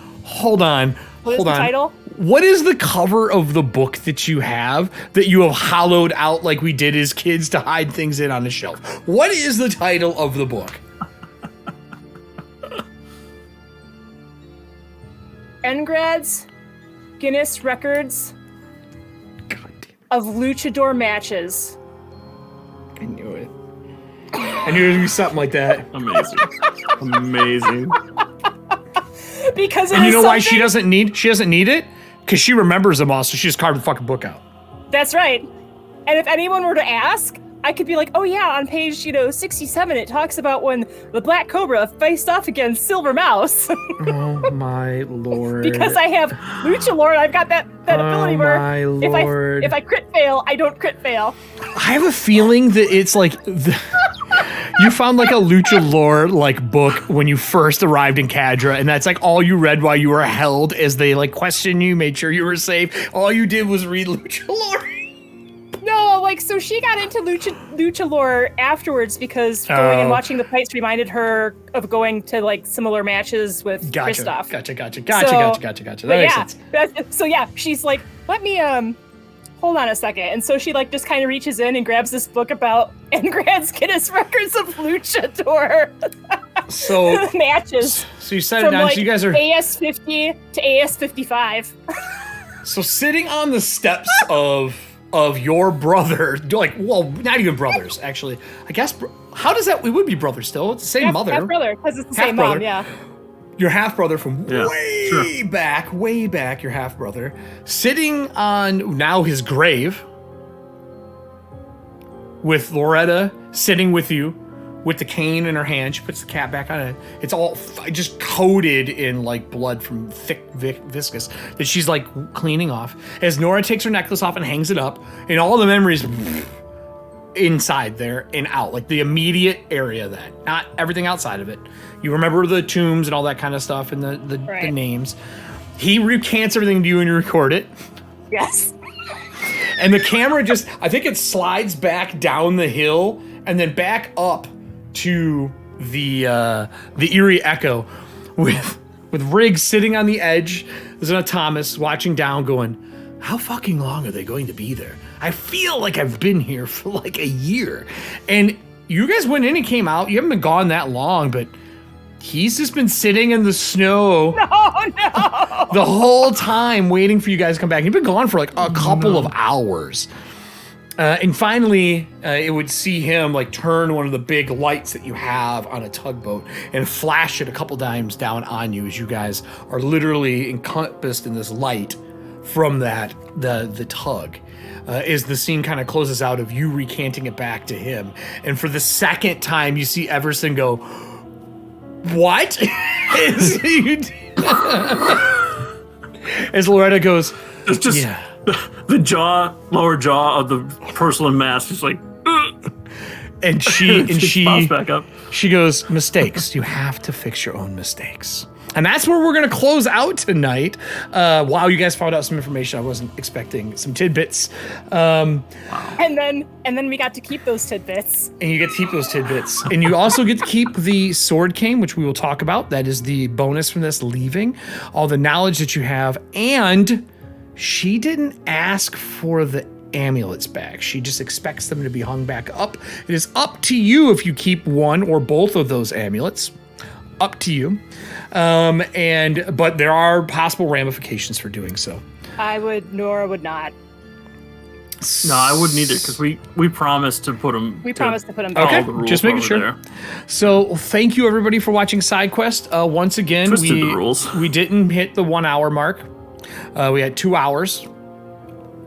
What is the title? What is the cover of the book that you have that you have hollowed out like we did as kids to hide things in on a shelf? What is the title of the book? Engrad's Guinness Records of Luchador Matches. I knew it. I knew it would be something like that. Amazing. Because and you know why she doesn't need it? Because she remembers them all, so she just carved the fucking book out. That's right. And if anyone were to ask, I could be like, oh yeah, on page 67, it talks about when the Black Cobra faced off against Silver Mouse. Oh my lord! Because I have Lucha Lore, I've got that ability where if I crit fail, I don't crit fail. I have a feeling that it's like you found like a Lucha Lore like book when you first arrived in Cadra, and that's like all you read while you were held as they like questioned you, made sure you were safe. All you did was read Lucha Lore. No, like, so she got into Lucha Lore afterwards because going and watching the fights reminded her of going to, like, similar matches with Kristoff. Gotcha. That makes sense. So, yeah, she's like, let me, hold on a second. And so she, like, just kind of reaches in and grabs this book about Engrad's Guinness Records of Luchador. So matches. So you set it down, like, so you guys are... AS50 to AS55. So sitting on the steps of your brother, like, well, not even brothers, actually. I guess, how does that, we would be brothers still. It's the same mother. Half brother, because it's the same mom, yeah. Your half brother from way back, your half brother, sitting on now his grave with Loretta sitting with you with the cane in her hand. She puts the cap back on it. It's all just coated in like blood from thick viscous that she's like cleaning off. As Nora takes her necklace off and hangs it up, and all the memories inside there and out, like the immediate area of that, not everything outside of it. You remember the tombs and all that kind of stuff and the names. He recants everything to you and you record it. Yes. And the camera just, I think it slides back down the hill and then back up to the eerie echo with Riggs sitting on the edge. There's an Thomas watching down going, how fucking long are they going to be there? I feel like I've been here for like a year. And you guys went in and came out. You haven't been gone that long, but he's just been sitting in the snow the whole time waiting for you guys to come back. He's been gone for like a couple of hours. And finally, it would see him like turn one of the big lights that you have on a tugboat and flash it a couple times down on you as you guys are literally encompassed in this light from the tug. As the scene kind of closes out of you recanting it back to him. And for the second time, you see Everston go, what? As Loretta goes, it's just the lower jaw of the porcelain mask is like, and she pops back up. She goes, mistakes. You have to fix your own mistakes. And that's where we're going to close out tonight. Wow, you guys found out some information I wasn't expecting, some tidbits. And then we got to keep those tidbits. And you get to keep those tidbits. And you also get to keep the sword cane, which we will talk about. That is the bonus from this leaving. All the knowledge that you have. And she didn't ask for the amulets back. She just expects them to be hung back up. It is up to you if you keep one or both of those amulets. Up to you. But there are possible ramifications for doing so. Nora would not. No, I wouldn't either, because we promised to put them. We promised to put them back. Okay, just making sure. There. So thank you everybody for watching SideQuest. Once again, we didn't hit the 1 hour mark. We had 2 hours,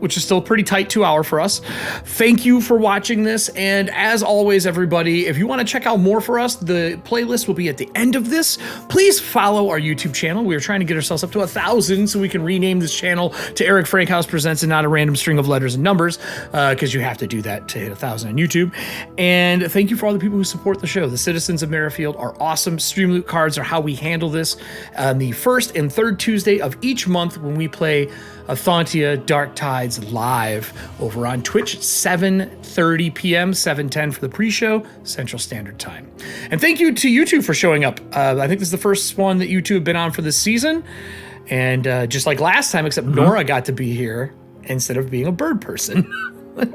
which is still a pretty tight 2 hour for us. Thank you for watching this. And as always, everybody, if you want to check out more for us, the playlist will be at the end of this. Please follow our YouTube channel. We are trying to get ourselves up to 1,000 so we can rename this channel to Eric Frankhouse Presents and not a random string of letters and numbers, because you have to do that to hit 1,000 on YouTube. And thank you for all the people who support the show. The citizens of Merrifield are awesome. Stream Loot cards are how we handle this on the first and third Tuesday of each month when we play Athantia Dark Tides live over on Twitch at 7:30 p.m., 7:10 for the pre-show, Central Standard Time. And thank you to you two for showing up. I think this is the first one that you two have been on for this season. And just like last time, except Nora got to be here instead of being a bird person. But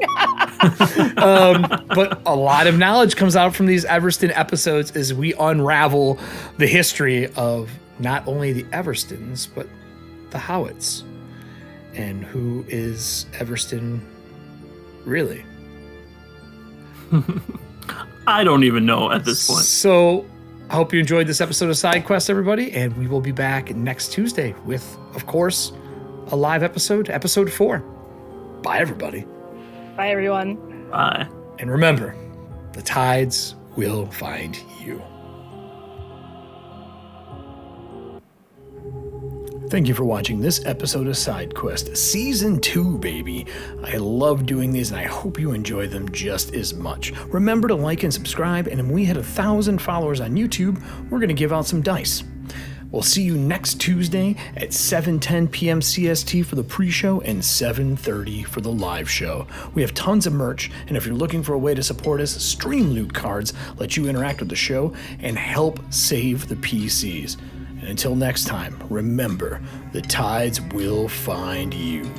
a lot of knowledge comes out from these Everston episodes as we unravel the history of not only the Everstons, but the Howitz. And who is Everston really? I don't even know at this point. So I hope you enjoyed this episode of SideQuest, everybody. And we will be back next Tuesday with, of course, a live episode, episode 4. Bye, everybody. Bye, everyone. Bye. And remember, the tides will find you. Thank you for watching this episode of SideQuest, Season 2, baby. I love doing these, and I hope you enjoy them just as much. Remember to like and subscribe, and when we hit 1,000 followers on YouTube, we're going to give out some dice. We'll see you next Tuesday at 7:10 p.m. CST for the pre-show and 7:30 for the live show. We have tons of merch, and if you're looking for a way to support us, Stream Loot cards let you interact with the show and help save the PCs. And until next time, remember, the tides will find you.